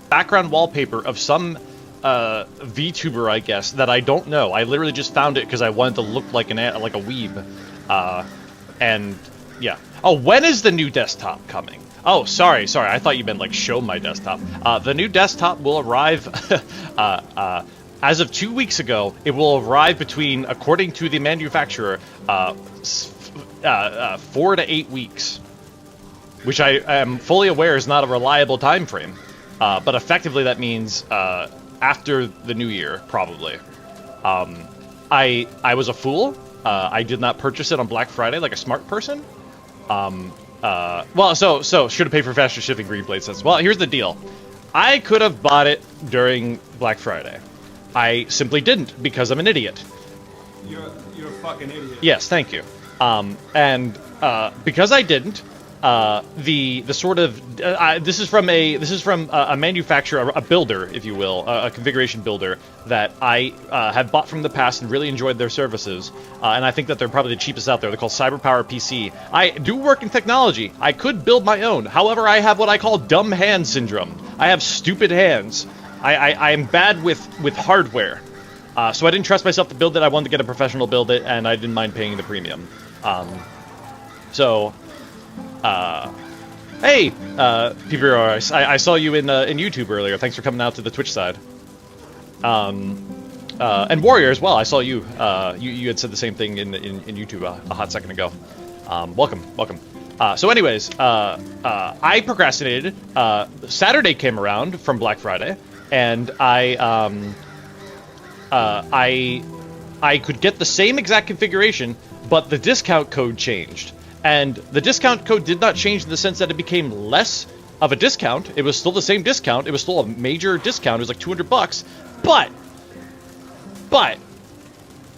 background wallpaper of some VTuber, I guess, that I don't know. I literally just found it because I wanted to look like a weeb. And yeah. Oh, when is the new desktop coming? Oh, sorry. I thought you meant like show my desktop. The new desktop will arrive as of 2 weeks ago. It will arrive between, according to the manufacturer, 4 to 8 weeks, which I am fully aware is not a reliable time frame. But effectively that means after the new year, probably. I was a fool. I did not purchase it on Black Friday like a smart person. Well, so should have paid for faster shipping, Greenblade says. Well, here's the deal. I could have bought it during Black Friday. I simply didn't because I'm an idiot. You're a fucking idiot. Yes, thank you. And because I didn't, the sort of this is from a manufacturer, a builder, if you will, a configuration builder that I have bought from the past and really enjoyed their services, and I think that they're probably the cheapest out there. They're called CyberPower PC. I do work in technology. I could build my own. However, I have what I call dumb hand syndrome. I have stupid hands. I am bad with hardware. So I didn't trust myself to build it. I wanted to get a professional build it, and I didn't mind paying the premium. Hey, PBR, I saw you in YouTube earlier. Thanks for coming out to the Twitch side. And Warrior as well. I saw you. You had said the same thing in YouTube a hot second ago. Welcome. So anyways, I procrastinated. Saturday came around from Black Friday, and I could get the same exact configuration, but the discount code changed. And the discount code did not change in the sense that it became less of a discount. It was still the same discount. It was still a major discount. It was like $200. But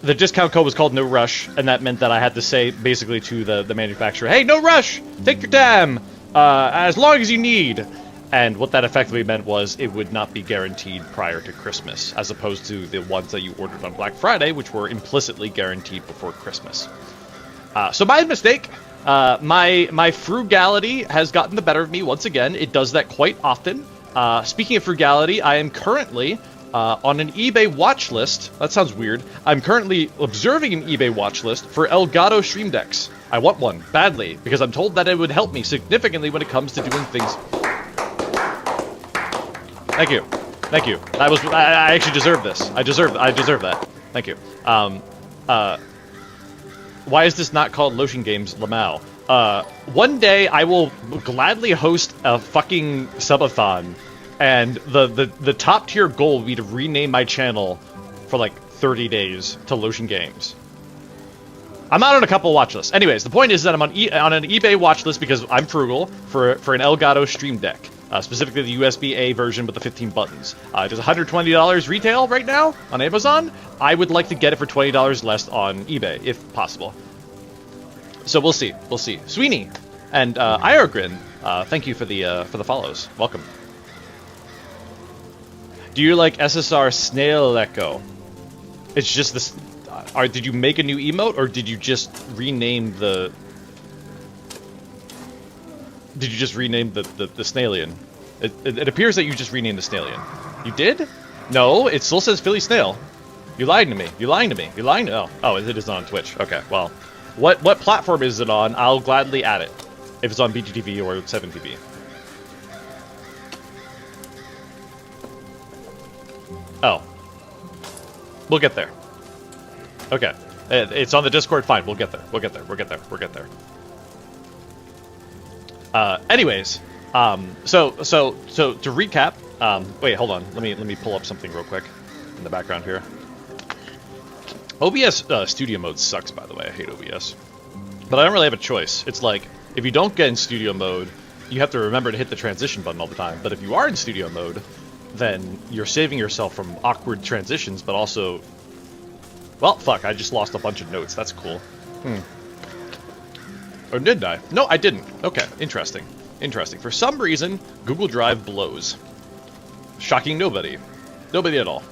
the discount code was called No Rush, and that meant that I had to say basically to the manufacturer, hey, no rush! Take your time! As long as you need! And what that effectively meant was it would not be guaranteed prior to Christmas, as opposed to the ones that you ordered on Black Friday, which were implicitly guaranteed before Christmas. So my mistake. My frugality has gotten the better of me once again. It does that quite often. Speaking of frugality, I am currently on an eBay watch list. That sounds weird. I'm currently observing an eBay watch list for Elgato Stream Decks. I want one badly because I'm told that it would help me significantly when it comes to doing things. Thank you. I actually deserve this. I deserve that. Thank you. Why is this not called Lotion Games Lamau? One day I will gladly host a fucking subathon, and the top tier goal will be to rename my channel for like 30 days to Lotion Games. I'm out on a couple watch lists. Anyways, the point is that I'm on an eBay watch list because I'm frugal for an Elgato Stream Deck. Specifically the USB-A version with the 15 buttons. It is $120 retail right now on Amazon. I would like to get it for $20 less on eBay, if possible. So we'll see. Sweeney and Iogrin, thank you for the follows. Welcome. Do you like SSR Snail Echo? It's just this. Did you make a new emote, or did you just rename the? Did you just rename the Snailian? It appears that you just renamed the Snailian. You did? No, it still says Philly Snail. You lied to me. Oh, it is on Twitch. Okay, well, what platform is it on? I'll gladly add it if it's on BGTV or 7TV. Oh, we'll get there. Okay, it's on the Discord. Fine, we'll get there. Anyways, so to recap, wait, hold on. Let me pull up something real quick in the background here. OBS studio mode sucks, by the way. I hate OBS, but I don't really have a choice. It's like if you don't get in studio mode, you have to remember to hit the transition button all the time. But if you are in studio mode, then you're saving yourself from awkward transitions, but also, well, fuck, I just lost a bunch of notes. That's cool. Or did I? No, I didn't. Okay, interesting. For some reason, Google Drive blows. Shocking nobody. Nobody at all.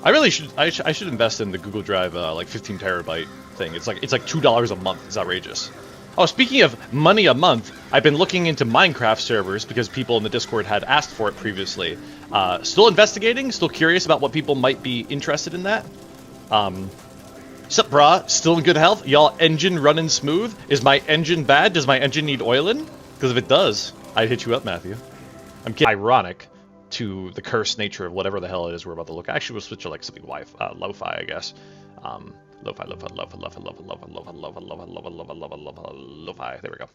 I really should. I should invest in the Google Drive like 15 terabyte thing. It's like $2 a month. It's outrageous. Oh, speaking of money a month, I've been looking into Minecraft servers because people in the Discord had asked for it previously. Still investigating, still curious about what people might be interested in that. Sup, brah? Still in good health? Y'all engine running smooth? Is my engine bad? Does my engine need oiling? Because if it does, I'd hit you up, Matthew. I'm kidding. Ironic to the cursed nature of whatever the hell it is we're about to look at. Actually, we'll switch to like something lo-fi, I guess. Lo-fi. There we go.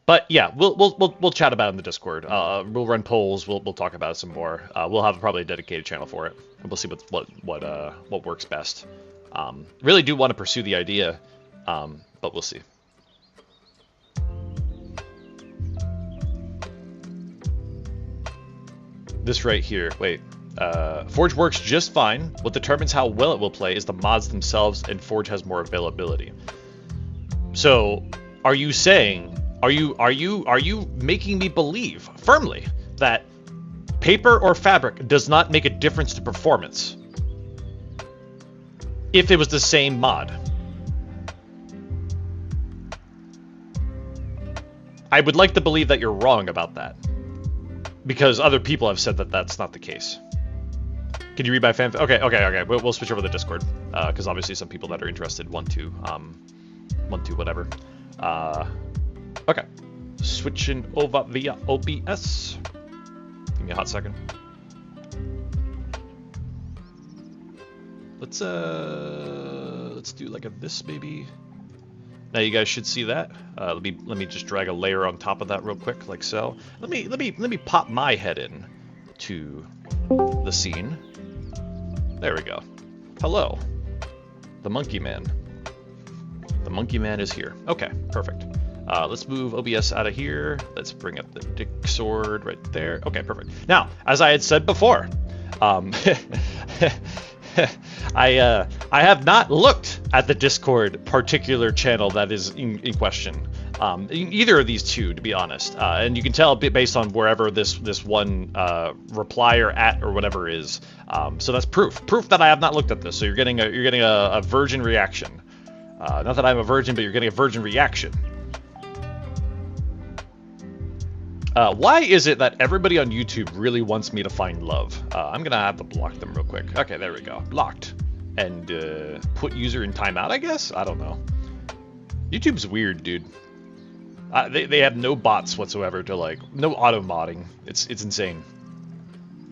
But yeah, we'll chat about it in the Discord. We'll run polls. We'll talk about it some more. We'll have probably a dedicated channel for it, and we'll see what works best. Really do want to pursue the idea, but we'll see. This right here. Wait. Forge works just fine. What determines how well it will play is the mods themselves, and Forge has more availability. So, are you saying? Are you making me believe firmly that paper or fabric does not make a difference to performance if it was the same mod? I would like to believe that you're wrong about that, because other people have said that that's not the case. Can you read my fan? Okay. We'll switch over to the Discord, because obviously some people that are interested want to whatever. Okay, switching over via OBS. Give me a hot second. Let's do like this maybe. Now you guys should see that. Let me just drag a layer on top of that real quick, like so. Let me pop my head in to the scene. There we go. Hello, the Monkey Man. The Monkey Man is here. Okay, perfect. Let's move OBS out of here. Let's bring up the dick sword right there. Okay, perfect. Now, as I had said before, I have not looked at the Discord particular channel that is in question. Either of these two, to be honest. And you can tell based on wherever this one reply or at or whatever is. So that's proof that I have not looked at this. So you're getting a virgin reaction. Not that I'm a virgin, but you're getting a virgin reaction. Why is it that everybody on YouTube really wants me to find love? I'm gonna have to block them real quick. Okay, there we go. Blocked. And put user in timeout, I guess? I don't know. YouTube's weird, dude. They have no bots whatsoever to like, no auto modding. It's insane.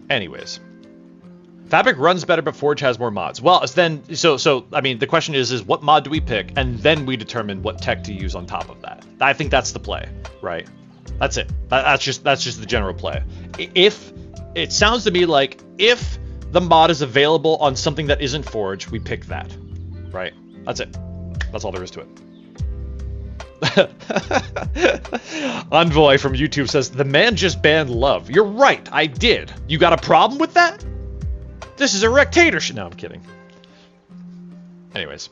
Anyways. Fabric runs better, but Forge has more mods. Well, then, so I mean, the question is what mod do we pick, and then we determine what tech to use on top of that. I think that's the play, right? That's it. That's just the general play. If it sounds to me like if the mod is available on something that isn't Forge, we pick that, right? That's it. That's all there is to it. Envoy from YouTube says the man just banned love. You're right, I did. You got a problem with that? This is a rectatorship. No, I'm kidding. Anyways.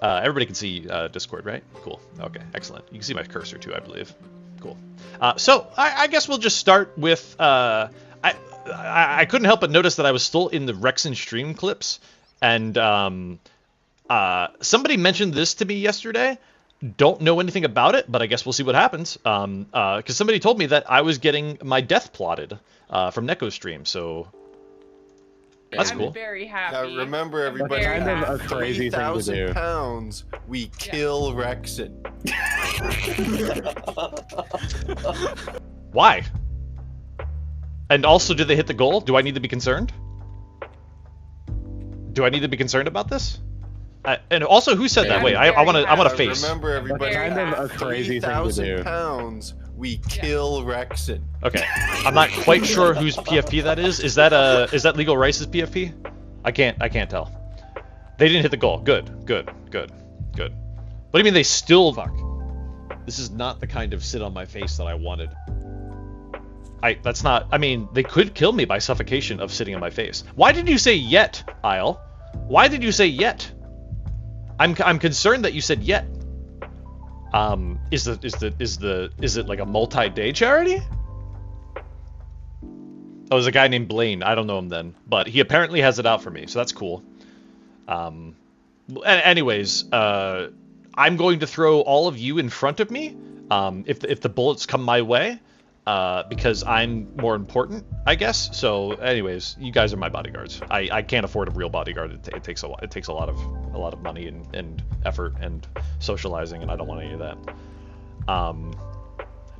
Everybody can see Discord, right? Cool. Okay, excellent. You can see my cursor too, I believe. Cool. So I guess we'll just start with... I couldn't help but notice that I was still in the Rekson stream clips. And somebody mentioned this to me yesterday. Don't know anything about it, but I guess we'll see what happens. Because somebody told me that I was getting my death plotted from Rekson Streams, so... That's cool. I'm very happy. Now remember, everybody, Kind of a crazy thing to do. £3,000, we kill Rekson. Why? And also, did they hit the goal? Do I need to be concerned? Do I need to be concerned about this? And also, who said that? Wait, I want a face. Remember, everybody, Kind of a crazy thing to do. £3,000, we kill Rekson. Okay, I'm not quite sure whose PFP that is. Is that Legal Rice's PFP? I can't tell. They didn't hit the goal. Good. What do you mean they still fuck? This is not the kind of sit on my face that I wanted. That's not. I mean, they could kill me by suffocation of sitting on my face. Why did you say yet, Isle? Why did you say yet? I'm concerned that you said yet. Is it like a multi-day charity? Oh, there's a guy named Blaine. I don't know him then, but he apparently has it out for me, so that's cool. Anyways, I'm going to throw all of you in front of me if the bullets come my way, because I'm more important, I guess. So, anyways, you guys are my bodyguards. I can't afford a real bodyguard. It takes a lot of money and effort and socializing, and I don't want any of that.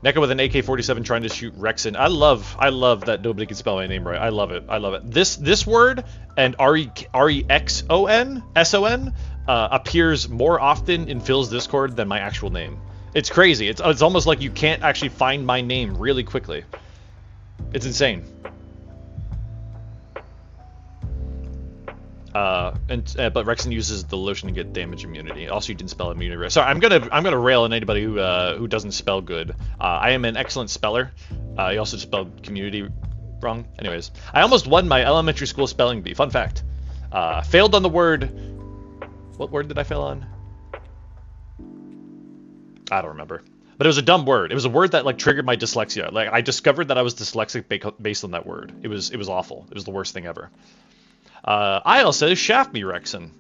Neko with an AK-47 trying to shoot Rekson. I love that nobody can spell my name right. I love it. I love it. This word and Rexon SON appears more often in Phil's Discord than my actual name. It's crazy. It's almost like you can't actually find my name really quickly. It's insane. But Rekson uses the lotion to get damage immunity. Also, you didn't spell immunity. Sorry, I'm gonna rail on anybody who doesn't spell good. I am an excellent speller. You also spelled community wrong. Anyways, I almost won my elementary school spelling bee. Fun fact. Failed on the word. What word did I fail on? I don't remember. But it was a dumb word. It was a word that like triggered my dyslexia. Like I discovered that I was dyslexic based on that word. It was awful. It was the worst thing ever. Isle says, shaft me, Rekson.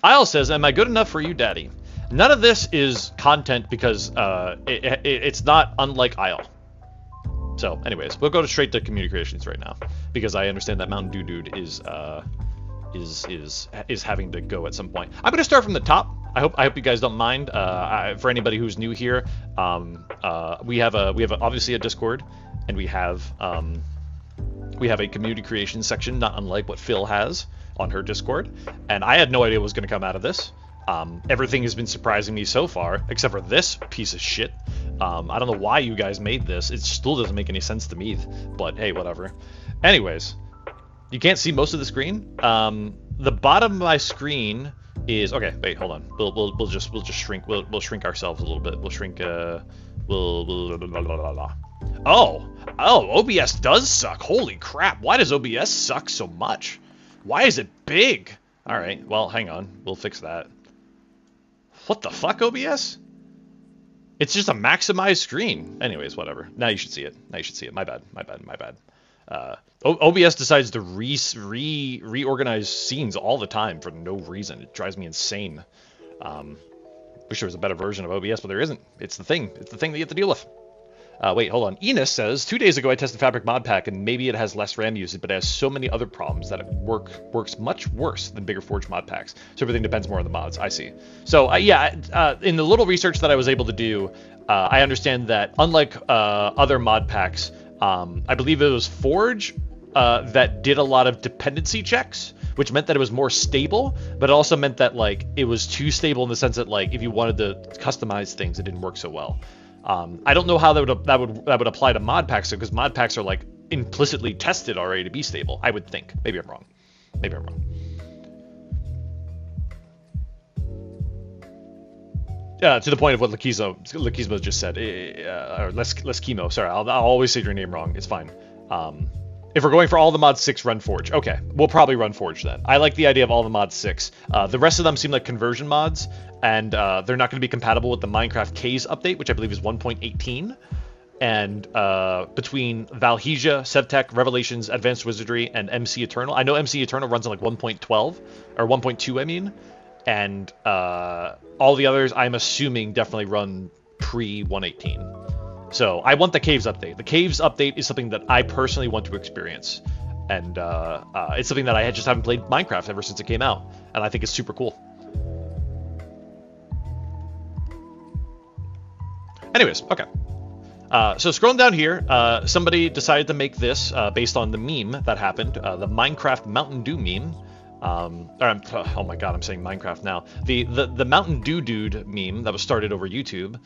Isle says, am I good enough for you, Daddy? None of this is content because it's not unlike Isle. So, anyways, we'll go straight to community creations right now because I understand that Mountain Dew Dude is having to go at some point. I'm gonna start from the top. I hope you guys don't mind. For anybody who's new here, we have obviously a Discord, and we have a community creation section, not unlike what Phil has on her Discord. And I had no idea what was going to come out of this. Everything has been surprising me so far, except for this piece of shit. I don't know why you guys made this. It still doesn't make any sense to me, but hey, whatever. Anyways, you can't see most of the screen. The bottom of my screen is okay. Wait, hold on. We'll just shrink. We'll shrink ourselves a little bit. We'll shrink. Oh, OBS does suck. Holy crap. Why does OBS suck so much? Why is it big? All right, well, hang on. We'll fix that. What the fuck, OBS? It's just a maximized screen. Anyways, whatever. Now you should see it. Now you should see it. My bad. OBS decides to reorganize scenes all the time for no reason. It drives me insane. Wish there was a better version of OBS, but there isn't. It's the thing. It's the thing that you have to deal with. Wait, hold on. Enos says, 2 days ago I tested Fabric Mod Pack, and maybe it has less RAM usage, but it has so many other problems that it works much worse than bigger Forge mod packs. So everything depends more on the mods. I see. So, yeah, in the little research that I was able to do, I understand that unlike other mod packs, I believe it was Forge that did a lot of dependency checks, which meant that it was more stable, but it also meant that, like, it was too stable in the sense that, like, if you wanted to customize things, it didn't work so well. I don't know how that would apply to mod packs, because mod packs are like implicitly tested already to be stable. I would think. Maybe I'm wrong. Maybe I'm wrong. To the point of what Lakizmo just said, or Les Chemo. Sorry, I'll always say your name wrong. It's fine. If we're going for all the mods 6, run Forge. Okay, we'll probably run Forge then. I like the idea of all the mods 6. The rest of them seem like conversion mods, and they're not going to be compatible with the Minecraft K's update, which I believe is 1.18. And between Valhesia, Sevtech, Revelations, Advanced Wizardry, and MC Eternal. I know MC Eternal runs on like 1.12, or 1.2, I mean. And all the others, I'm assuming, definitely run pre-118. So I want the Caves update. The Caves update is something that I personally want to experience. And it's something that I just haven't played Minecraft ever since it came out. And I think it's super cool. Anyways, okay. So scrolling down here, somebody decided to make this based on the meme that happened. The Minecraft Mountain Dew meme. Oh my god, I'm saying Minecraft now. The Mountain Dew Dude meme that was started over YouTube.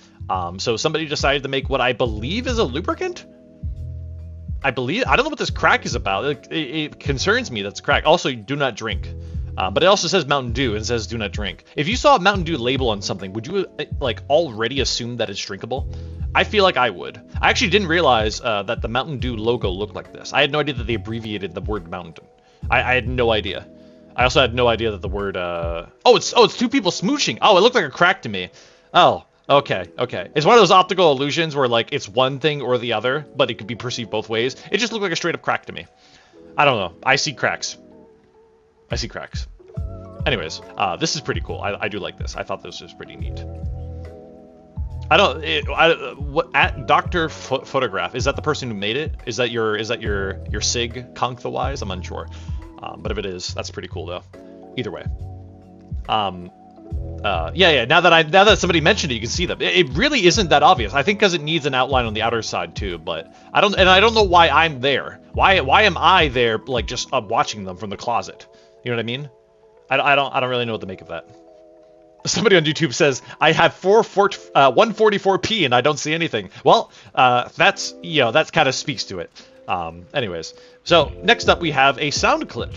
So somebody decided to make what I believe is a lubricant? I don't know what this crack is about. It concerns me that's crack. Also, do not drink. But it also says Mountain Dew and says do not drink. If you saw a Mountain Dew label on something, would you like already assume that it's drinkable? I feel like I would. I actually didn't realize that the Mountain Dew logo looked like this. I had no idea that they abbreviated the word mountain. I had no idea. I also had no idea that the word it's two people smooching. Oh, it looked like a crack to me. Oh, okay. It's one of those optical illusions where like it's one thing or the other, but it could be perceived both ways. It just looked like a straight up crack to me. I don't know. I see cracks. Anyways, this is pretty cool. I do like this. I thought this was pretty neat. I don't. What at Dr. Photograph, is that the person who made it? Is that your Sig Conk the Wise? I'm unsure. But if it is, that's pretty cool though. Either way. Yeah. Now that somebody mentioned it, you can see them. It really isn't that obvious. I think because it needs an outline on the outer side too. But I don't know why I'm there. Why am I there? Like just watching them from the closet. You know what I mean? I don't really know what to make of that. Somebody on YouTube says, I have 144p and I don't see anything. Well, that's kind of speaks to it. Anyways, so next up we have a sound clip.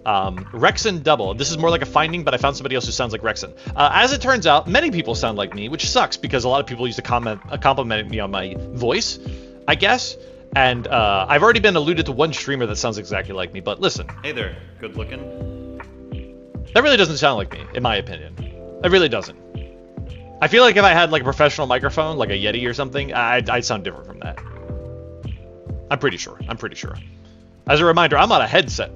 Rekson Double. This is more like a finding, but I found somebody else who sounds like Rekson. As it turns out, many people sound like me, which sucks because a lot of people used to compliment me on my voice, I guess. And I've already been alluded to one streamer that sounds exactly like me, but listen. Hey there, good looking. That really doesn't sound like me, in my opinion. It really doesn't. I feel like if I had like a professional microphone, like a Yeti or something, I'd sound different from that. I'm pretty sure. As a reminder, I'm on a headset.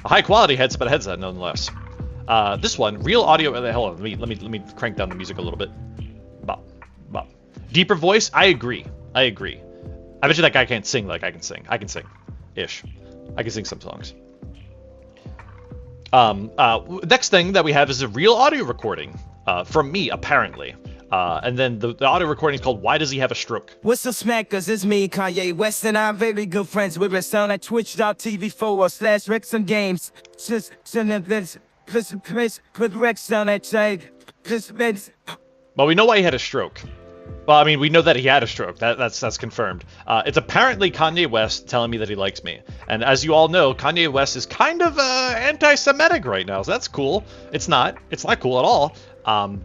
A high quality headset, but a headset nonetheless. This one, real audio. Hold on, let me crank down the music a little bit. Bop, bop. Deeper voice. I agree. I bet you that guy can't sing like I can sing. I can sing, ish. I can sing some songs. Next thing that we have is a real audio recording from me, apparently. And then the audio recording is called "Why Does He Have a Stroke?" What's up, smackers? It's me, Kanye West, and I'm very good friends with Rekson at twitch.tv/Rekson Games. Just put Rekson at Well, we know why he had a stroke. Well, I mean, we know that he had a stroke. That's confirmed. It's apparently Kanye West telling me that he likes me. And as you all know, Kanye West is kind of anti-Semitic right now, so that's cool. It's not cool at all.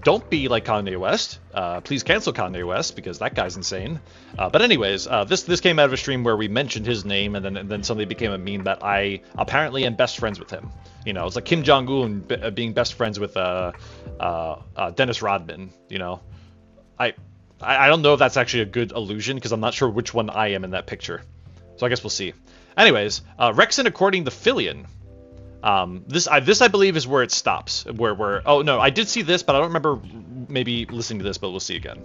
Don't be like Kanye West. Please cancel Kanye West because that guy's insane. But anyways, this came out of a stream where we mentioned his name, and then suddenly became a meme that I apparently am best friends with him. You know, it's like Kim Jong-un being best friends with Dennis Rodman. You know, I don't know if that's actually a good illusion because I'm not sure which one I am in that picture. So I guess we'll see. Anyways, Rekson according to Fillion. This I believe is where it stops. Oh no, I did see this, but I don't remember maybe listening to this, but we'll see again.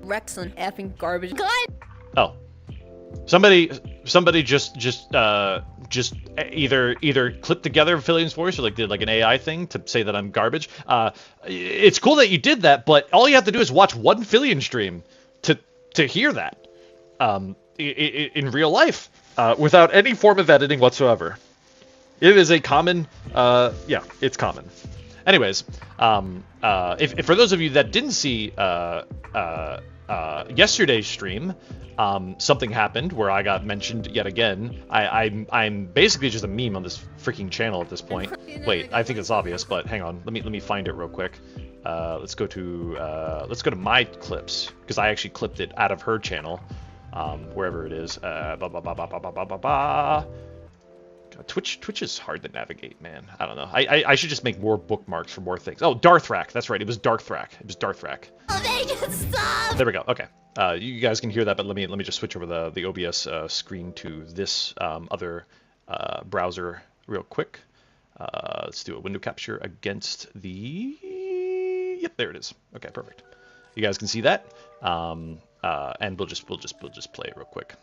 Rekson effing garbage. God. Oh, somebody just either clipped together Fillion's voice or like did like an AI thing to say that I'm garbage. It's cool that you did that, but all you have to do is watch one Fillion stream to hear that in real life without any form of editing whatsoever. It is a common, yeah, it's common. Anyways, if for those of you that didn't see yesterday's stream, something happened where I got mentioned yet again. I'm basically just a meme on this freaking channel at this point. Wait, I think it's obvious, but hang on, let me find it real quick. Let's go to my clips because I actually clipped it out of her channel, wherever it is. Twitch is hard to navigate, man. I don't know. I should just make more bookmarks for more things. Oh, Darthrak. That's right. It was Darthrak. Oh, they can stop. There we go. Okay. You guys can hear that, but let me just switch over the OBS screen to this other browser real quick. Let's do a window capture against the. Yep, there it is. Okay, perfect. You guys can see that, and we'll just play it real quick.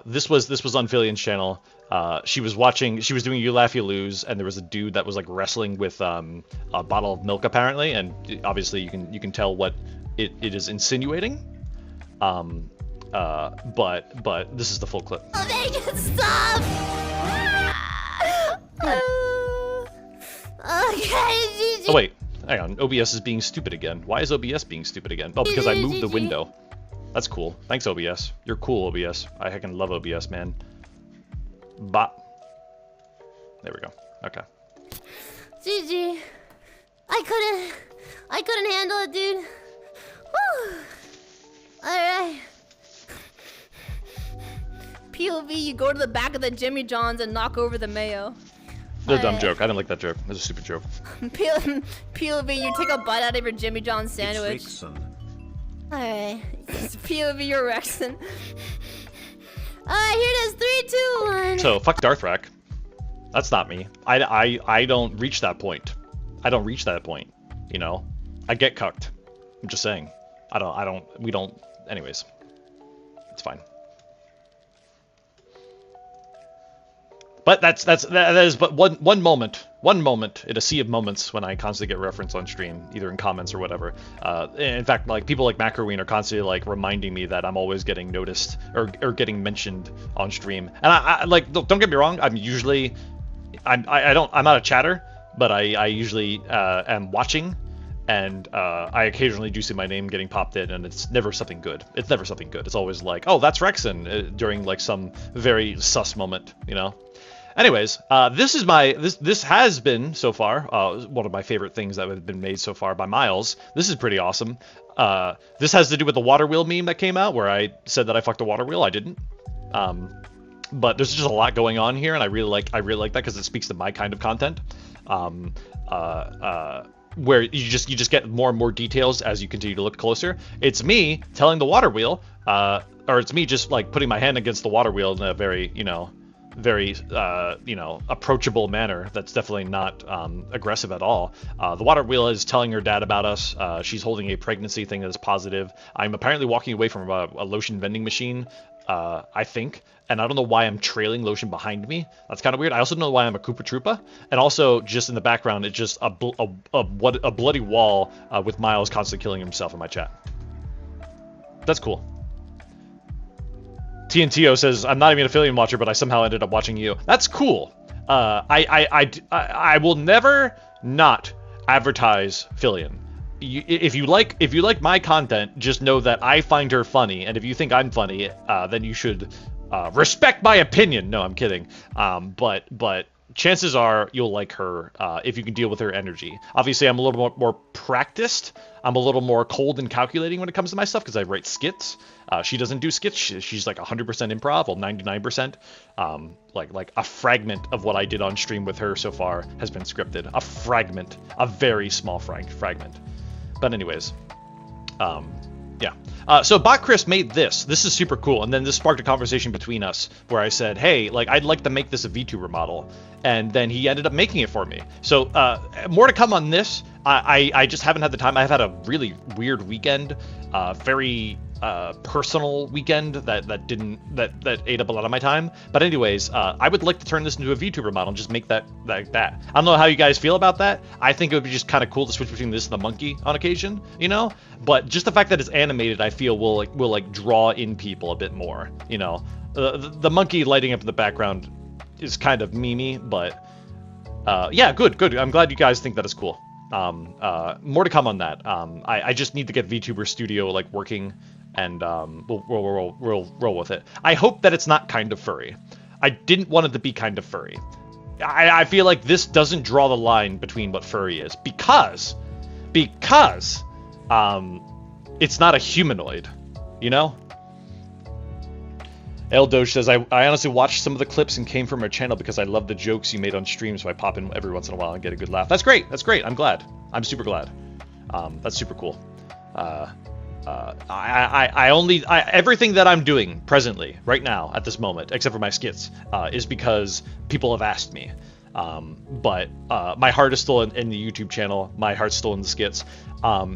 This was on Fillion's channel. She was doing You Laugh You Lose, and there was a dude that was like wrestling with a bottle of milk apparently, and obviously you can tell what it is insinuating. But this is the full clip. Oh, they can stop. Okay. Oh wait, hang on. OBS is being stupid again. Why is OBS being stupid again? Oh, because I moved the window. That's cool. Thanks, OBS. You're cool, OBS. I heckin' love OBS, man. Bop. There we go. Okay. GG. I couldn't handle it, dude. Whew. Alright. POV, you go to the back of the Jimmy John's and knock over the mayo. That's a dumb joke. I didn't like that joke. It was a stupid joke. POV, you take a bite out of your Jimmy John's sandwich. Alright. POV, you're Rekson. Alright, here it is. 3, 2, 1. So, fuck Darthrak. That's not me. I don't reach that point. reach that point, you know? I get cucked. I'm just saying. We don't, anyways. It's fine. But that is but one moment in a sea of moments when I constantly get referenced on stream, either in comments or whatever. In fact, like people like Macarween are constantly like reminding me that I'm always getting noticed or getting mentioned on stream. And I like, don't get me wrong, I'm not a chatter, but I usually am watching, and I occasionally do see my name getting popped in, and it's never something good. It's never something good. It's always like, oh, that's Rekson, during like some very sus moment, you know. Anyways, this has been so far one of my favorite things that have been made so far by Miles. This is pretty awesome. This has to do with the water wheel meme that came out, where I said that I fucked a water wheel. I didn't. But there's just a lot going on here, and I really like that because it speaks to my kind of content. Where you just get more and more details as you continue to look closer. It's me telling the water wheel, or it's me just like putting my hand against the water wheel in a very, very approachable manner. That's definitely not aggressive at all. The water wheel is telling her dad about us. She's holding a pregnancy thing that is positive. I'm apparently walking away from a lotion vending machine, I think, and I don't know why I'm trailing lotion behind me. That's kind of weird. I also don't know why I'm a Koopa Troopa, and also just in the background it's just a bloody wall with Miles constantly killing himself in my chat. That's cool. TNTO says, I'm not even an affiliate watcher, but I somehow ended up watching you. That's cool. I will never not advertise Fillion. If you like my content, just know that I find her funny, and if you think I'm funny, then you should respect my opinion. No, I'm kidding. But chances are you'll like her if you can deal with her energy. Obviously, I'm a little more practiced. I'm a little more cold and calculating when it comes to my stuff because I write skits. She doesn't do skits. She's like 100% improv, or 99%. Like a fragment of what I did on stream with her so far has been scripted. A fragment, a very small fragment. But anyways, yeah. So Bot Chris made this. This is super cool. And then this sparked a conversation between us where I said, hey, like, I'd like to make this a VTuber model. And then he ended up making it for me. So more to come on this. I just haven't had the time. I've had a really weird weekend, very personal weekend that ate up a lot of my time. But anyways, I would like to turn this into a VTuber model and just make that like that. I don't know how you guys feel about that. I think it would be just kind of cool to switch between this and the monkey on occasion, you know. But just the fact that it's animated, I feel will draw in people a bit more, you know. The monkey lighting up in the background is kind of memey, but yeah, good. I'm glad you guys think that is cool. More to come on that. I just need to get VTuber Studio like working, and we'll roll with it. I hope that it's not kind of furry. I didn't want it to be kind of furry. I feel like this doesn't draw the line between what furry is because it's not a humanoid, you know? El Doge says, I honestly watched some of the clips and came from her channel because I love the jokes you made on stream, so I pop in every once in a while and get a good laugh. That's great. I'm glad. I'm super glad. That's super cool. Everything that I'm doing presently, right now, at this moment, except for my skits, is because people have asked me. But my heart is still in the YouTube channel. My heart's still in the skits.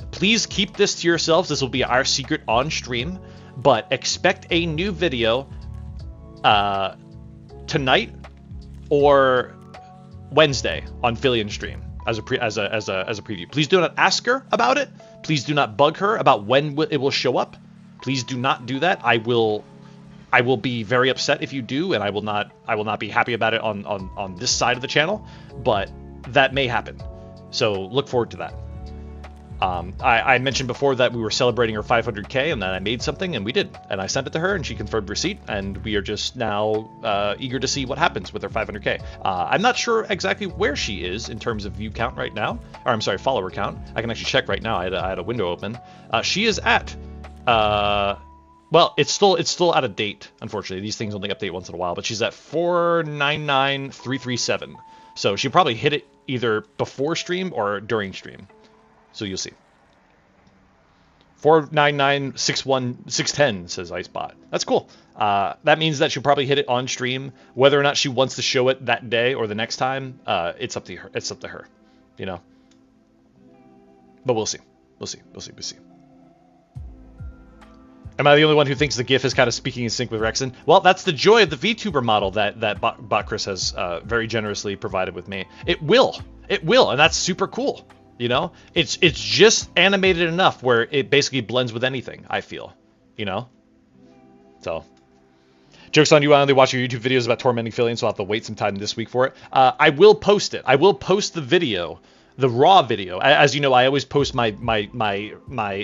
Please keep this to yourselves. This will be our secret on stream, but expect a new video tonight or Wednesday on Fillion stream as a preview. Please do not ask her about it. Please do not bug her about when it will show up. Please do not do that. I will be very upset if you do, and I will not be happy about it on this side of the channel, but that may happen. So look forward to that. I mentioned before that we were celebrating her 500K, and then I made something, and we did. And I sent it to her, and she confirmed receipt, and we are just now eager to see what happens with her 500K. I'm not sure exactly where she is in terms of view count right now, or I'm sorry, follower count. I can actually check right now. I had a window open. She is at, well, it's still out of date, unfortunately. These things only update once in a while, but she's at 499,337. So she'll probably hit it either before stream or during stream. So you'll see. 499,61610 says Icebot. That's cool. That means that she'll probably hit it on stream. Whether or not she wants to show it that day or the next time, it's up to her. It's up to her. You know. But we'll see. We'll see. We'll see. We'll see. Am I the only one who thinks the GIF is kind of speaking in sync with Rekson? Well, that's the joy of the VTuber model that Bot Chris has very generously provided with me. It will, and that's super cool. You know, it's just animated enough where it basically blends with anything. I feel, you know. So, joke's on you. I only watch your YouTube videos about tormenting Phillians, so I'll have to wait some time this week for it. I will post it. I will post the video. The raw video. As you know, I always post my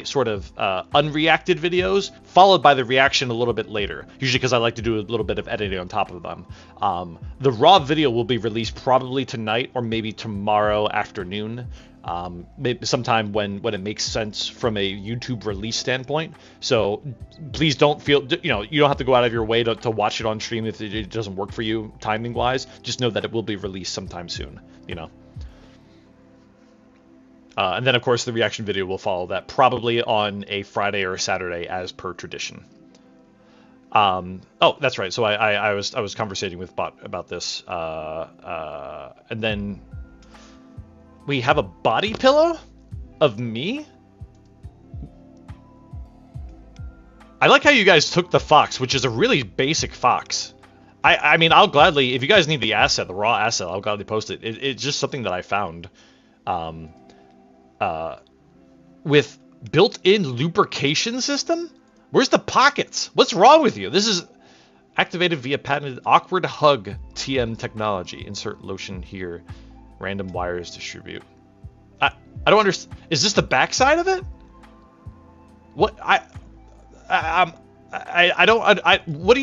sort of unreacted videos, followed by the reaction a little bit later, usually because I like to do a little bit of editing on top of them. The raw video will be released probably tonight or maybe tomorrow afternoon, maybe sometime when it makes sense from a YouTube release standpoint. So please don't feel, you know, you don't have to go out of your way to watch it on stream if it doesn't work for you timing wise. Just know that it will be released sometime soon, you know. And then, of course, the reaction video will follow that, probably on a Friday or a Saturday, as per tradition. Oh, that's right. So I was conversating with Bot about this, and then we have a body pillow of me. I like how you guys took the fox, which is a really basic fox. I mean, I'll gladly, if you guys need the asset, the raw asset, I'll gladly post it. It's just something that I found. With built-in lubrication system? Where's the pockets? What's wrong with you? This is activated via patented awkward hug TM technology. Insert lotion here. Random wires distribute. I don't understand. Is this the backside of it? What what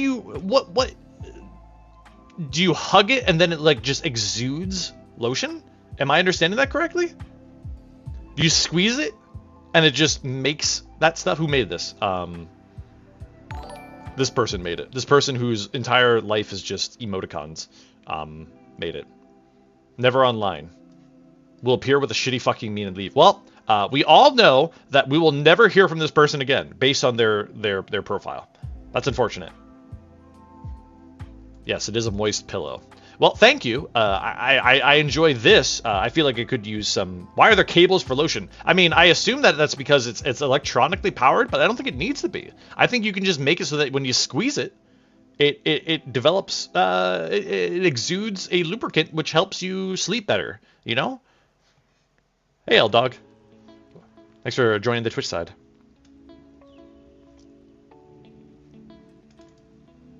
do you hug it and then it like just exudes lotion? Am I understanding that correctly? You squeeze it, and it just makes that stuff. Who made this? This person made it. This person whose entire life is just emoticons made it. Never online. Will appear with a shitty fucking meme and leave. Well, we all know that we will never hear from this person again, based on their profile. That's unfortunate. Yes, it is a moist pillow. Well, thank you. I enjoy this. I feel like it could use some... Why are there cables for lotion? I mean, I assume that that's because it's electronically powered, but I don't think it needs to be. I think you can just make it so that when you squeeze it, it develops... it exudes a lubricant, which helps you sleep better, you know? Hey, L-Dog. Thanks for joining the Twitch side.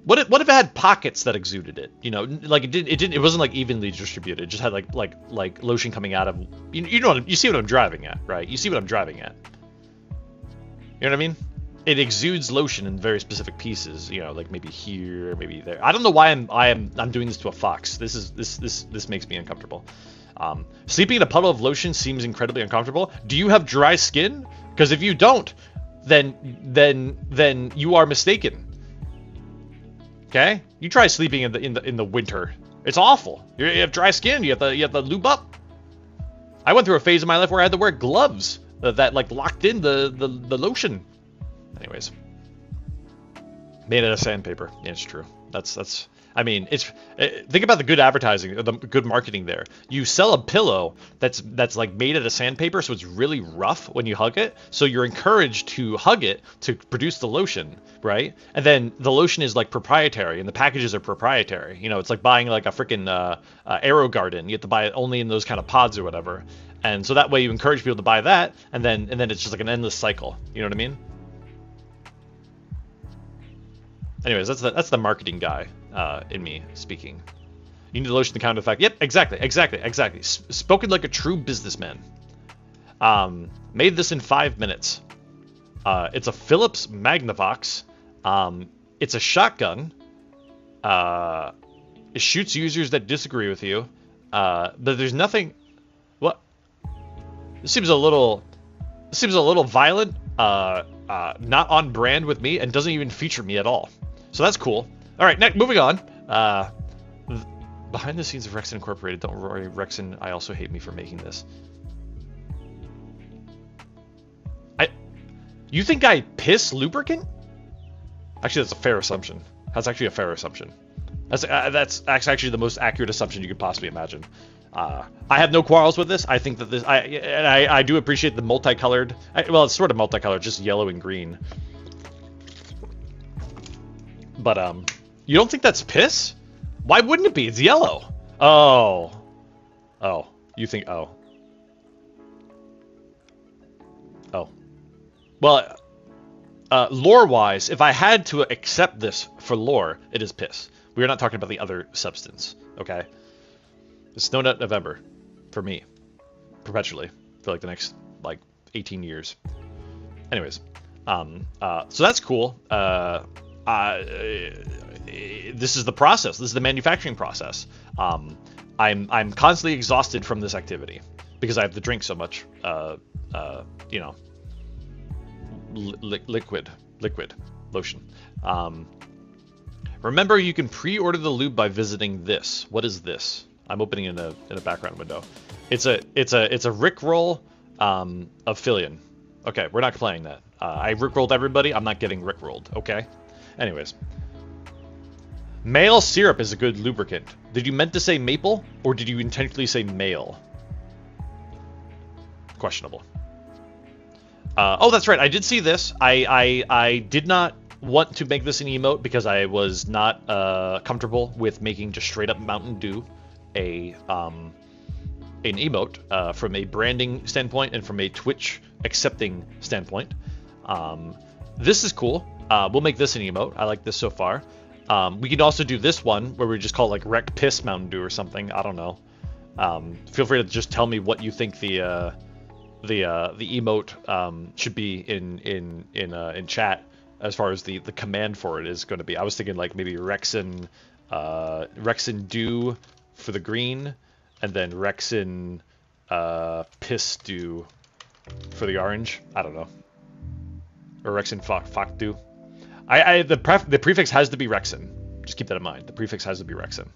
What if it had pockets that exuded it? You know, like it wasn't like evenly distributed. It just had like lotion coming out of you know you see what I'm driving at, right? You see what I'm driving at. You know what I mean? It exudes lotion in very specific pieces. You know, like maybe here, maybe there. I don't know why I'm doing this to a fox. This makes me uncomfortable. Sleeping in a puddle of lotion seems incredibly uncomfortable. Do you have dry skin? Because if you don't, then you are mistaken. Okay, you try sleeping in the winter. It's awful. You have dry skin. You have to lube up. I went through a phase of my life where I had to wear gloves that like locked in the lotion. Anyways, made out of sandpaper. Yeah, it's true. That's. I mean, think about the good advertising, the good marketing there. You sell a pillow that's like made out of sandpaper, so it's really rough when you hug it. So you're encouraged to hug it to produce the lotion, right? And then the lotion is like proprietary, and the packages are proprietary. You know, it's like buying like a freaking Aero Garden. You have to buy it only in those kind of pods or whatever. And so that way you encourage people to buy that, and then it's just like an endless cycle. You know what I mean? Anyways, that's the marketing guy in me speaking. You need the lotion to counter effect. Yep, exactly. Spoken like a true businessman. Made this in 5 minutes. It's a Philips Magnavox. It's a shotgun. It shoots users that disagree with you. But there's nothing. What? This seems a little violent. Not on brand with me, and doesn't even feature me at all. So that's cool. All right, next, moving on. Behind the scenes of Rekson Incorporated. Don't worry, Rekson. I also hate me for making this. You think I piss lubricant? Actually, that's a fair assumption. That's actually a fair assumption. That's actually the most accurate assumption you could possibly imagine. I have no quarrels with this. I think that this, I do appreciate the multicolored, well, it's sort of multicolored, just yellow and green. But, you don't think that's piss? Why wouldn't it be? It's yellow. Oh. Oh. You think, oh. Oh. Well, lore-wise, if I had to accept this for lore, it is piss. We are not talking about the other substance, okay? It's Snow Nut November, for me. Perpetually. For like the next, like, 18 years. Anyways. So that's cool. This is the process. This is the manufacturing process. I'm constantly exhausted from this activity because I have to drink so much. You know, liquid lotion. Remember, you can pre-order the lube by visiting this. What is this? I'm opening in a background window. It's a Rickroll of Fillion. Okay, we're not playing that. I Rickrolled everybody. I'm not getting Rickrolled. Okay. Anyways. Male syrup is a good lubricant. Did you meant to say maple, or did you intentionally say male? Questionable. Oh, that's right. I did see this. I did not want to make this an emote because I was not comfortable with making just straight up Mountain Dew an emote from a branding standpoint and from a Twitch accepting standpoint. This is cool. We'll make this an emote. I like this so far. We can also do this one where we just call it like Wreck Piss Mountain Dew or something. I don't know. Feel free to just tell me what you think the emote should be in chat as far as the command for it is going to be. I was thinking like maybe Rekson Dew for the green, and then Rekson Piss Dew for the orange. I don't know. Or Rekson Fuck Dew. The prefix has to be Rekson. Just keep that in mind. The prefix has to be Rekson.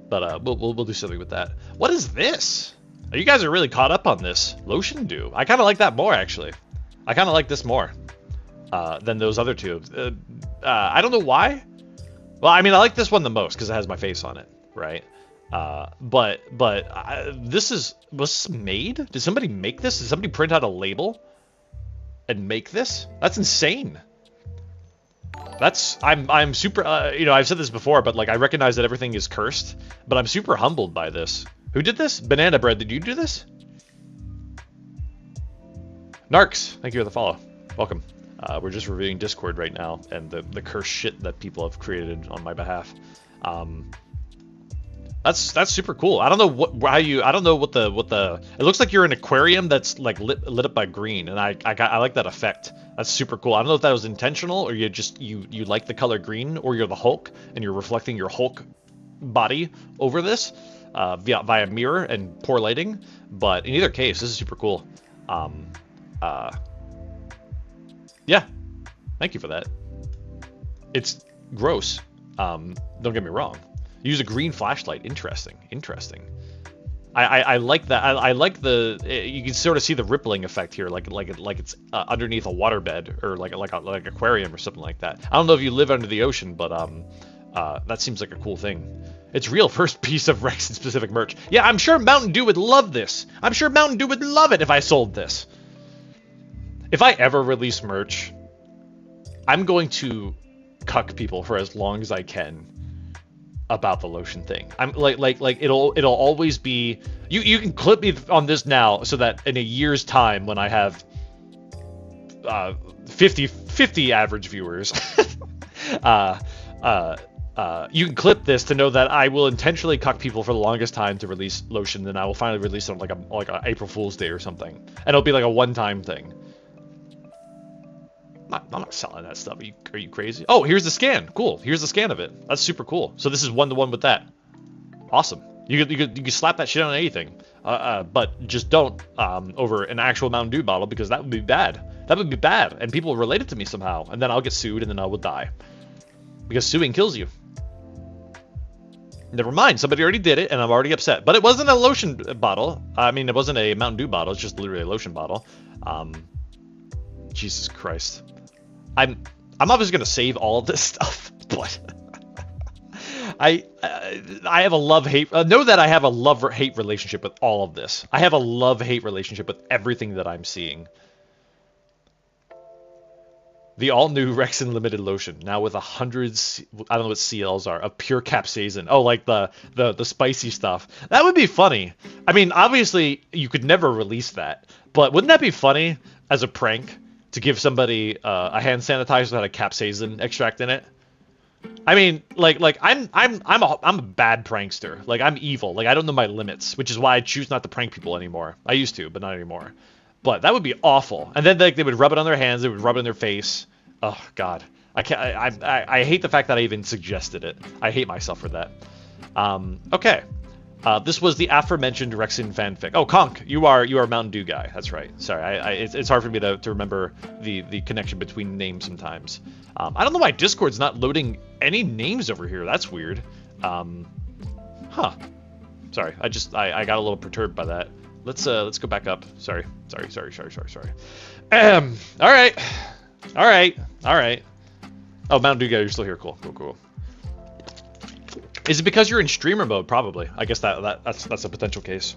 But we'll do something with that. What is this? You guys are really caught up on this. Lotion Dew. I kind of like that more, actually. I kind of like this more than those other two. I don't know why. Well, I mean, I like this one the most because it has my face on it, right? But this was this made? Did somebody make this? Did somebody print out a label and make this? That's insane. I'm super, you know, I've said this before, but like I recognize that everything is cursed, but I'm super humbled by this. Who did this? Banana Bread, did you do this? Narcs, thank you for the follow. Welcome. We're just reviewing Discord right now and the cursed shit that people have created on my behalf. That's super cool. I don't know I don't know what the it looks like you're in an aquarium that's like lit up by green, and I like that effect. That's super cool. I don't know if that was intentional or you like the color green, or you're the Hulk and you're reflecting your Hulk body over this via mirror and poor lighting. But in either case, this is super cool. Yeah, thank you for that. It's gross. Don't get me wrong. Use a green flashlight. Interesting. I like that. I like the. You can sort of see the rippling effect here, like it's underneath a waterbed or like aquarium or something like that. I don't know if you live under the ocean, but that seems like a cool thing. It's real first piece of Rekson specific merch. Yeah, I'm sure Mountain Dew would love this. I'm sure Mountain Dew would love it if I sold this. If I ever release merch, I'm going to cuck people for as long as I can about the lotion thing. I'm like it'll always be. You can clip me on this now so that in a year's time when I have 50 average viewers, you can clip this to know that I will intentionally cuck people for the longest time to release lotion, then I will finally release it on like a April Fool's Day or something, and it'll be like a one-time thing. I'm not selling that stuff. Are you crazy? Oh, here's the scan. Cool. Here's the scan of it. That's super cool. So this is one-to-one with that. Awesome. You could slap that shit on anything, but just don't over an actual Mountain Dew bottle, because that would be bad. That would be bad, and people will relate it to me somehow, and then I'll get sued, and then I will die, because suing kills you. Never mind. Somebody already did it, and I'm already upset. But it wasn't a lotion bottle. I mean, it wasn't a Mountain Dew bottle. It's just literally a lotion bottle. Jesus Christ. I'm obviously gonna save all of this stuff, but I have a love-hate. Know that I have a love-hate relationship with all of this. I have a love-hate relationship with everything that I'm seeing. The all-new Rekson Limited Lotion, now with 100, I don't know what CLs are, of pure capsaicin. Oh, like the spicy stuff. That would be funny. I mean, obviously, you could never release that. But wouldn't that be funny as a prank to give somebody a hand sanitizer that had a capsaicin extract in it? I mean, like I'm a bad prankster. Like, I'm evil. Like, I don't know my limits, which is why I choose not to prank people anymore. I used to, but not anymore. But that would be awful. And then like they would rub it on their hands, they would rub it on their face. Oh God, I can't. I hate the fact that I even suggested it. I hate myself for that. Okay, this was the aforementioned Rekson fanfic. Oh, Conk, you are Mountain Dew guy. That's right. Sorry, it's hard for me to remember the connection between names sometimes. I don't know why Discord's not loading any names over here. That's weird. Huh. Sorry, I got a little perturbed by that. Let's go back up. Sorry. All right. Oh, Mountain Dew guy, you're still here. Cool. Is it because you're in streamer mode? Probably. I guess that's a potential case.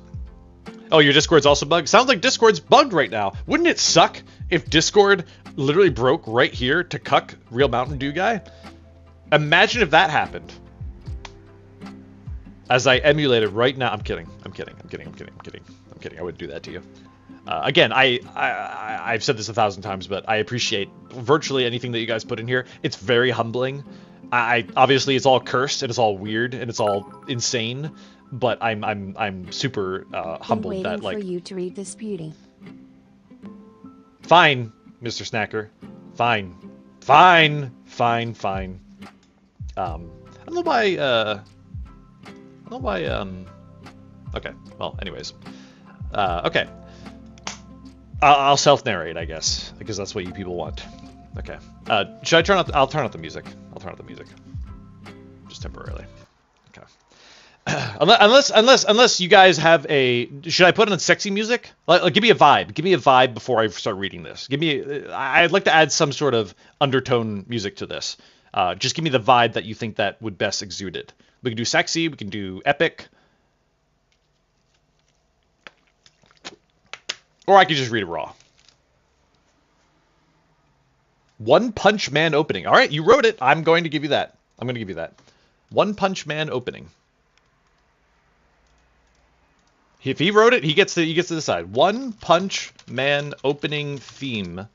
Oh, your Discord's also bugged? Sounds like Discord's bugged right now. Wouldn't it suck if Discord literally broke right here to cuck real Mountain Dew guy? Imagine if that happened. As I emulated right now. I'm kidding. I wouldn't do that to you. Again, I've said this 1,000 times, but I appreciate virtually anything that you guys put in here. It's very humbling. Obviously it's all cursed and it's all weird and it's all insane, but I'm super humbled that like. For you to read this beauty. Fine, Mr. Snacker. Fine. I don't know why. Okay. Well, anyways. Okay. I'll self-narrate, I guess, because that's what you people want. Okay. Should I turn out? I'll turn out the music. Just temporarily. Okay. Unless you guys have a. Should I put on sexy music? Like, give me a vibe. Give me a vibe before I start reading this. I'd like to add some sort of undertone music to this. Just give me the vibe that you think that would best exude it. We can do sexy. We can do epic. Or I could just read it raw. One Punch Man opening. All right, you wrote it. I'm going to give you that. One Punch Man opening. If he wrote it, he gets to decide. One Punch Man opening theme.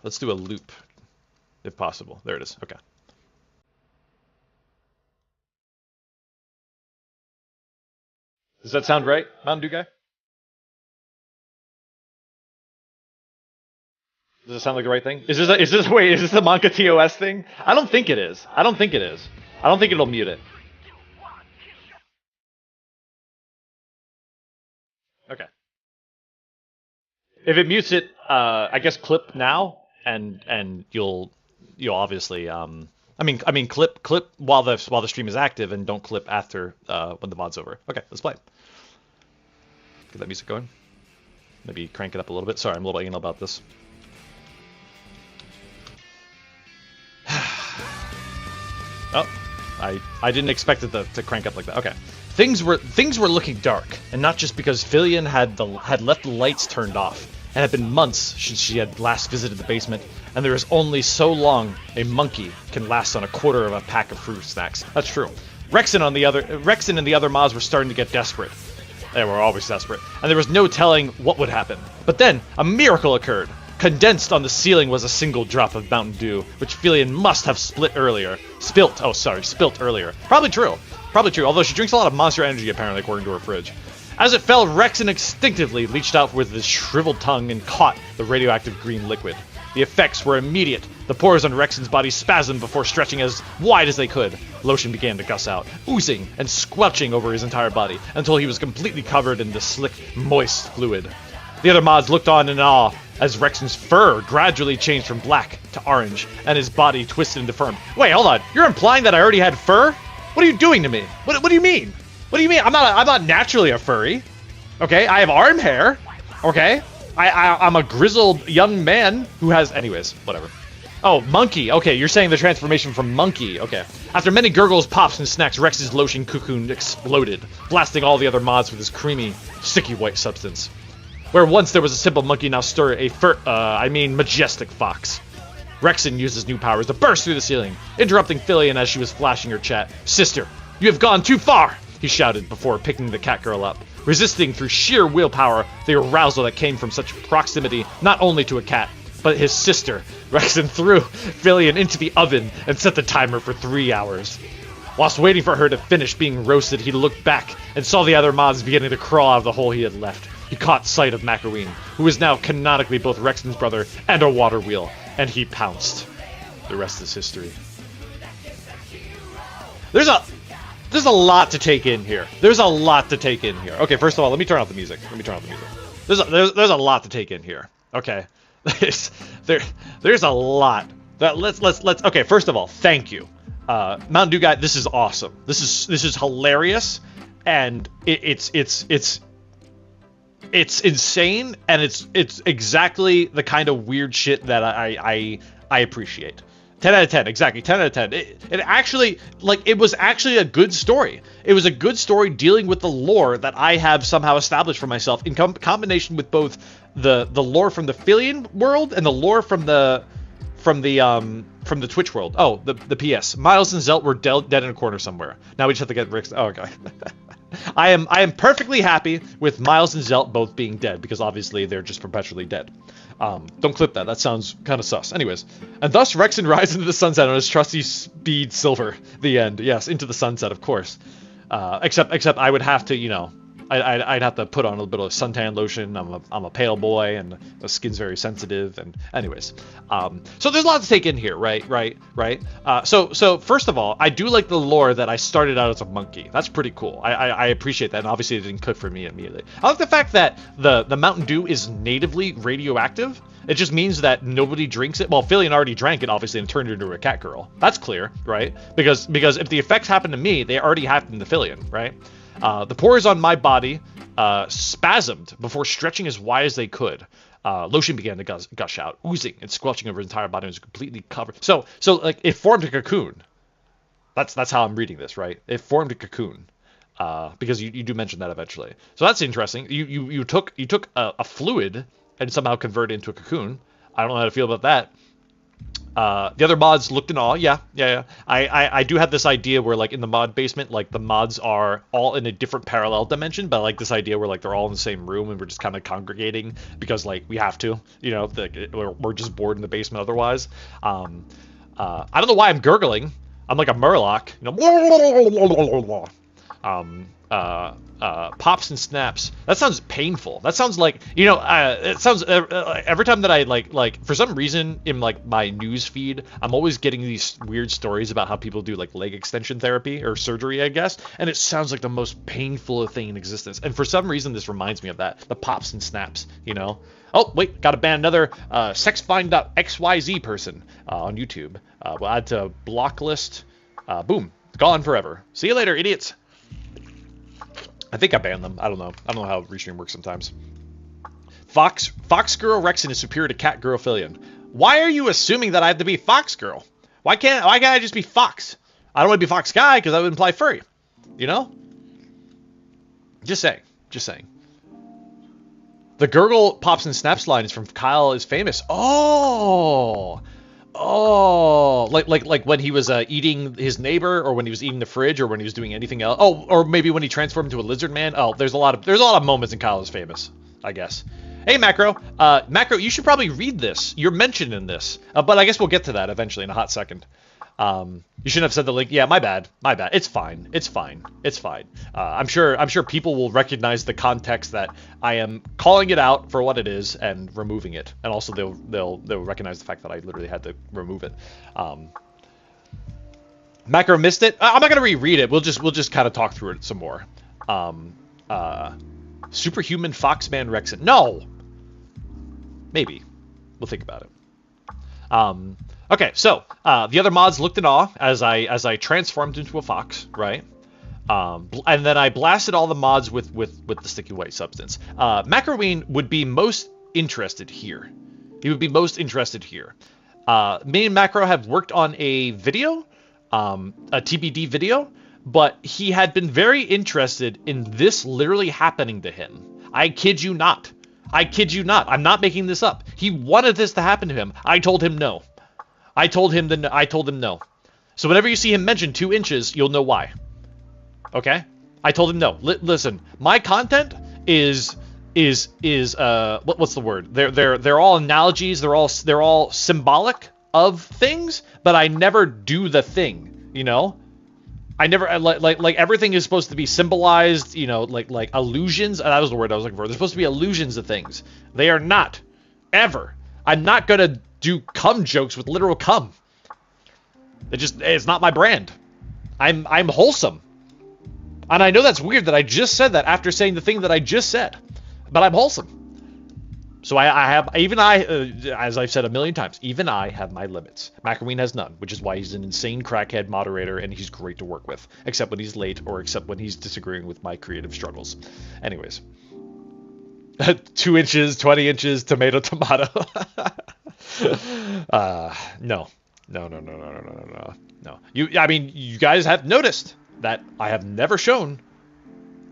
Let's do a loop, if possible. There it is. Okay. Does that sound right, Mountain Dew guy? Does it sound like the right thing? Is this a Monka TOS thing? I don't think it is. I don't think it'll mute it. Okay. If it mutes it, I guess clip now, and you'll obviously I mean, clip while the stream is active, and don't clip after when the mod's over. Okay, let's play. Get that music going. Maybe crank it up a little bit. Sorry, I'm a little anal about this. Oh, I didn't expect it to crank up like that. Okay, things were looking dark, and not just because Fillion had left the lights turned off. It had been months since she had last visited the basement, and there is only so long a monkey can last on a quarter of a pack of fruit snacks. That's true. Rekson and the other mods were starting to get desperate. They were always desperate, and there was no telling what would happen. But then, a miracle occurred. Condensed on the ceiling was a single drop of Mountain Dew, which Fillion must have spilt earlier. Probably true, although she drinks a lot of Monster Energy, apparently, according to her fridge. As it fell, Rekson instinctively reached out with his shriveled tongue and caught the radioactive green liquid. The effects were immediate. The pores on Rekson's body spasmed before stretching as wide as they could. Lotion began to gush out, oozing and squelching over his entire body, until he was completely covered in the slick, moist fluid. The other mods looked on in awe as Rekson's fur gradually changed from black to orange, and his body twisted and deformed. Wait, hold on. You're implying that I already had fur? What are you doing to me? What do you mean? What do you mean? I'm not naturally a furry. Okay, I have arm hair. Okay, I'm a grizzled young man who has. Anyways, whatever. Oh, monkey. Okay, you're saying the transformation from monkey. Okay. After many gurgles, pops, and snacks, Rex's lotion cocoon exploded, blasting all the other mods with his creamy, sticky white substance. Where once there was a simple monkey, now stir a majestic fox. Rekson used his new powers to burst through the ceiling, interrupting Fillion as she was flashing her chat. Sister, you have gone too far, he shouted before picking the cat girl up, resisting through sheer willpower the arousal that came from such proximity not only to a cat, but his sister. Rekson threw Fillion into the oven and set the timer for 3 hours. Whilst waiting for her to finish being roasted, he looked back and saw the other mods beginning to crawl out of the hole he had left. He caught sight of Macarene, who is now canonically both Rekson's brother and a water wheel, and he pounced. The rest is history. There's a lot to take in here. There's a lot to take in here. Okay, first of all, let me turn off the music. There's a lot to take in here. Okay. There's a lot. Let's okay, first of all, thank you. Mountain Dew guy, this is awesome. This is hilarious, and it's insane, and it's exactly the kind of weird shit that I appreciate. 10 out of 10, exactly, 10 out of 10. It actually, like, it was actually a good story. It was a good story dealing with the lore that I have somehow established for myself in combination with both the lore from the Fillion world and the lore from the Twitch world. Oh, the PS. Miles and Zelt were dead in a corner somewhere. Now we just have to get Rick's. Oh, okay. I am perfectly happy with Miles and Zelt both being dead, because obviously they're just perpetually dead. Don't clip that. That sounds kind of sus. Anyways, and thus Rekson rides into the sunset on his trusty speed silver. The end. Yes, into the sunset, of course. Except I would have to, you know, I'd have to put on a little bit of suntan lotion. I'm a pale boy, and the skin's very sensitive. And anyways, so there's a lot to take in here, right? So first of all, I do like the lore that I started out as a monkey. That's pretty cool. I appreciate that, and obviously it didn't cook for me immediately. I like the fact that the Mountain Dew is natively radioactive. It just means that nobody drinks it. Well, Fillion already drank it, obviously, and turned her into a cat girl. That's clear, right? Because if the effects happen to me, they already happened to Fillion, right? The pores on my body spasmed before stretching as wide as they could. Lotion began to gush out, oozing and squelching over his entire body. It was completely covered. So like it formed a cocoon. That's how I'm reading this, right? It formed a cocoon. Because you do mention that eventually. So that's interesting. You took a fluid and somehow converted it into a cocoon. I don't know how to feel about that. The other mods looked in awe. Yeah. I do have this idea where, like, in the mod basement, like, the mods are all in a different parallel dimension, but I like this idea where, like, they're all in the same room and we're just kind of congregating because, like, we have to, you know, we're just bored in the basement otherwise. I don't know why I'm gurgling. I'm like a Murloc, you know. Pops and snaps. That sounds painful. That sounds like, you know, it sounds every time that I like for some reason in like my news feed, I'm always getting these weird stories about how people do like leg extension therapy or surgery, I guess, and it sounds like the most painful thing in existence. And for some reason, this reminds me of that, the pops and snaps, you know. Oh wait, gotta ban another sexfind.xyz person on YouTube. We'll add to block list. Boom, gone forever. See you later, idiots. I think I banned them. I don't know how Restream works sometimes. Fox Girl Rekson is superior to Cat Girl Fillion. Why are you assuming that I have to be Fox Girl? Why can't I just be Fox? I don't want to be Fox Guy because that would imply furry. You know? Just saying. The Gurgle Pops and Snaps line is from Kyle is Famous. Oh, like when he was eating his neighbor, or when he was eating the fridge, or when he was doing anything else. Oh, or maybe when he transformed into a lizard man. Oh, there's a lot of moments in Kyle is Famous, I guess. Hey, Macro, you should probably read this. You're mentioned in this, but I guess we'll get to that eventually in a hot second. You shouldn't have said the link. Yeah, my bad. It's fine. I'm sure people will recognize the context that I am calling it out for what it is and removing it, and also they'll recognize the fact that I literally had to remove it. Macro missed it. I'm not gonna reread it. We'll just kind of talk through it some more. Superhuman Foxman Rekson. No. Maybe. We'll think about it. Okay, so the other mods looked in awe as I transformed into a fox, right? And then I blasted all the mods with the sticky white substance. Macarene would be most interested here. He would be most interested here. Me and Macro have worked on a video, a TBD video, but he had been very interested in this literally happening to him. I kid you not. I kid you not. I'm not making this up. He wanted this to happen to him. I told him no. I told him no. So whenever you see him mention 2 inches, you'll know why. Okay? I told him no. Listen, my content is what's the word? They're all analogies. They're all symbolic of things, but I never do the thing. You know, I never like everything is supposed to be symbolized. You know, like illusions. That was the word I was looking for. They're supposed to be illusions of things. They are not ever. I'm not gonna do cum jokes with literal cum. It's not my brand. I'm wholesome. And I know that's weird that I just said that after saying the thing that I just said. But I'm wholesome. So I have, as I've said a million times, even I have my limits. Macarween has none, which is why he's an insane crackhead moderator and he's great to work with. Except when he's late or except when he's disagreeing with my creative struggles. Anyways. 2 inches, 20 inches, tomato. No. I mean, you guys have noticed that I have never shown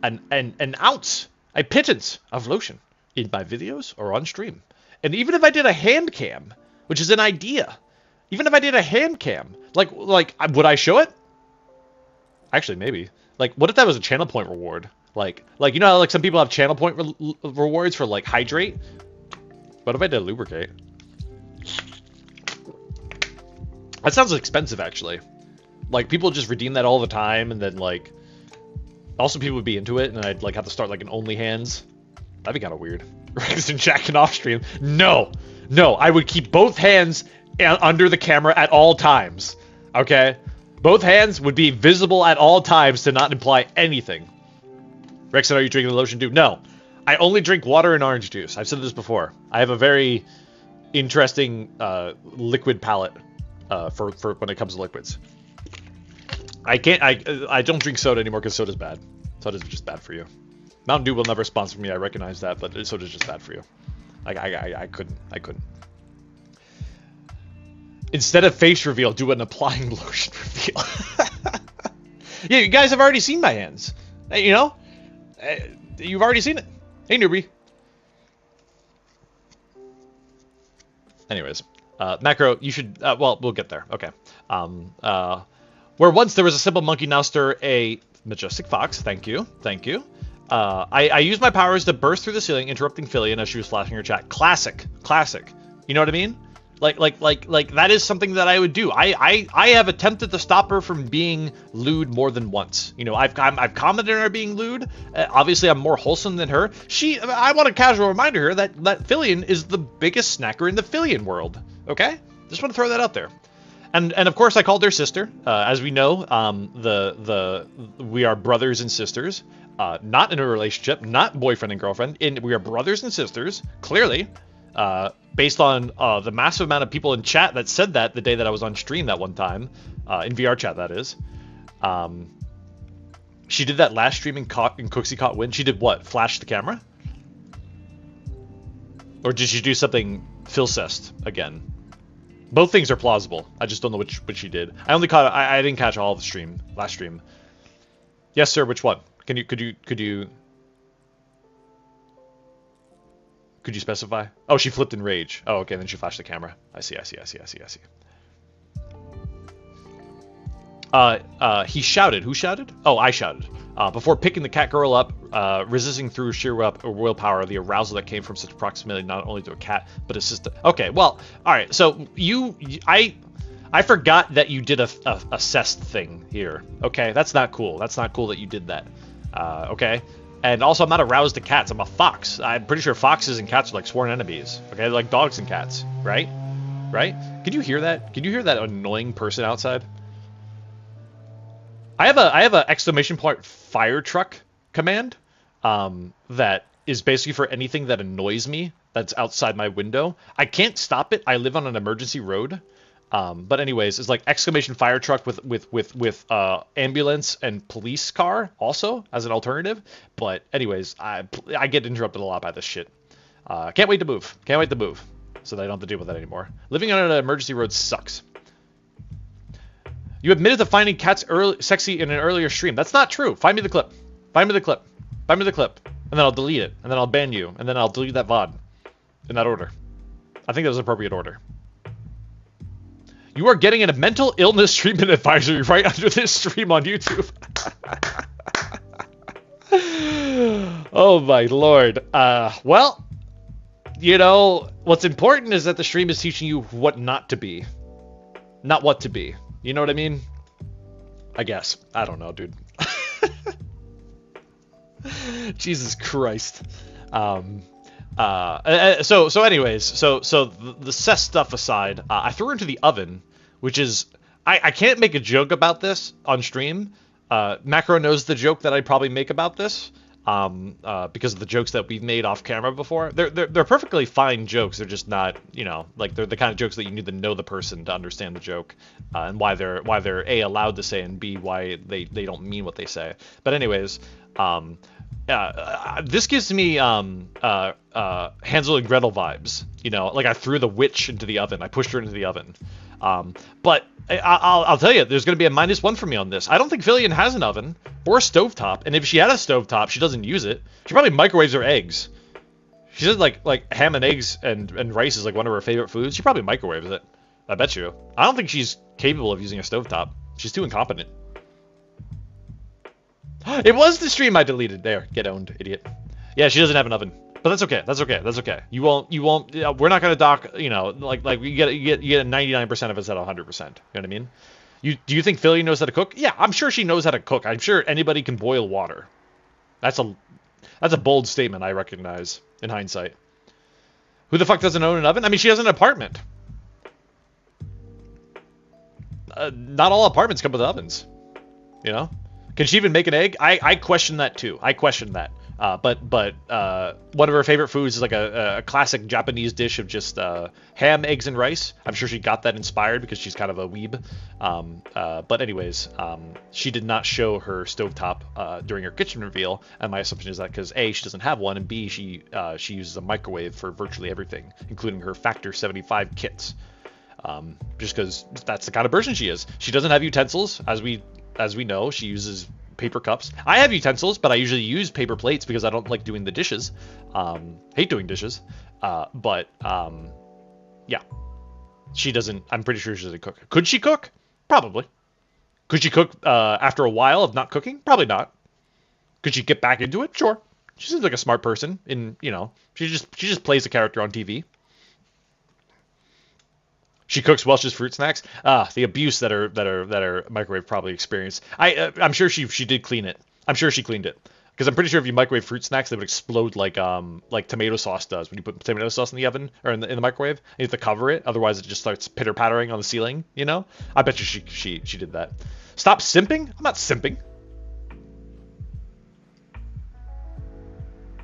an ounce, a pittance of lotion in my videos or on stream. And even if I did a hand cam, which is an idea, even if I did a hand cam, like would I show it? Actually, maybe. Like, what if that was a channel point reward? Like you know how like some people have channel point rewards for like hydrate? What if I did lubricate? That sounds expensive, actually. Like, people just redeem that all the time, and then, like... Also, people would be into it, and I'd, like, have to start, like, an OnlyHands. That'd be kind of weird. Rekson jacking off stream. No! No, I would keep both hands under the camera at all times. Okay? Both hands would be visible at all times to not imply anything. Rekson, are you drinking the lotion too? No. I only drink water and orange juice. I've said this before. I have a very interesting liquid palate for when it comes to liquids. I don't drink soda anymore because soda's bad. Soda's just bad for you. Mountain Dew will never sponsor me, I recognize that, but soda's just bad for you. I couldn't. Instead of face reveal, do an applying lotion reveal. Yeah, you guys have already seen my hands. You know? You've already seen it. Hey, newbie. Anyways. Macro, you should... well, we'll get there. Okay. Where once there was a simple monkey, now stir a majestic fox. Thank you. Thank you. I used my powers to burst through the ceiling, interrupting Fillion as she was flashing her chat. Classic. Classic. You know what I mean? Like that is something that I would do. I have attempted to stop her from being lewd more than once. You know, I've commented on her being lewd. Obviously, I'm more wholesome than her. I want a casual reminder here that Fillion is the biggest snacker in the Fillion world. Okay? Just want to throw that out there. And of course, I called her sister. As we know, we are brothers and sisters. Not in a relationship, not boyfriend and girlfriend. We are brothers and sisters, clearly. Based on the massive amount of people in chat that said that the day that I was on stream that one time. In VR chat, that is. She did that last stream in Cooksy Caught Win. She did what? Flash the camera? Or did she do something Filcest again? Both things are plausible. I just don't know which she did. I only caught. I didn't catch all of the stream last stream. Yes, sir. Which one? Could you specify? Oh, she flipped in rage. Oh, okay. Then she flashed the camera. I see. He shouted. Who shouted? Oh, I shouted. Before picking the cat girl up, resisting through sheer willpower, the arousal that came from such proximity not only to a cat, but a sister. Okay, well, all right. So I forgot that you did a cest thing here. Okay, that's not cool. That's not cool that you did that. Okay. And also, I'm not aroused to cats. I'm a fox. I'm pretty sure foxes and cats are like sworn enemies. Okay, they're like dogs and cats, right? Right? Can you hear that? Can you hear that annoying person outside? I have a exclamation point fire truck command that is basically for anything that annoys me that's outside my window. I can't stop it. I live on an emergency road. But anyways, it's like exclamation fire truck with ambulance and police car also as an alternative. But anyways, I get interrupted a lot by this shit. Can't wait to move. so they don't have to deal with that anymore. Living on an emergency road sucks. You admitted to finding cats sexy in an earlier stream. That's not true. Find me the clip. Find me the clip. Find me the clip. And then I'll delete it. And then I'll ban you. And then I'll delete that VOD. In that order. I think that was an appropriate order. You are getting a mental illness treatment advisory right under this stream on YouTube. Oh my lord. Well, you know, what's important is that the stream is teaching you what not to be. Not what to be. You know what I mean? I guess. I don't know, dude. Jesus Christ. So anyways, the cess stuff aside, I threw her into the oven, which is, I can't make a joke about this on stream. Macro knows the joke that I'd probably make about this, because of the jokes that we've made off camera before. They're perfectly fine jokes. They're just not, you know, like they're the kind of jokes that you need to know the person to understand the joke, and why they're A, allowed to say, and B, why they don't mean what they say. But anyways, this gives me Hansel and Gretel vibes. You know, like I threw the witch into the oven. I pushed her into the oven. But I'll tell you, there's going to be a -1 for me on this. I don't think Fillion has an oven or a stovetop, and if she had a stovetop, she doesn't use it. She probably microwaves her eggs. She said like ham and eggs and rice is like one of her favorite foods. She probably microwaves it. I bet you. I don't think she's capable of using a stovetop. She's too incompetent. It was the stream I deleted. There, get owned, idiot. Yeah, she doesn't have an oven. But that's okay. That's okay. That's okay. You won't. We're not gonna dock. You know, like you get 99% of us at 100%. You know what I mean? Do you think Philly knows how to cook? Yeah, I'm sure she knows how to cook. I'm sure anybody can boil water. That's a bold statement. I recognize in hindsight. Who the fuck doesn't own an oven? I mean, she has an apartment. Not all apartments come with ovens. You know? Can she even make an egg? I question that too. I question that. But one of her favorite foods is like a classic Japanese dish of just ham, eggs, and rice. I'm sure she got that inspired because she's kind of a weeb. But anyways, she did not show her stovetop during her kitchen reveal, and my assumption is that because A, she doesn't have one, and B, she uses a microwave for virtually everything, including her Factor 75 kits. Just because that's the kind of person she is. She doesn't have utensils, as we know. She uses paper cups. I have utensils, but I usually use paper plates because I don't like doing the dishes. Hate doing dishes. Yeah. She doesn't, I'm pretty sure she doesn't cook. Could she cook? Probably. Could she cook after a while of not cooking? Probably not. Could she get back into it? Sure. She seems like a smart person, and you know, she just plays a character on TV. She cooks Welch's fruit snacks. The abuse that her microwave probably experienced. I'm sure she did clean it. I'm sure she cleaned it, because I'm pretty sure if you microwave fruit snacks, they would explode like tomato sauce does when you put tomato sauce in the oven or in the microwave. You have to cover it, otherwise it just starts pitter pattering on the ceiling. You know. I bet you she did that. Stop simping. I'm not simping.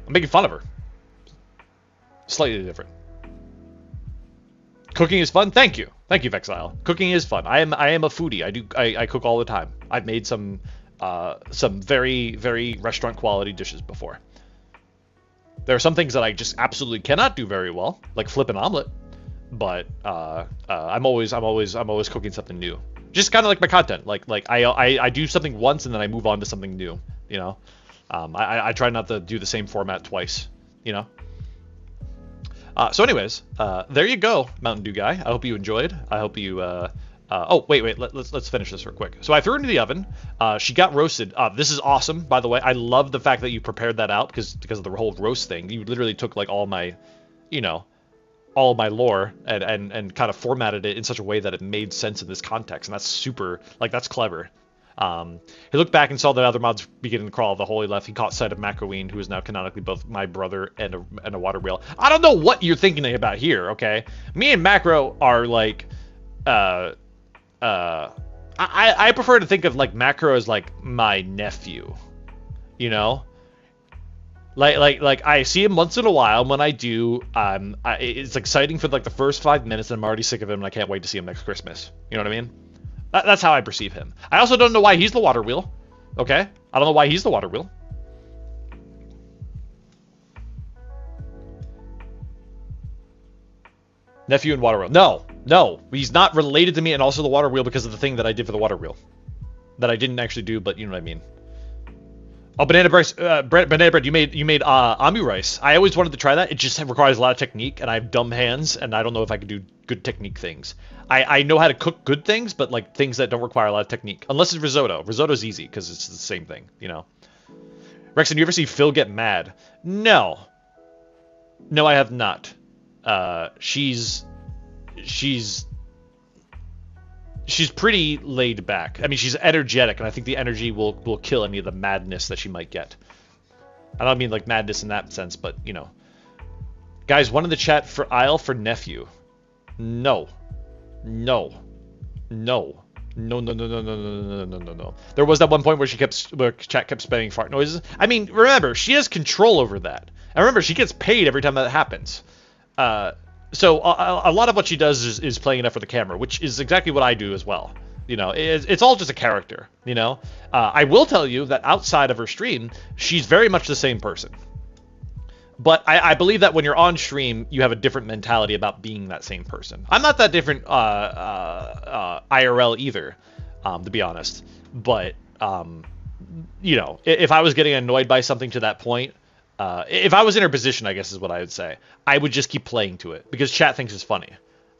I'm making fun of her. Slightly different. Cooking is fun. Thank you, Vexile. Cooking is fun. I am a foodie. I cook all the time. I've made some very, very restaurant quality dishes before. There are some things that I just absolutely cannot do very well, like flip an omelet. But I'm always cooking something new. Just kind of like my content. Like I do something once and then I move on to something new. You know, I try not to do the same format twice. You know. So anyways, there you go, Mountain Dew guy. I hope you enjoyed. I hope you, oh, wait, let's finish this real quick. So I threw her into the oven. She got roasted. This is awesome, by the way. I love the fact that you prepared that out because of the whole roast thing. You literally took like all my, you know, all of my lore and kind of formatted it in such a way that it made sense in this context. And that's super, like, that's clever. He looked back and saw the other mods beginning to crawl the hole. He left. He caught sight of Macroween, who is now canonically both my brother and a water wheel. I don't know what you're thinking about here, okay? Me and Macro are like, I prefer to think of like Macro as like my nephew, you know? Like I see him once in a while, and when I do, it's exciting for like the first 5 minutes, and I'm already sick of him, and I can't wait to see him next Christmas. You know what I mean? That's how I perceive him. I also don't know why he's the water wheel. Okay? I don't know why he's the water wheel. Nephew and water wheel. No, no, he's not related to me, and also the water wheel because of the thing that I did for the water wheel. That I didn't actually do, but you know what I mean. Oh, banana bread. You made amu rice. I always wanted to try that. It just requires a lot of technique, and I have dumb hands, and I don't know if I can do good technique things. I know how to cook good things, but like things that don't require a lot of technique. Unless it's risotto. Risotto's easy because it's the same thing, you know. Rekson, you ever see Phil get mad? No. No, I have not. She's pretty laid back. I mean, she's energetic, and I think the energy will kill any of the madness that she might get. I don't mean like madness in that sense, but you know. Guys, one in the chat for Isle for nephew. No. No. No. No, no, no, no, no, no, no, no, no, no. There was that one point where chat kept spamming fart noises. I mean, remember, she has control over that. And remember, she gets paid every time that happens. So a lot of what she does is playing it up for the camera, which is exactly what I do as well. You know, it's all just a character, you know? I will tell you that outside of her stream, she's very much the same person. But I believe that when you're on stream, you have a different mentality about being that same person. I'm not that different IRL either, to be honest. But, you know, if I was getting annoyed by something to that point, if I was in her position, I guess is what I would say, I would just keep playing to it because chat thinks it's funny.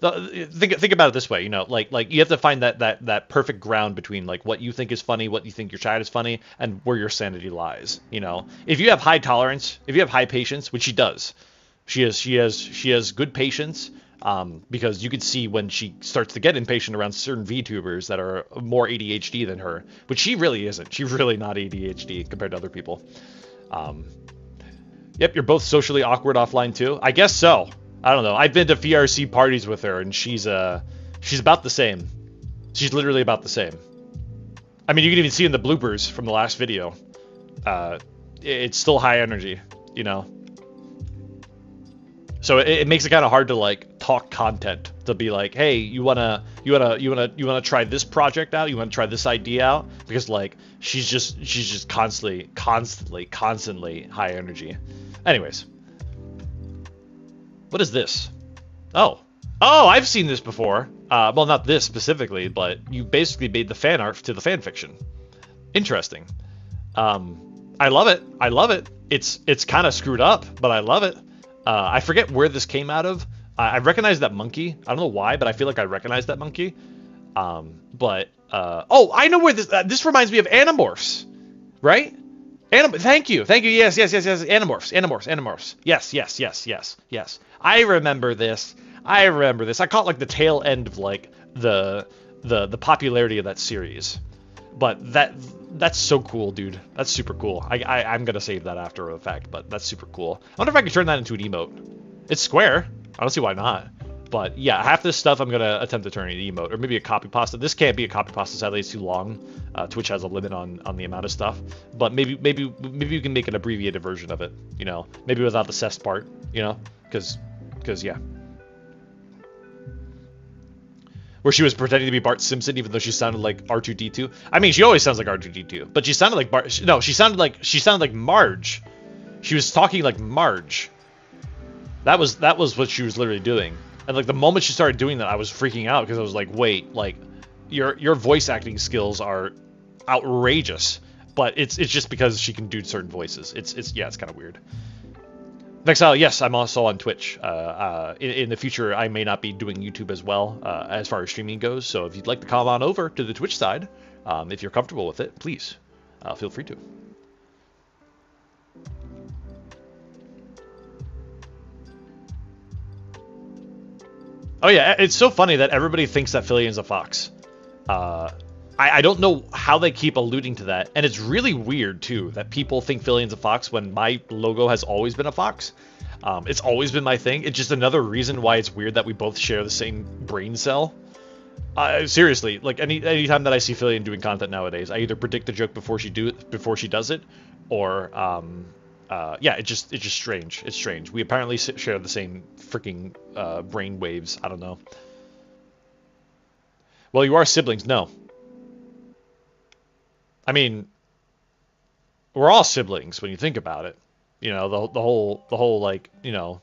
Think about it this way, you know, like you have to find that perfect ground between like what you think is funny, what you think your chat is funny, and where your sanity lies. You know, if you have high tolerance, if you have high patience, which she does, she has good patience, because you could see when she starts to get impatient around certain VTubers that are more ADHD than her, which she really isn't. She's really not ADHD compared to other people. Yep, you're both socially awkward offline too. I guess so. I don't know. I've been to VRC parties with her, and she's about the same. She's literally about the same. I mean, you can even see in the bloopers from the last video. It's still high energy, you know. So it makes it kind of hard to like talk content, to be like, hey, you wanna try this project out? You wanna try this idea out? Because like she's just constantly high energy. Anyways. What is this? Oh, I've seen this before. Well, not this specifically, but you basically made the fan art to the fan fiction. Interesting. I love it. I love it. It's kind of screwed up, but I love it. I forget where this came out of. I recognize that monkey. I don't know why, but I feel like I recognize that monkey. Oh, I know where this reminds me of Animorphs, right? Thank you. Yes. Animorphs. Yes. I remember this. I caught like the tail end of like the popularity of that series. But that's so cool, dude. That's super cool. I'm gonna save that after the fact, but that's super cool. I wonder if I could turn that into an emote. It's square. I don't see why not. But yeah, half this stuff I'm gonna attempt to turn into an emote, or maybe a copy pasta. This can't be a copy pasta, sadly it's too long. Twitch has a limit on the amount of stuff. But maybe you can make an abbreviated version of it. You know, maybe without the cess part. You know, because yeah. Where she was pretending to be Bart Simpson, even though she sounded like R2-D2. I mean, she always sounds like R2-D2, but she sounded like Bart. No, she sounded like Marge. She was talking like Marge. That was what she was literally doing. And like the moment she started doing that, I was freaking out because I was like, wait, like your voice acting skills are outrageous. But it's just because she can do certain voices. It's kind of weird. Vexile, yes, I'm also on Twitch. In the future, I may not be doing YouTube as well, as far as streaming goes. So if you'd like to come on over to the Twitch side, if you're comfortable with it, please, feel free to. Oh yeah, it's so funny that everybody thinks that Fillion's a fox. I don't know how they keep alluding to that, and it's really weird too that people think Fillion's a fox when my logo has always been a fox. It's always been my thing. It's just another reason why it's weird that we both share the same brain cell. Seriously, like anytime that I see Fillion doing content nowadays, I either predict the joke before she does it, or yeah, it's just strange. It's strange. We apparently share the same freaking brain waves. I don't know. Well, you are siblings. No. I mean, we're all siblings when you think about it. You know, the whole like, you know,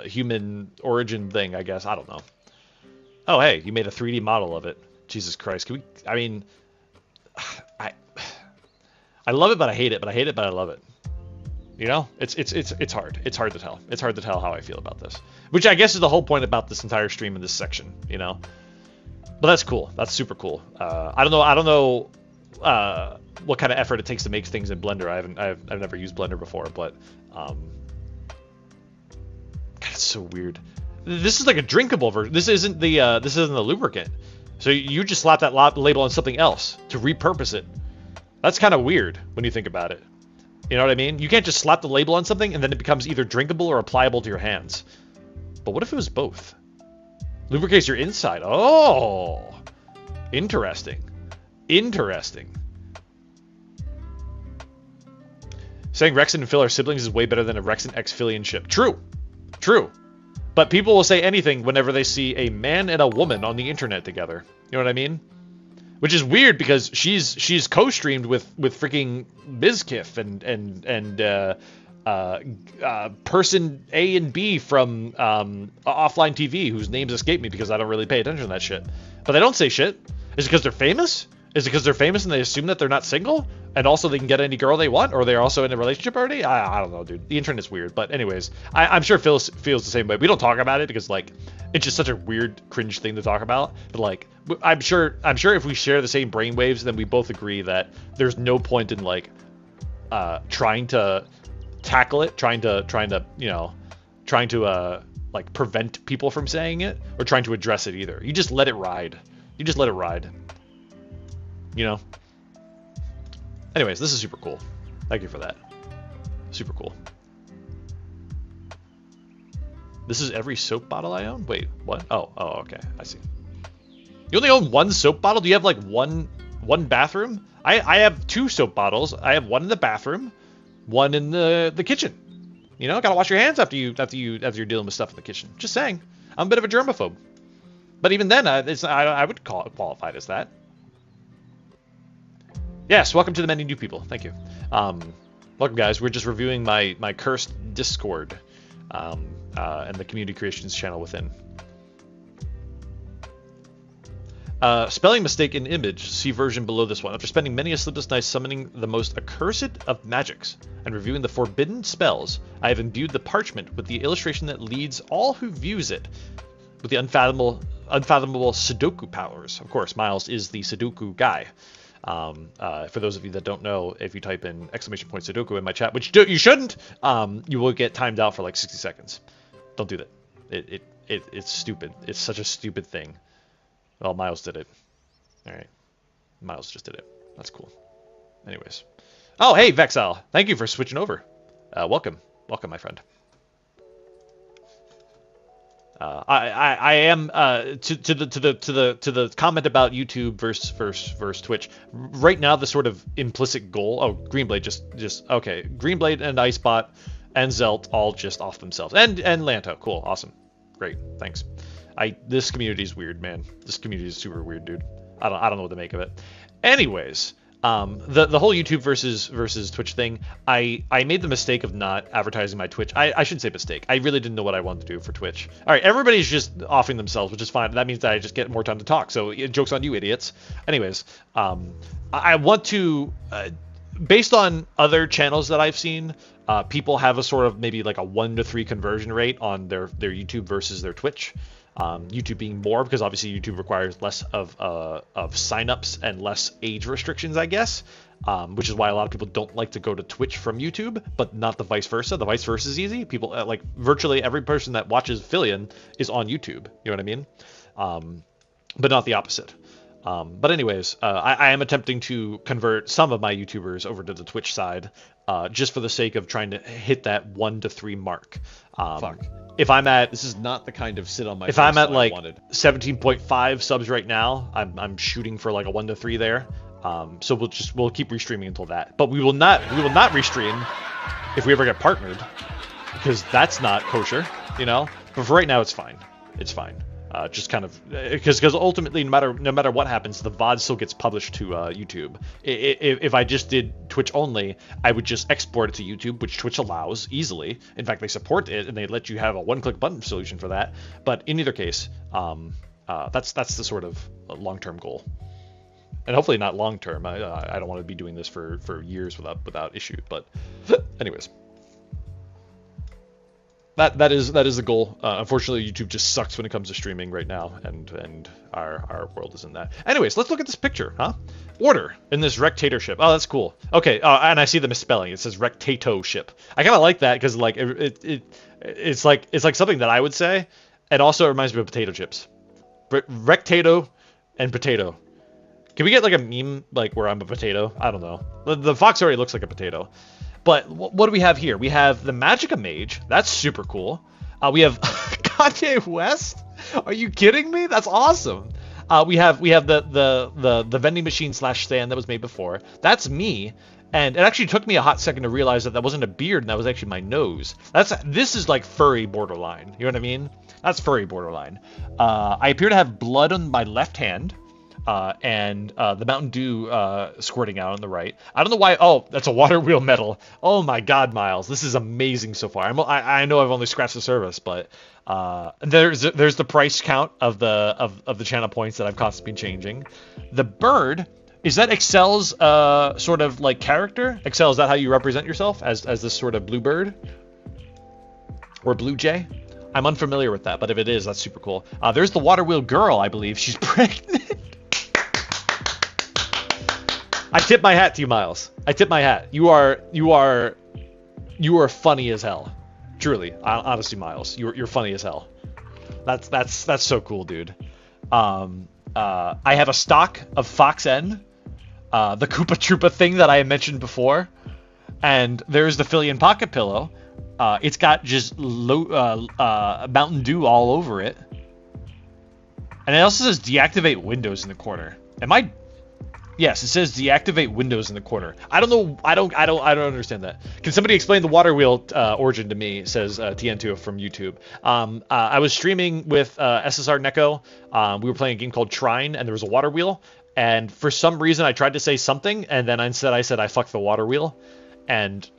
human origin thing, I guess. I don't know. Oh, hey, you made a 3D model of it. Jesus Christ. Can we... I mean... I love it, but I hate it. But I hate it, but I love it. You know? It's hard. It's hard to tell. It's hard to tell how I feel about this. Which I guess is the whole point about this entire stream in this section, you know? But that's cool. That's super cool. I don't know what kind of effort it takes to make things in Blender. I've never used Blender before, but God, it's so weird. This is like a drinkable version. This isn't the lubricant. So you just slap that label on something else to repurpose it. That's kind of weird when you think about it. You know what I mean? You can't just slap the label on something and then it becomes either drinkable or applicable to your hands. But what if it was both? Lubricates your inside. Oh, interesting. Interesting. Saying Rekson and Phil are siblings is way better than a Rekson X-Philianship. True. True. But people will say anything whenever they see a man and a woman on the internet together. You know what I mean? Which is weird because she's co-streamed with freaking Bizkiff and person A and B from Offline TV, whose names escape me because I don't really pay attention to that shit. But they don't say shit. Is it because they're famous? Is it because they're famous and they assume that they're not single? And also they can get any girl they want? Or they're also in a relationship already? I don't know, dude. The internet's weird. But anyways, I'm sure Phil feels the same way. We don't talk about it because, like, it's just such a weird, cringe thing to talk about. But, like, I'm sure if we share the same brainwaves, then we both agree that there's no point in, like, trying to tackle it, trying to like prevent people from saying it or trying to address it either. You just let it ride. You just let it ride. You know? Anyways, this is super cool. Thank you for that. Super cool. This is every soap bottle I own? Wait, what? Oh, okay. I see. You only own one soap bottle? Do you have like one bathroom? I have 2 soap bottles. I have one in the bathroom, one in the kitchen. You know, gotta wash your hands after you're dealing with stuff in the kitchen. Just saying. I'm a bit of a germaphobe. But even then, I would call it qualified as that. Yes, welcome to the many new people. Thank you. Welcome, guys. We're just reviewing my cursed Discord and the community creations channel within. Spelling mistake in image. See version below this one. After spending many a sleepless night summoning the most accursed of magics and reviewing the forbidden spells, I have imbued the parchment with the illustration that leads all who views it with the unfathomable Sudoku powers. Of course, Miles is the Sudoku guy. For those of you that don't know, if you type in ! Sudoku in my chat, which you shouldn't, you will get timed out for like 60 seconds. Don't do that. It's stupid. It's such a stupid thing. Well, Miles did it. All right. Miles just did it. That's cool. Anyways. Oh, hey, Vexal. Thank you for switching over. Welcome. Welcome, my friend. I am to the comment about YouTube versus Twitch. Right now, the sort of implicit goal. Oh, Greenblade just okay. Greenblade and Icebot and Zelt all just off themselves. And Lanto, cool, awesome, great, thanks. This community is weird, man. This community is super weird, dude. I don't know what to make of it. Anyways. The whole YouTube versus Twitch thing, I made the mistake of not advertising my Twitch. I shouldn't say mistake. I really didn't know what I wanted to do for Twitch. All right, everybody's just offing themselves, which is fine. That means that I just get more time to talk. So joke's on you, idiots. Anyways, I want to, based on other channels that I've seen, people have a sort of maybe like a 1 to 3 conversion rate on their YouTube versus their Twitch. YouTube being more because obviously YouTube requires less of signups and less age restrictions, I guess, which is why a lot of people don't like to go to Twitch from YouTube, but not the vice versa. The vice versa is easy. People like virtually every person that watches Fillion is on YouTube. You know what I mean? But not the opposite. But anyways, I am attempting to convert some of my YouTubers over to the Twitch side, just for the sake of trying to hit that 1 to 3 mark. Fuck. If I'm at, this is not the kind of sit on my. If I'm at like 17.5 subs right now, I'm shooting for like a 1 to 3 there. So we'll keep restreaming until that. But we will not restream if we ever get partnered, because that's not kosher, you know. But for right now, it's fine. It's fine. Just kind of because ultimately, no matter what happens, the VOD still gets published to YouTube. If I just did Twitch only, I would just export it to YouTube, which Twitch allows easily. In fact, they support it and they let you have a one-click button solution for that. But in either case, that's the sort of long-term goal, and hopefully not long-term. I don't want to be doing this for years without issue. But anyways. That is the goal. Unfortunately, YouTube just sucks when it comes to streaming right now, and our world isn't that. Anyways, let's look at this picture, huh? Order in this rectator ship. Oh, that's cool. Okay, and I see the misspelling. It says rectato ship. I kind of like that because like it's like something that I would say, and also it reminds me of potato chips. Rectato and potato. Can we get like a meme like where I'm a potato? I don't know. The fox already looks like a potato. But what do we have here? We have the Magica Mage. That's super cool. We have Kanye West. Are you kidding me? That's awesome. We have the vending machine / stand that was made before. That's me. And it actually took me a hot second to realize that wasn't a beard and that was actually my nose. This is like furry borderline. You know what I mean? That's furry borderline. I appear to have blood on my left hand. And the Mountain Dew squirting out on the right. I don't know why. Oh, that's a water wheel medal. Oh my God, Miles, this is amazing so far. I know I've only scratched the surface, but there's the price count of the channel points that I've constantly been changing. The bird, is that Excel's sort of like character? Excel, is that how you represent yourself as this sort of blue bird or blue jay? I'm unfamiliar with that, but if it is, that's super cool. There's the water wheel girl, I believe. She's pregnant. I tip my hat to you, Miles. I tip my hat. You are funny as hell. Truly, honestly, Miles, you're funny as hell. That's so cool, dude. I have a stock of Fox N, the Koopa Troopa thing that I mentioned before, and there's the Fillion pocket pillow. It's got just Mountain Dew all over it, and it also says deactivate Windows in the corner. Yes, it says deactivate Windows in the corner. I don't know. I don't understand that. Can somebody explain the water wheel origin to me? Says TN2 from YouTube. I was streaming with SSR Neko. We were playing a game called Trine, and there was a water wheel. And for some reason, I tried to say something, and then instead I said I fucked the water wheel. And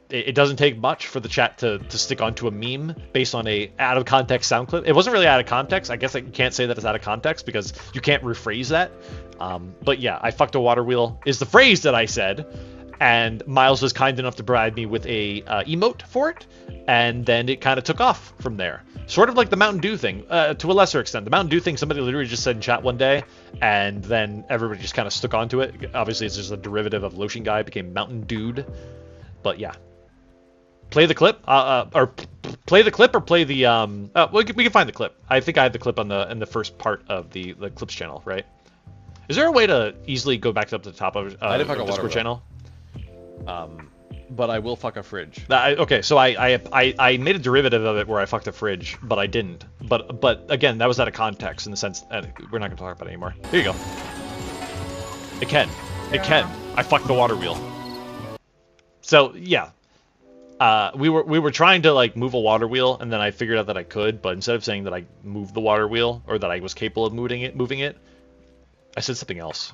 it doesn't take much for the chat to stick onto a meme based on a out of context sound clip. It wasn't really out of context. I guess you can't say that it's out of context because you can't rephrase that. But yeah, I fucked a water wheel is the phrase that I said, and Miles was kind enough to provide me with a emote for it, and then it kind of took off from there. Sort of like the Mountain Dew thing, to a lesser extent. The Mountain Dew thing, somebody literally just said in chat one day, and then everybody just kind of stuck onto it. Obviously, it's just a derivative of Lotion Guy, became Mountain Dude. But yeah, play the clip, or play the clip, or play the we can find the clip. I think I had the clip in the first part of the clips channel, right? Is there a way to easily go back up to the top of the Discord channel? But I will fuck a fridge. Okay, so I made a derivative of it where I fucked a fridge, but I didn't. But again, that was out of context in the sense that we're not gonna talk about it anymore. Here you go. It can. I fucked the water wheel. So yeah, we were trying to like move a water wheel, and then I figured out that I could, but instead of saying that I moved the water wheel or that I was capable of moving it, I said something else.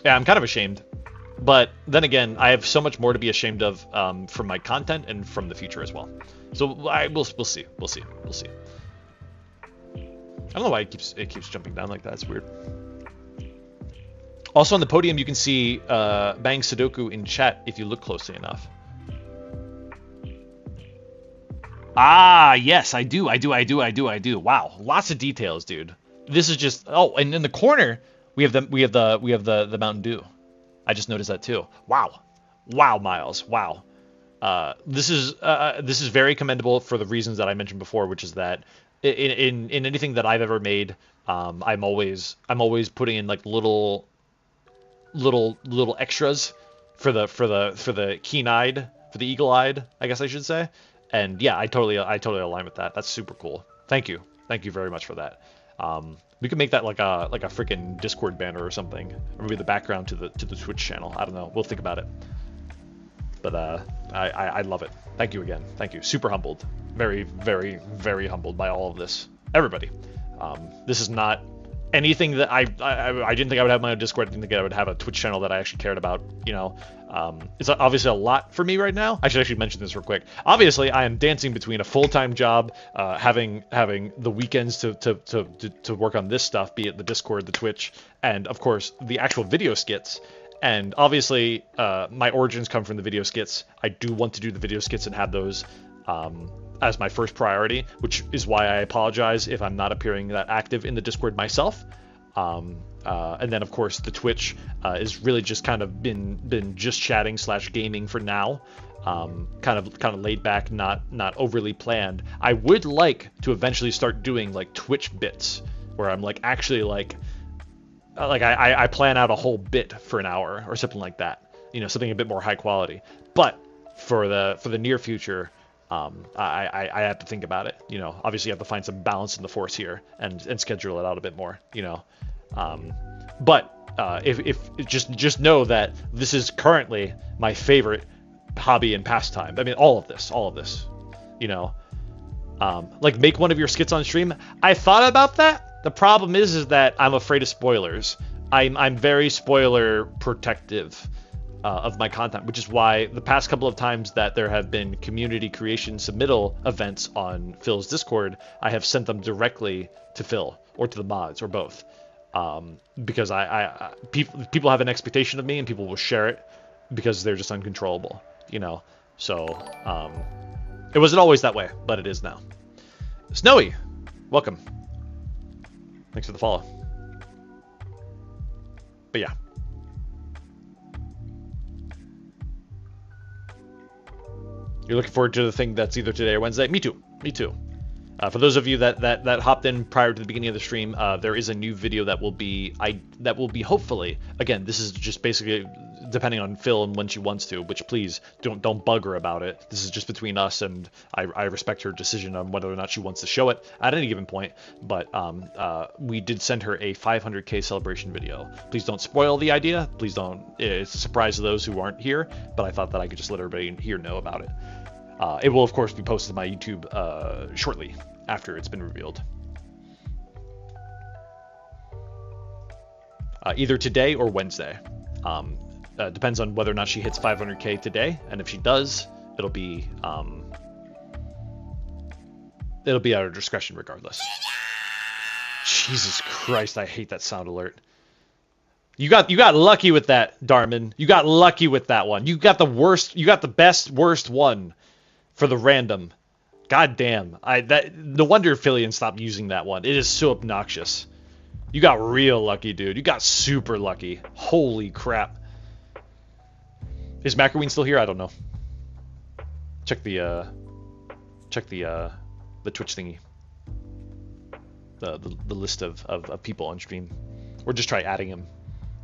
Yeah, I'm kind of ashamed, but then again, I have so much more to be ashamed of from my content and from the future as well. So we'll see. I don't know why it keeps jumping down like that. It's weird. Also on the podium, you can see Bang Sudoku in chat if you look closely enough. Ah, yes, I do. Wow, lots of details, dude. This is just and in the corner we have the Mountain Dew. I just noticed that too. Wow, Miles. Wow. This is very commendable for the reasons that I mentioned before, which is that in anything that I've ever made, I'm always putting in like little extras for the keen-eyed, for the eagle-eyed, I guess I should say. And yeah, I totally align with that. That's super cool. Thank you very much for that. We could make that like a freaking Discord banner or something, or maybe the background to the Twitch channel. I don't know. We'll think about it. But I love it. Thank you again. Thank you. Super humbled. Very, very, very humbled by all of this. Everybody. This is not anything that I didn't think I would have my own Discord. I didn't think I would have a Twitch channel that I actually cared about, you know. It's obviously a lot for me right now. I should actually mention this real quick. Obviously, I am dancing between a full-time job, having the weekends to work on this stuff, be it the Discord, the Twitch, and of course the actual video skits. And obviously, my origins come from the video skits. I do want to do the video skits and have those as my first priority, which is why I apologize if I'm not appearing that active in the Discord myself. And then of course the Twitch is really just kind of been just chatting / gaming for now, kind of laid back, not overly planned. I would like to eventually start doing like Twitch bits where I'm like actually like I plan out a whole bit for an hour or something like that, you know, something a bit more high quality. But for the near future, I have to think about it. You know, obviously you have to find some balance in the force here and schedule it out a bit more, you know. But if just know that this is currently my favorite hobby and pastime. I mean, all of this, you know, like make one of your skits on stream. I thought about that. The problem is that I'm afraid of spoilers. I'm very spoiler protective of my content, which is why the past couple of times that there have been community creation submittal events on Phil's Discord, I have sent them directly to Phil or to the mods or both. Because people have an expectation of me and people will share it because they're just uncontrollable, you know. So it wasn't always that way, but it is now. Snowy, welcome. Thanks for the follow. But yeah. You're looking forward to the thing that's either today or Wednesday? Me too. Me too. For those of you that hopped in prior to the beginning of the stream, there is a new video that will be hopefully, again, this is just basically depending on Phil and when she wants to, which please don't bug her about it. This is just between us, and I respect her decision on whether or not she wants to show it at any given point. But we did send her a 500k celebration video. Please don't spoil the idea. Please don't. It's a surprise to those who aren't here, but I thought that I could just let everybody here know about it. It will, of course, be posted to my YouTube shortly after it's been revealed. Either today or Wednesday. Depends on whether or not she hits 500k today, and if she does, it'll be at her discretion regardless. Jesus Christ, I hate that sound alert. You got lucky with that, Darman. You got lucky with that one. You got the worst. You got the best worst one. For the random. God damn. No wonder Phillian stopped using that one. It is so obnoxious. You got real lucky, dude. You got super lucky. Holy crap. Is Macroween still here? I don't know. Check the Twitch thingy. The list of people on stream. Or just try adding him.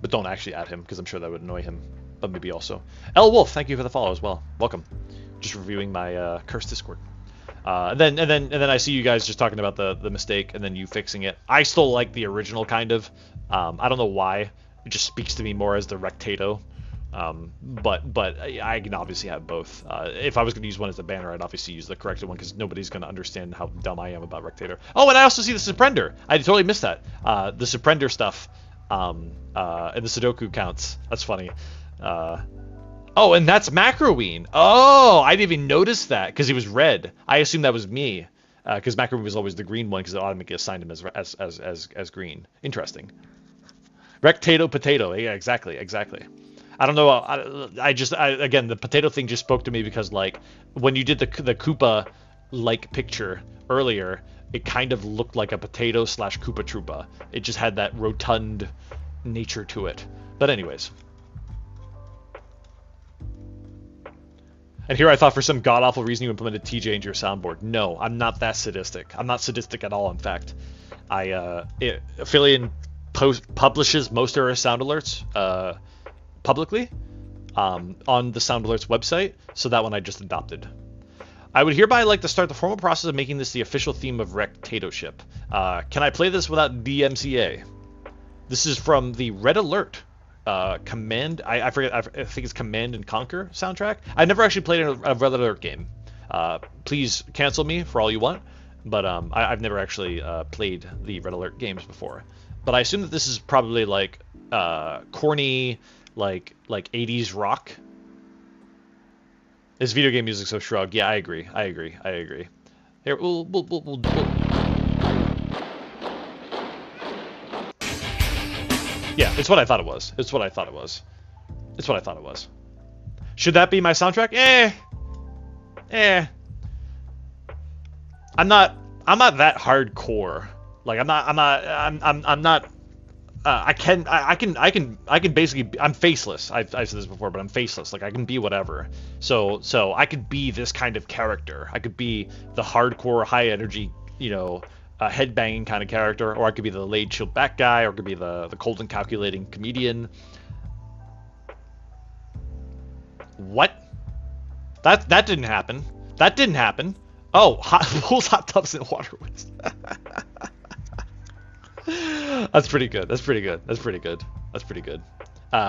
But don't actually add him, because I'm sure that would annoy him. But maybe also. L Wolf, thank you for the follow as well. Welcome. Just reviewing my cursed Discord, and then I see you guys just talking about the mistake and then you fixing it. I still like the original kind of. I don't know why. It just speaks to me more as the Rectato. But I can obviously have both. If I was going to use one as a banner, I'd obviously use the corrected one because nobody's going to understand how dumb I am about Rectator. Oh, and I also see the Surprender. I totally missed that. The Surprender stuff and the Sudoku counts. That's funny. Oh, and that's Macroween. Oh, I didn't even notice that because he was red. I assumed that was me because Macroween was always the green one because it automatically assigned him as green. Interesting. Rectato potato. Yeah, exactly. I don't know. Again, the potato thing just spoke to me because like when you did the Koopa like picture earlier, it kind of looked like a potato / Koopa Troopa. It just had that rotund nature to it. But anyways. And here I thought for some god-awful reason you implemented TJ into your soundboard. No, I'm not that sadistic. I'm not sadistic at all, in fact. Affiliate publishes most of our sound alerts publicly on the Sound Alerts website, so that one I just adopted. I would hereby like to start the formal process of making this the official theme of Rectatoship. Can I play this without DMCA? This is from the Red Alert Command. I forget. I think it's Command and Conquer soundtrack. I never actually played a Red Alert game. Please cancel me for all you want, but I've never actually played the Red Alert games before. But I assume that this is probably like corny, like 80s rock. Is video game music so shrug? Yeah, I agree. Here, we'll Yeah, it's what I thought it was. Should that be my soundtrack? I'm not that hardcore. Like I'm not. I can basically. I'm faceless. I've said this before, but I'm faceless. Like I can be whatever. So I could be this kind of character. I could be the hardcore, high energy, headbanging kind of character, or I could be the laid chill back guy, or I could be the cold and calculating comedian. What? That didn't happen. That didn't happen. Oh, pools, hot tubs, and waterways. That's pretty good.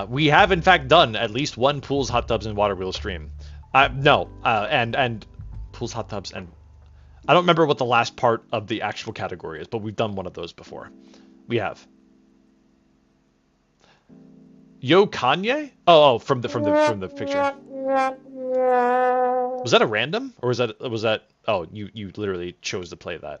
We have in fact done at least one pools, hot tubs, and water wheel stream. And pools, hot tubs, and I don't remember what the last part of the actual category is, but we've done one of those before. We have. Yo Kanye? Oh, from the picture. Was that a random, or was that? Oh, you literally chose to play that.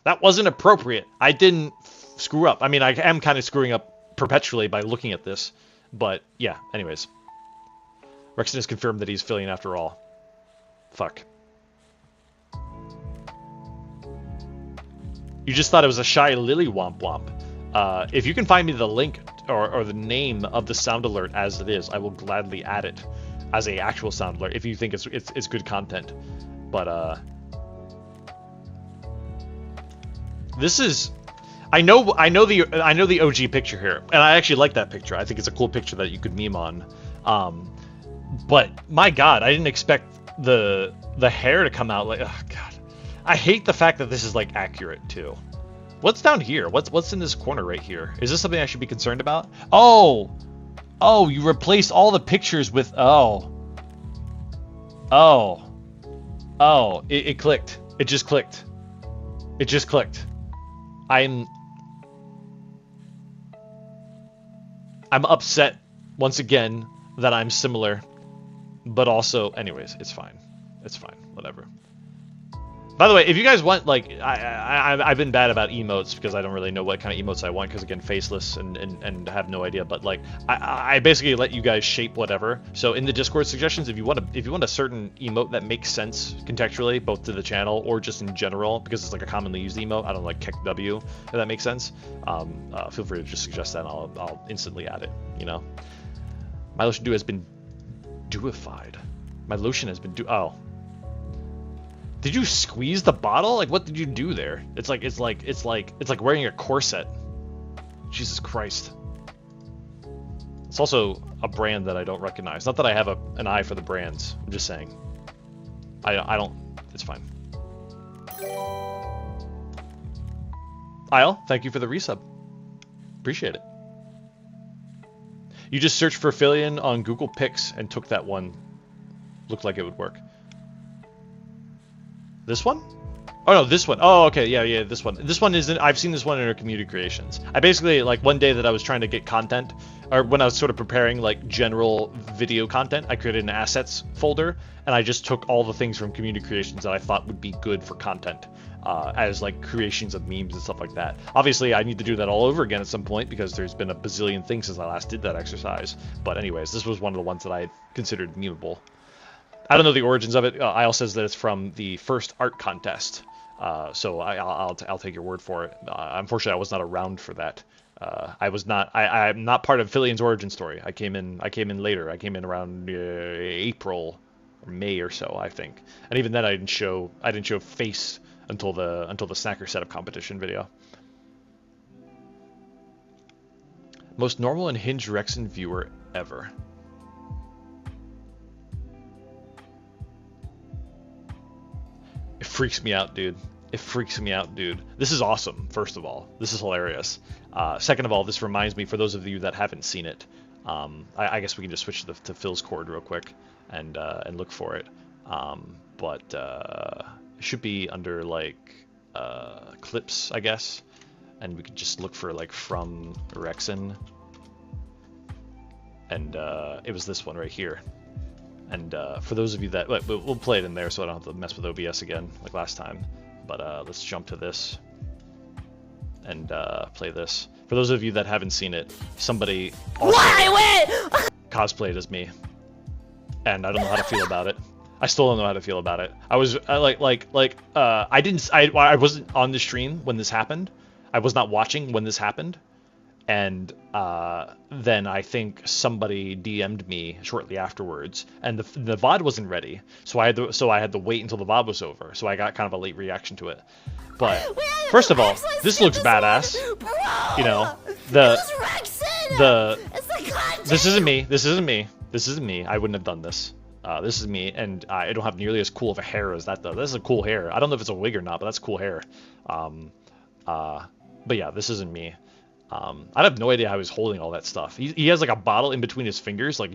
That wasn't appropriate. I didn't screw up. I mean, I am kind of screwing up perpetually by looking at this, but yeah. Anyways, Rekson has confirmed that he's filling after all. Fuck. You just thought it was a shy lily womp womp. If you can find me the link or the name of the sound alert as it is, I will gladly add it as a actual sound alert if you think it's good content. But this is, I know the OG picture here, and I actually like that picture. I think it's a cool picture that you could meme on. But my God, I didn't expect the hair to come out like, oh God. I hate the fact that this is like accurate too. What's down here? What's in this corner right here? Is this something I should be concerned about? Oh, you replaced all the pictures with it clicked. It just clicked. I'm upset once again that I'm similar, but also, anyways, it's fine, whatever. By the way, if you guys want, like, I've been bad about emotes because I don't really know what kind of emotes I want because, again, faceless and have no idea. But, like, I basically let you guys shape whatever. So in the Discord suggestions, if you want a certain emote that makes sense contextually, both to the channel or just in general, because it's like a commonly used emote, I don't like Keck W, if that makes sense. Feel free to just suggest that, and I'll instantly add it. My lotion dew has been dewified. My lotion has been oh. Did you squeeze the bottle? Like, what did you do there? It's like wearing a corset. Jesus Christ. It's also a brand that I don't recognize. Not that I have an eye for the brands. I'm just saying. I don't. It's fine. Isle, thank you for the resub. Appreciate it. You just searched for Fillion on Google Pics and took that one. Looked like it would work. This one? Oh no, this one. Oh, okay, yeah, this one. This one isn't. I've seen this one in our community creations. I basically, like, one day that I was trying to get content, or when I was sort of preparing like general video content, I created an assets folder, and I just took all the things from community creations that I thought would be good for content, as like creations of memes and stuff like that. Obviously, I need to do that all over again at some point because there's been a bazillion things since I last did that exercise. But anyways, this was one of the ones that I had considered memeable. I don't know the origins of it. Isle says that it's from the first art contest, so I'll take your word for it. Unfortunately, I was not around for that. I'm not part of Fillion's origin story. I came in later. I came in around April or May or so, I think. And even then, I didn't show face until the Snacker setup competition video. Most normal and hinged Rekson viewer ever. It freaks me out, dude. This is awesome, first of all. This is hilarious. Second of all, this reminds me, for those of you that haven't seen it, I guess we can just switch to Phil's cord real quick and look for it. But it should be under like clips, I guess, and we could just look for like from Rekson, and it was this one right here. And for those of you that we'll play it in there, so I don't have to mess with OBS again like last time. But let's jump to this and play this. For those of you that haven't seen it, somebody also cosplayed as me, and I don't know how to feel about it. I still don't know how to feel about it. I was I wasn't on the stream when this happened. I was not watching when this happened, and then I think somebody DM'd me shortly afterwards, and the VOD wasn't ready, so I had to wait until the VOD was over. So I got kind of a late reaction to it. But first of all, this looks badass. You know, this isn't me. This isn't me. This isn't me. I wouldn't have done this. This is me, and I don't have nearly as cool of a hair as that though. This is a cool hair. I don't know if it's a wig or not, but that's cool hair. But yeah, this isn't me. I have no idea how he's holding all that stuff. He has like a bottle in between his fingers. Like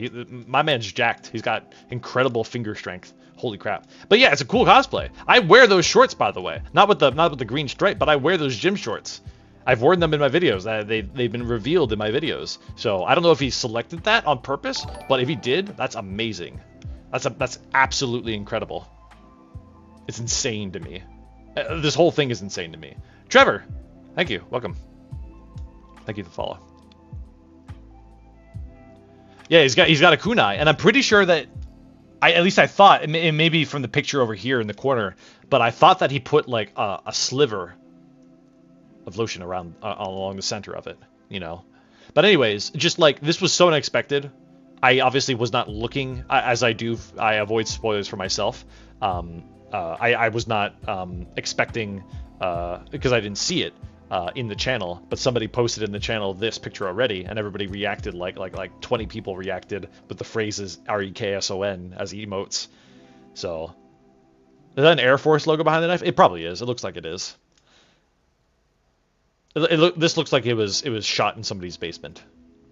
my man's jacked. He's got incredible finger strength. Holy crap! But yeah, it's a cool cosplay. I wear those shorts, by the way. Not with the green stripe, but I wear those gym shorts. I've worn them in my videos. They've been revealed in my videos. So I don't know if he selected that on purpose, but if he did, that's amazing. That's absolutely incredible. It's insane to me. This whole thing is insane to me. Trevor, thank you. Welcome. Thank you for the follow. Yeah, he's got a kunai, and I'm pretty sure that at least I thought, it may be from the picture over here in the corner, but I thought that he put like a sliver of lotion around along the center of it, you know. But anyways, just like this was so unexpected. I obviously was not looking, as I do. I avoid spoilers for myself. I was not expecting because I didn't see it in the channel, but somebody posted in the channel this picture already, and everybody reacted like 20 people reacted with the phrases REKSON as emotes. So is that an Air Force logo behind the knife? It probably is. It looks like it is. This looks like it was shot in somebody's basement.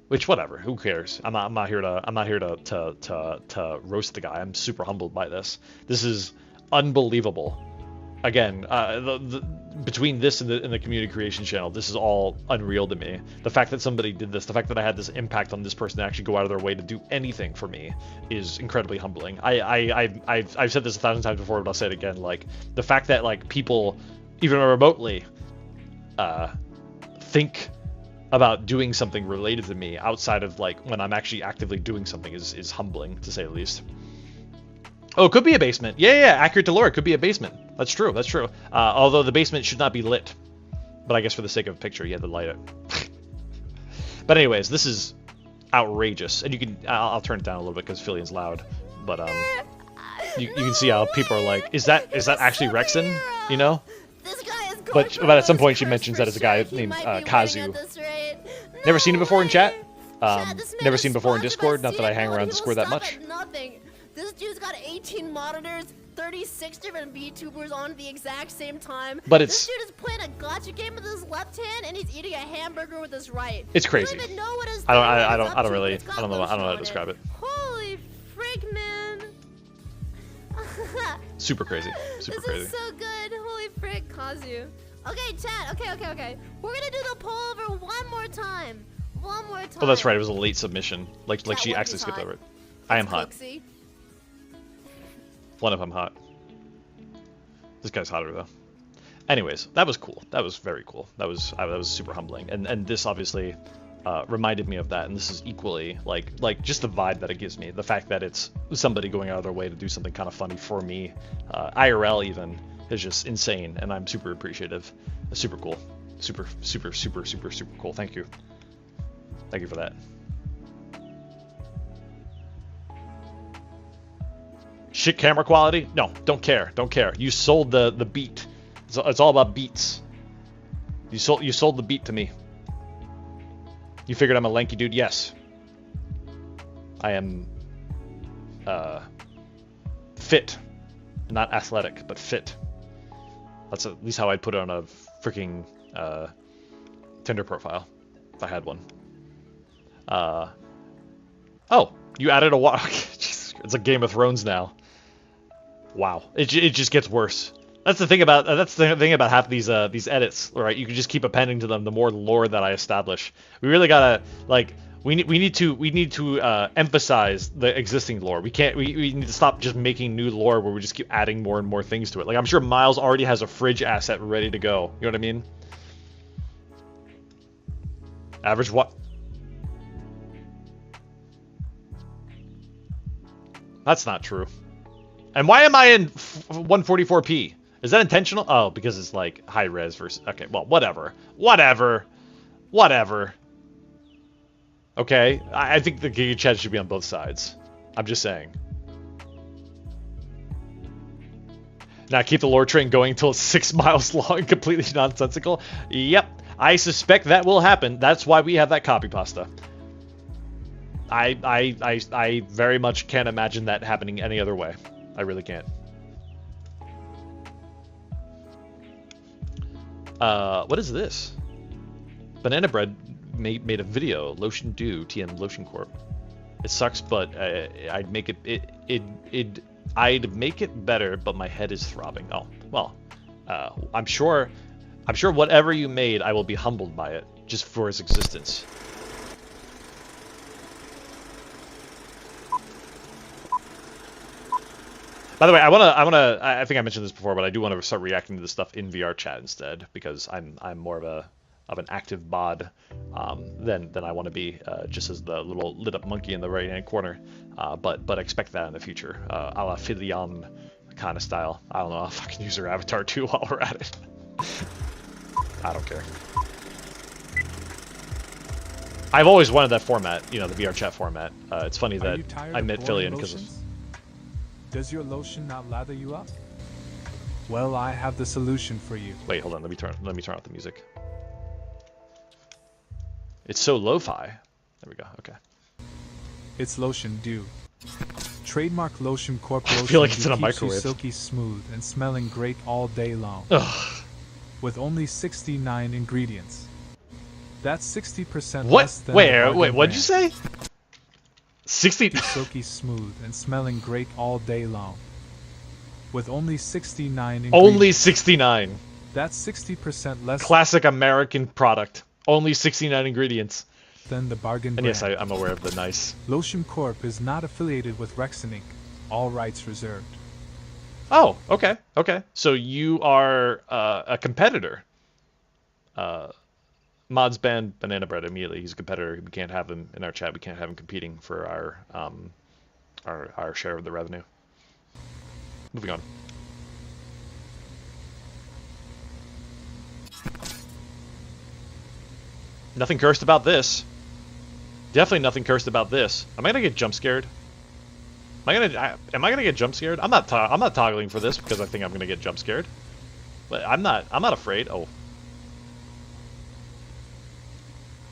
Which, whatever, who cares? I'm not here to roast the guy. I'm super humbled by this. This is unbelievable. Again, between this and the community creation channel, this is all unreal to me. The fact that somebody did this, the fact that I had this impact on this person to actually go out of their way to do anything for me, is incredibly humbling. I've said this 1,000 times before, but I'll say it again. Like the fact that like people, even remotely, think about doing something related to me outside of like when I'm actually actively doing something is humbling, to say the least. Oh, it could be a basement. Yeah, accurate to lore, it could be a basement. That's true, that's true. Although the basement should not be lit. But I guess for the sake of a picture, you had to light it. But anyways, this is outrageous. And you can, I'll turn it down a little bit because Fillion's loud. But you can see how people are like, is that actually Rekson? You know? But at some point she mentions that it's a guy named Kazu. Never seen him before in chat. Never seen him before in Discord. Not that I hang around Discord that much. This dude's got 18 monitors, 36 different VTubers on at the exact same time. But this dude is playing a gacha game with his left hand and he's eating a hamburger with his right. It's crazy. You don't even know what his I don't know how to describe it. Holy frick, man. Super crazy. Super crazy. This is so good. Holy frick, Kazu. Okay, chat. Okay. We're gonna do the poll over one more time. One more time. Oh, that's right. It was a late submission. Like she actually skipped over it. I am hot. One of them hot. This guy's hotter though. Anyways, that was cool. That was very cool. That was super humbling. And this obviously reminded me of that. And this is equally like just the vibe that it gives me. The fact that it's somebody going out of their way to do something kind of funny for me, IRL even, is just insane. And I'm super appreciative. It's super cool. Super cool. Thank you. Thank you for that. Shit camera quality? No, don't care. You sold the beat. It's all about beats. You sold the beat to me. You figured I'm a lanky dude? Yes. I am fit. Not athletic, but fit. That's at least how I'd put it on a freaking Tinder profile, if I had one. Oh, you added a water. It's like Game of Thrones now. Wow, it just gets worse. That's the thing about half these edits, right? You can just keep appending to them the more lore that I establish. We really gotta like we need to emphasize the existing lore. We need to stop just making new lore where we just keep adding more and more things to it. Like I'm sure Miles already has a fridge asset ready to go. You know what I mean? Average what? That's not true. And why am I in 144p? Is that intentional? Oh, because it's like high res versus... Okay, well, whatever. Whatever. Okay, I think the Giga Chat should be on both sides. I'm just saying. Now keep the lore train going until it's 6 miles long and completely nonsensical. Yep, I suspect that will happen. That's why we have that copy pasta. I very much can't imagine that happening any other way. I really can't. What is this? Banana Bread made a video. Lotion Dew, TM Lotion Corp. It sucks, but I'd make I'd make it better, but my head is throbbing. Oh, well, I'm sure whatever you made, I will be humbled by it, just for its existence. By the way, I think I mentioned this before, but I do want to start reacting to this stuff in VR chat instead, because I'm more of an active bod than I want to be, just as the little lit up monkey in the right hand corner. But expect that in the future, a la Filion kind of style. I don't know, I'll fucking use her avatar too while we're at it. I don't care. I've always wanted that format, you know, the VR chat format. It's funny that I met Filion because of... Does your lotion not lather you up? Well, I have the solution for you. Wait, hold on. Let me turn off the music. It's so lo-fi. There we go. Okay. It's Lotion Dew. Trademark Lotion Corp. I feel like it's in a keeps you microwave. silky smooth and smelling great all day long. Ugh. With only 69 ingredients. That's 60% What? less than Wait, what'd you say? 60. Silky smooth and smelling great all day long. With only 69 ingredients. Only 69. That's 60% less. Classic American product. Only 69 ingredients. Than the bargain And brand. yes, I'm aware of the nice. Lotion Corp is not affiliated with Rekson Inc. All rights reserved. Oh, okay, okay. So you are a competitor. Mods banned Banana Bread immediately. He's a competitor. We can't have him in our chat. We can't have him competing for our share of the revenue. Moving on. Nothing cursed about this. Definitely nothing cursed about this. Am I gonna get jump scared? Am I gonna get jump scared? I'm not toggling for this because I think I'm gonna get jump scared. But I'm not afraid. Oh.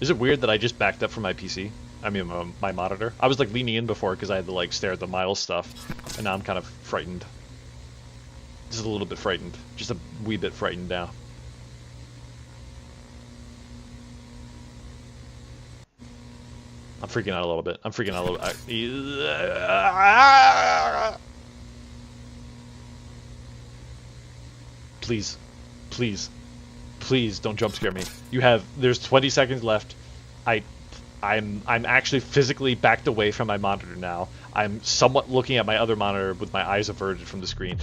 Is it weird that I just backed up from my PC? I mean, my monitor. I was like leaning in before because I had to like stare at the Miles stuff, and now I'm kind of frightened. Just a little bit frightened. Just a wee bit frightened now. I'm freaking out a little bit. I'm freaking out a little bit. Please. Please. Please don't jump scare me. There's 20 seconds left. I'm actually physically backed away from my monitor now. I'm somewhat looking at my other monitor with my eyes averted from the screen.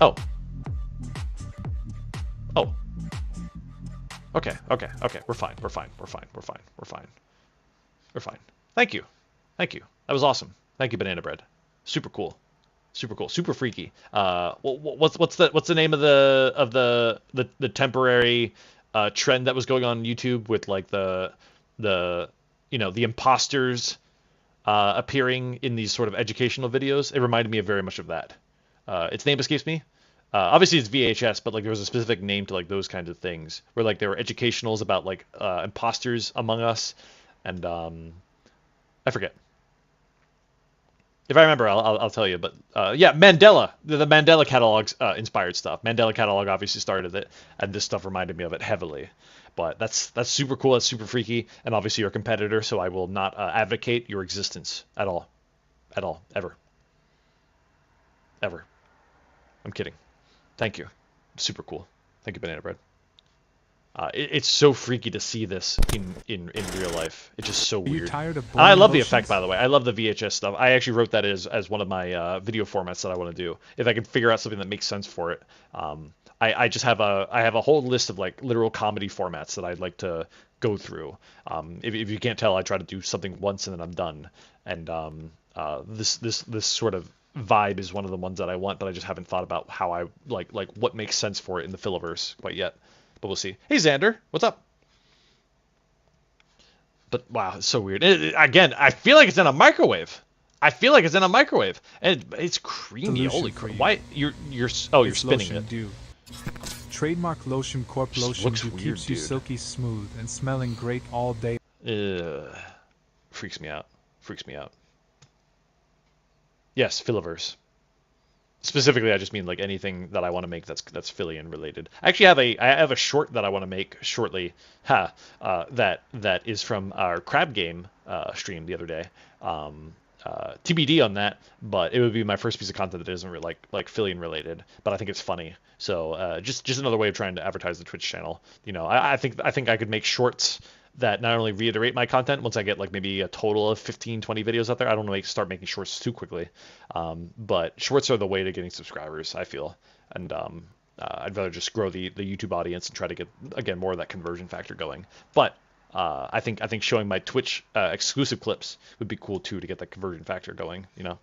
Oh. Oh. Okay. We're fine. We're fine. Thank you. That was awesome. Thank you, Banana Bread. Super cool. Super freaky. What's the name of the temporary trend that was going on YouTube with like the imposters appearing in these sort of educational videos? It reminded me very much of that. Its name escapes me. Obviously it's VHS, but like there was a specific name to like those kinds of things where like there were educationals about like imposters among us, and I forget. If I remember, I'll tell you. But yeah, Mandela. The Mandela catalog's inspired stuff. Mandela catalog obviously started it, and this stuff reminded me of it heavily. But that's super cool. That's super freaky. And obviously you're a competitor, so I will not advocate your existence at all. At all. Ever. Ever. I'm kidding. Thank you. Super cool. Thank you, Banana Bread. It's so freaky to see this in real life. It's just so Are you weird. tired of And I love the boring effect, motions? by the way. I love the VHS stuff. I actually wrote that as one of my video formats that I want to do. If I can figure out something that makes sense for it. I just have a whole list of like literal comedy formats that I'd like to go through. If you can't tell, I try to do something once and then I'm done. And this sort of vibe is one of the ones that I want, but I just haven't thought about how I like what makes sense for it in the Fillaverse quite yet. But we'll see. Hey Xander, what's up? But wow, it's so weird. Again, I feel like it's in a microwave. I feel like it's in a microwave, and it's creamy. Solution Holy for crap! you. Why you're It's spinning Lotion it. Dew. Trademark Lotion Corp Just Lotion looks Dew weird, keeps you dude. silky smooth and smelling great all day. Freaks me out. Freaks me out. Yes, Fillaverse. Specifically, I just mean like anything that I want to make that's Fillion related. I actually have a short that I want to make shortly. That is from our crab game stream the other day. TBD on that, but it would be my first piece of content that isn't like Fillion related. But I think it's funny. So just another way of trying to advertise the Twitch channel. You know, I think I could make shorts that not only reiterate my content once I get like maybe a total of 15, 20 videos out there. I don't want to start making shorts too quickly. But shorts are the way to getting subscribers, I feel. And I'd rather just grow the YouTube audience and try to get, again, more of that conversion factor going. But I think showing my Twitch exclusive clips would be cool too to get that conversion factor going, you know.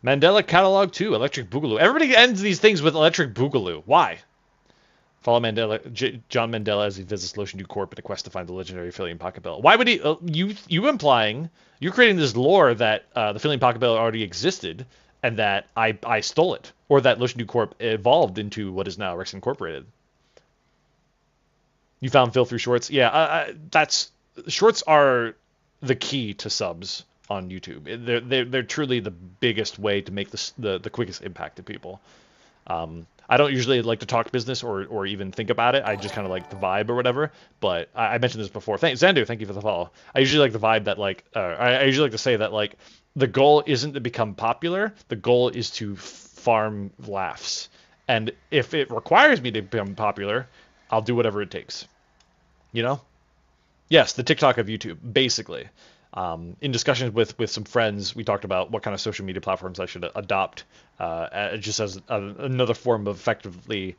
Mandela Catalog 2, Electric Boogaloo. Everybody ends these things with Electric Boogaloo. Why? Follow John Mandela as he visits Lotion Dew Corp in a quest to find the legendary Fillion Pocket Bell. Why would he? You implying you're creating this lore that the Fillion Pocket Bell already existed and that I stole it, or that Lotion Dew Corp evolved into what is now Rekson Incorporated. You found Phil through shorts? Yeah, shorts are the key to subs on YouTube. They're truly the biggest way to make the quickest impact to people. I don't usually like to talk business or even think about it. I just kind of like the vibe or whatever. But I mentioned this before. Xander, thank you for the follow. I usually like the vibe that like I usually like to say that like the goal isn't to become popular. The goal is to farm laughs. And if it requires me to become popular, I'll do whatever it takes. You know? Yes, the TikTok of YouTube, basically. In discussions with some friends, we talked about what kind of social media platforms I should adopt, just as another form of effectively,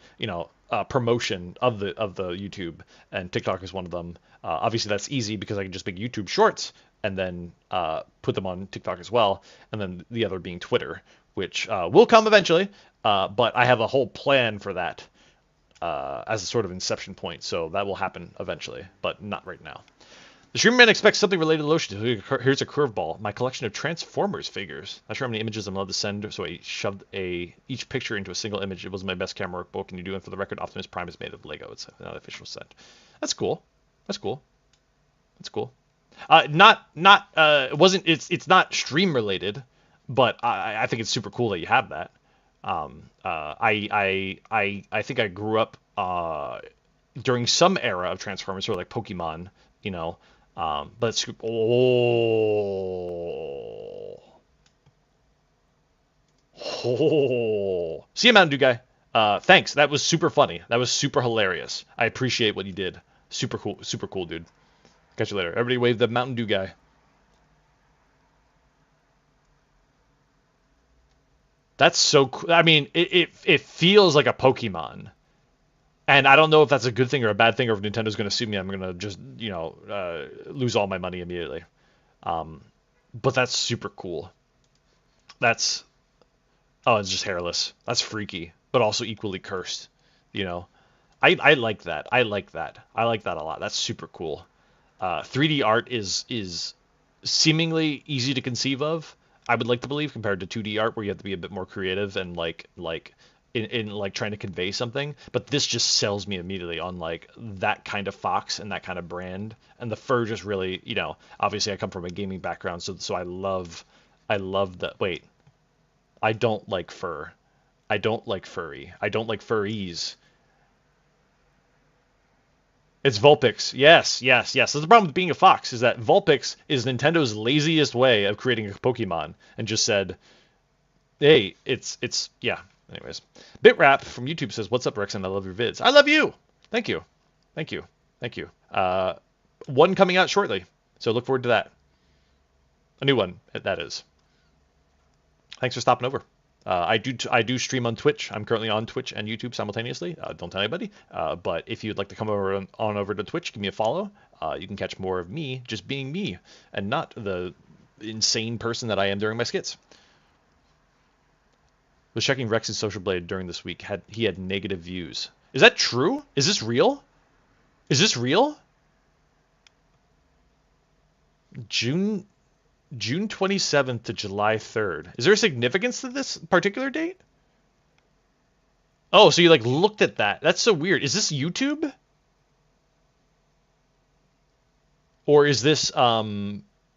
promotion of the YouTube, and TikTok is one of them. Obviously, that's easy because I can just make YouTube Shorts and then put them on TikTok as well, and then the other being Twitter, which will come eventually. But I have a whole plan for that as a sort of inception point, so that will happen eventually, but not right now. The Streamerman expects something related to Lotion. Here's a curveball. My collection of Transformers figures. Not sure how many images I'm allowed to send, so I shoved each picture into a single image. It wasn't my best camera work. What can you do? And for the record, Optimus Prime is made of Lego. It's not official set. That's cool. That's cool. That's cool. It wasn't. It's not stream related, but I think it's super cool that you have that. I think I grew up during some era of Transformers, sort of like Pokemon, but see you, Mountain Dew guy. Thanks. That was super funny. That was super hilarious. I appreciate what you did. Super cool, dude. Catch you later. Everybody wave the Mountain Dew guy. That's so cool. I mean, it feels like a Pokemon. And I don't know if that's a good thing or a bad thing, or if Nintendo's going to sue me, I'm going to just, lose all my money immediately. But that's super cool. It's just hairless. That's freaky, but also equally cursed. I like that. I like that a lot. That's super cool. 3D art is seemingly easy to conceive of, I would like to believe, compared to 2D art, where you have to be a bit more creative and in trying to convey something. But this just sells me immediately on like that kind of fox and that kind of brand. And the fur just really, obviously I come from a gaming background, so I love that. Wait, I don't like fur. I don't like furry. I don't like furries. It's Vulpix. Yes, yes, yes. That's the problem with being a fox, is that Vulpix is Nintendo's laziest way of creating a Pokemon, and just said, hey, it's yeah. Anyways, BitRap from YouTube says, "What's up, Rekson? I love your vids. I love you. Thank you, thank you, thank you. One coming out shortly, so look forward to that. A new one, that is. Thanks for stopping over. I do stream on Twitch. I'm currently on Twitch and YouTube simultaneously. Don't tell anybody. But if you'd like to come on over to Twitch, give me a follow. You can catch more of me just being me and not the insane person that I am during my skits. Was checking Rex's Social Blade during this week. He had negative views. Is that true? Is this real? Is this real? June 27th to July 3rd. Is there a significance to this particular date? Oh, so you like looked at that. That's so weird. Is this YouTube? Or is this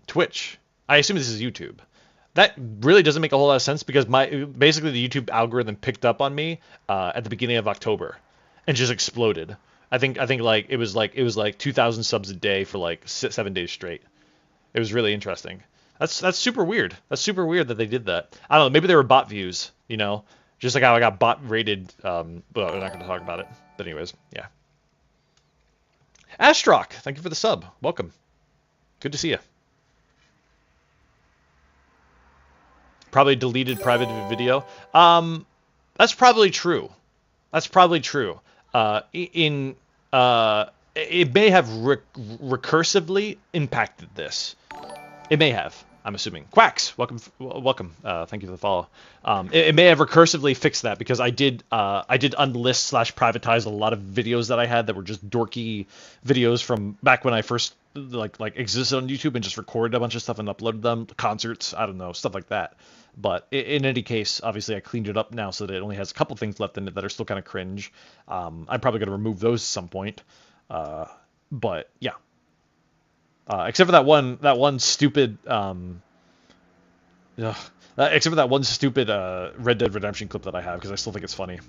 Twitch? I assume this is YouTube. That really doesn't make a whole lot of sense because basically the YouTube algorithm picked up on me at the beginning of October and just exploded. I think like it was like 2,000 subs a day for like 7 days straight. It was really interesting. That's super weird. That's super weird that they did that. I don't know. Maybe they were bot views, you know, just like how I got bot rated. But we're not going to talk about it. But anyways, yeah. Astrock, thank you for the sub. Welcome. Good to see you. Probably deleted private video. That's probably true. That's probably true. It may have recursively impacted this. It may have. I'm assuming. Quacks, welcome. Thank you for the follow. It may have recursively fixed that because I did unlist / privatize a lot of videos that I had that were just dorky videos from back when I first like existed on YouTube and just recorded a bunch of stuff and uploaded them, concerts, I don't know, stuff like that. But in any case, obviously I cleaned it up now so that it only has a couple things left in it that are still kind of cringe. I'm probably going to remove those at some point. But yeah. Except for that one stupid Red Dead Redemption clip that I have because I still think it's funny.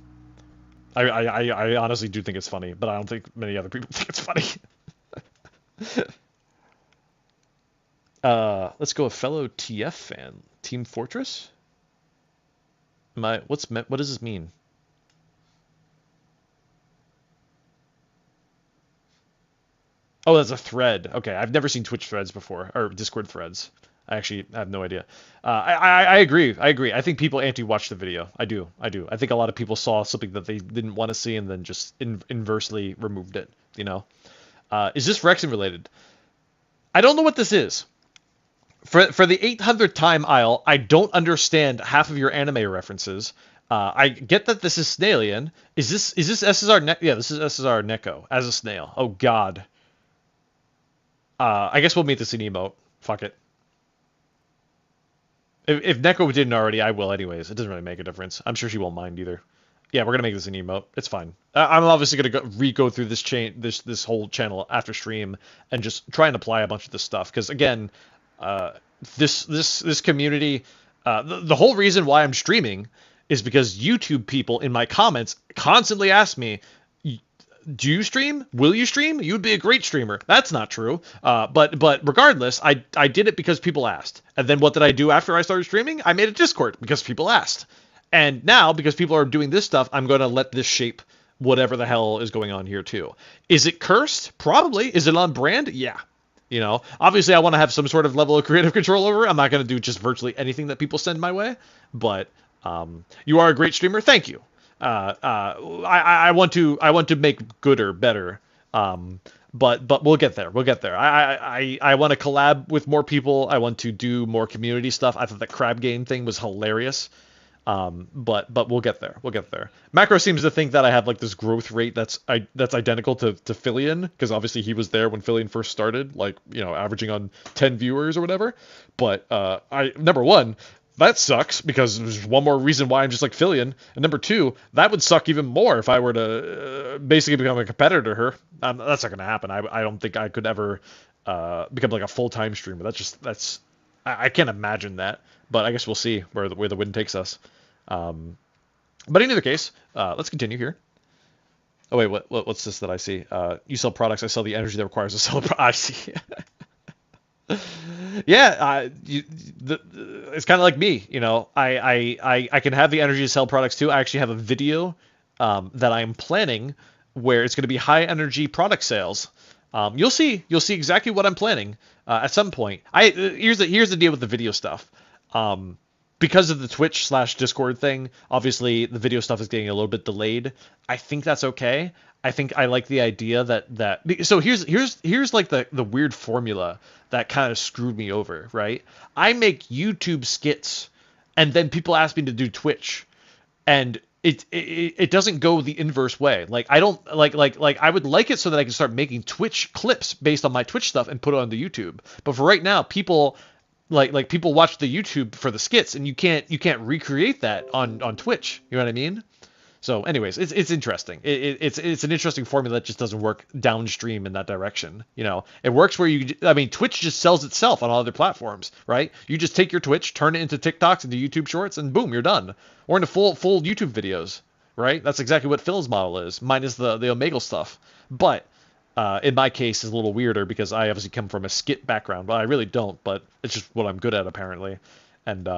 I honestly do think it's funny, but I don't think many other people think it's funny. Let's go a fellow TF fan, Team Fortress. What does this mean? Oh, that's a thread. Okay, I've never seen Twitch threads before, or Discord threads. I actually have no idea. I agree. I think people anti-watch the video. I do. I think a lot of people saw something that they didn't want to see and then just inversely removed it, you know? Is this Rekson related? I don't know what this is. For the 800th time, Isle, I don't understand half of your anime references. I get that this is Snailian. Is this SSR? Yeah, this is SSR Neko as a snail. Oh God. I guess we'll meet this in emote. Fuck it. If Neko didn't already, I will anyways. It doesn't really make a difference. I'm sure she won't mind either. Yeah, we're gonna make this an emote. It's fine. I'm obviously gonna re-go through this whole channel after stream and just try and apply a bunch of this stuff. Because again, this community, the whole reason why I'm streaming is because YouTube people in my comments constantly ask me, do you stream? Will you stream? You'd be a great streamer. That's not true. But regardless, I did it because people asked. And then what did I do after I started streaming? I made a Discord because people asked. And now, because people are doing this stuff, I'm going to let this shape whatever the hell is going on here too. Is it cursed? Probably. Is it on brand? Yeah. You know, obviously I want to have some sort of level of creative control over it. I'm not going to do just virtually anything that people send my way. But you are a great streamer. Thank you. I want to make gooder, better. But we'll get there. We'll get there. I want to collab with more people. I want to do more community stuff. I thought that crab game thing was hilarious. But we'll get there. We'll get there. Macro seems to think that I have like this growth rate that's identical to Fillion, because obviously he was there when Fillion first started, like, you know, averaging on 10 viewers or whatever. But number one, that sucks because there's one more reason why I'm just like Fillion. And number two, that would suck even more if I were to basically become a competitor to her. That's not going to happen. I don't think I could ever become like a full-time streamer. I can't imagine that. But I guess we'll see where the wind takes us. But in either case, let's continue here. Oh wait, what's this that I see? You sell products. I sell the energy that requires to sell a product. I see. Yeah, it's kind of like me, you know. I can have the energy to sell products too. I actually have a video that I'm planning where it's going to be high energy product sales. You'll see exactly what I'm planning at some point. Here's the deal with the video stuff. Because of the Twitch/Discord thing, obviously the video stuff is getting a little bit delayed. I think that's okay. I think I like the idea that so here's like the weird formula that kind of screwed me over, right? I make YouTube skits and then people ask me to do Twitch, and it doesn't go the inverse way. Like I don't like I would like it so that I can start making Twitch clips based on my Twitch stuff and put it onto YouTube. But for right now, people like people watch the YouTube for the skits, and you can't recreate that on Twitch. You know what I mean? So, anyways, it's interesting. It's an interesting formula that just doesn't work downstream in that direction. You know, it works where Twitch just sells itself on all other platforms, right? You just take your Twitch, turn it into TikToks, into YouTube Shorts, and boom, you're done. Or into full YouTube videos, right? That's exactly what Phil's model is, minus the Omegle stuff. But in my case, it's a little weirder because I obviously come from a skit background. Well, I really don't, but it's just what I'm good at apparently, and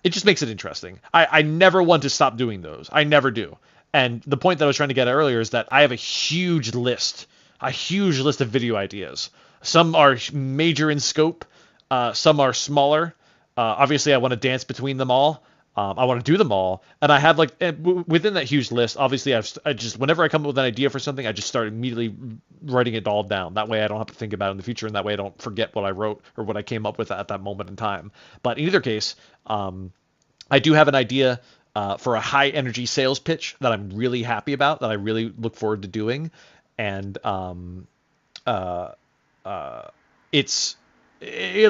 it just makes it interesting. I never want to stop doing those. I never do. And the point that I was trying to get at earlier is that I have a huge list of video ideas. Some are major in scope. Some are smaller. Obviously, I want to dance between them all. I want to do them all. And I have within that huge list, obviously, I just whenever I come up with an idea for something, I just start immediately writing it all down. That way I don't have to think about it in the future, and that way I don't forget what I wrote or what I came up with at that moment in time. But in either case, I do have an idea for a high energy sales pitch that I'm really happy about, that I really look forward to doing. And it'll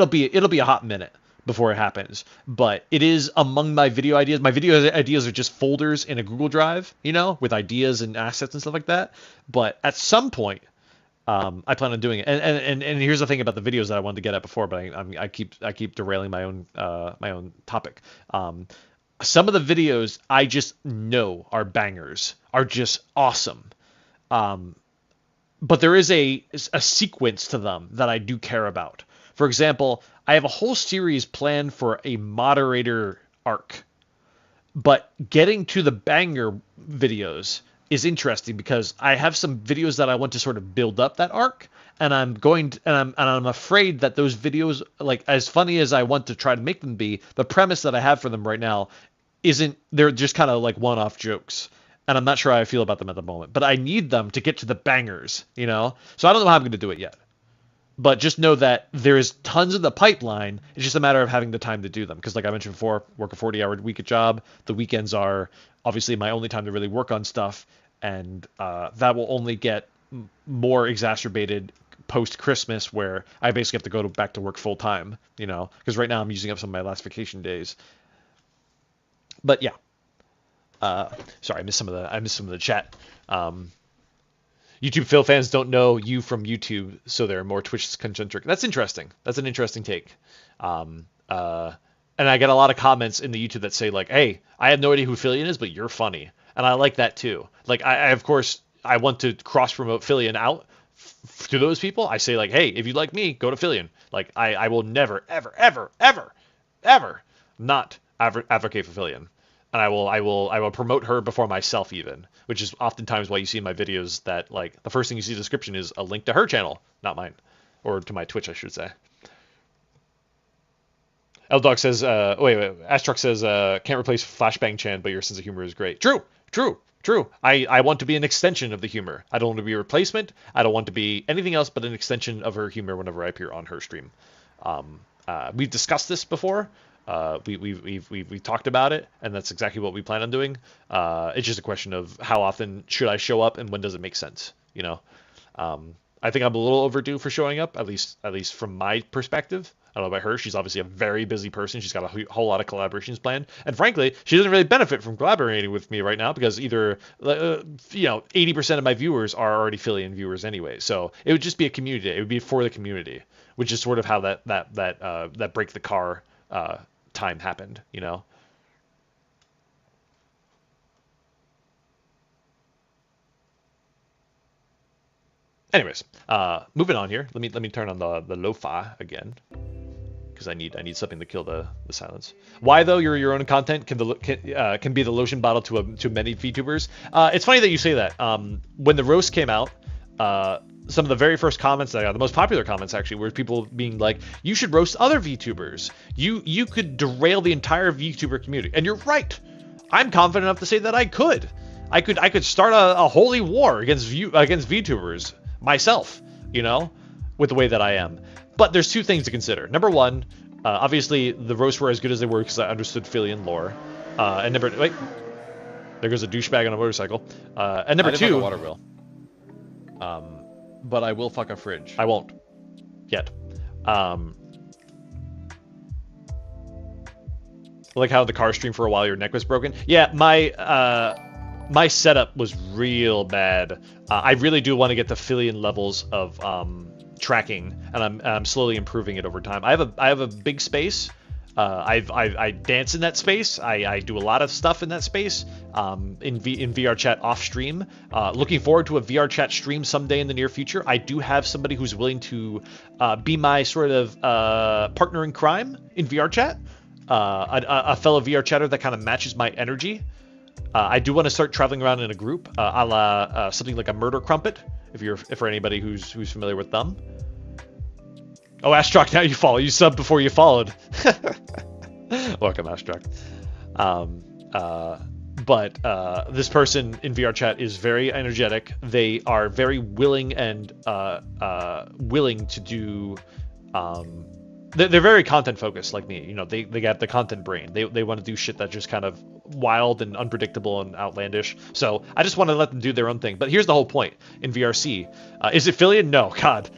be a hot minute before it happens, but it is among my video ideas. My video ideas are just folders in a Google Drive, you know, with ideas and assets and stuff like that. But at some point, I plan on doing it. And here's the thing about the videos that I wanted to get at before, but I keep derailing my own topic. Some of the videos I just know are bangers, are just awesome. But there is a sequence to them that I do care about. For example, I have a whole series planned for a moderator arc, but getting to the banger videos is interesting because I have some videos that I want to sort of build up that arc, and I'm afraid that those videos, like as funny as I want to try to make them be, the premise that I have for them right now they're just kind of like one-off jokes. And I'm not sure how I feel about them at the moment, but I need them to get to the bangers, you know? So I don't know how I'm going to do it yet. But just know that there's tons in the pipeline. It's just a matter of having the time to do them. Because like I mentioned before, work a 40-hour week job. The weekends are obviously my only time to really work on stuff. And that will only get more exacerbated post-Christmas, where I basically have to go back to work full-time, you know? Because right now I'm using up some of my last vacation days. But yeah. Sorry, I missed some of the chat. YouTube Phil fans don't know you from YouTube, so they're more Twitch-concentric. That's interesting. That's an interesting take. And I get a lot of comments in the YouTube that say, like, hey, I have no idea who Phillian is, but you're funny. And I like that, too. Like, I of course, I want to cross-promote Phillian out to those people. I say, like, hey, if you like me, go to Phillian. Like, I will never, ever, ever, ever, ever not advocate for Phillian. And I will promote her before myself even, which is oftentimes why you see in my videos that, like, the first thing you see in the description is a link to her channel, not mine, or to my Twitch, I should say. L-Dog says, Astruck says, can't replace Flashbang Chan, but your sense of humor is great. True. I want to be an extension of the humor. I don't want to be a replacement. I don't want to be anything else but an extension of her humor whenever I appear on her stream. We've discussed this before. We've talked about it, and that's exactly what we plan on doing. It's just a question of how often should I show up and when does it make sense, you know? I think I'm a little overdue for showing up, at least from my perspective. I don't know about her. She's obviously a very busy person. She's got a whole lot of collaborations planned, and frankly, she doesn't really benefit from collaborating with me right now because either 80% of my viewers are already Phillian viewers anyway. So it would just be a community. It would be for the community, which is sort of how that break the car time happened, you know. Anyways, moving on here. Let me turn on the lo-fi again, because I need something to kill the silence. Why though? Your own content can be the lotion bottle to many VTubers. It's funny that you say that. When the roast came out, some of the very first comments that I got, the most popular comments actually, were people being like, "You should roast other VTubers. You could derail the entire VTuber community." And you're right. I'm confident enough to say that I could start a holy war against VTubers myself, you know, with the way that I am. But there's two things to consider. Number one, obviously the roasts were as good as they were because I understood Phillian lore. And wait, there goes a douchebag on a motorcycle. And number two, fuck a water wheel. But I will fuck a fridge. I won't yet. Like how the car streamed for a while, your neck was broken. Yeah, my setup was real bad. I really do want to get to Phillian levels of tracking, and I'm slowly improving it over time. I have a big space. I dance in that space. I do a lot of stuff in that space. In VR chat off stream. Looking forward to a VR chat stream someday in the near future. I do have somebody who's willing to be my sort of partner in crime in VR chat. A fellow VR chatter that kind of matches my energy. I do want to start traveling around in a group, a la something like a Murder Crumpet, for anybody who's familiar with them. Oh, Astrak, now you follow. You subbed before you followed. Welcome, Astrak. But this person in VR chat is very energetic. They are very willing and willing to do. They're very content focused, like me. You know, they got the content brain. They want to do shit that's just kind of wild and unpredictable and outlandish. So I just want to let them do their own thing. But here's the whole point in VRC. Is it Phillian? No, God.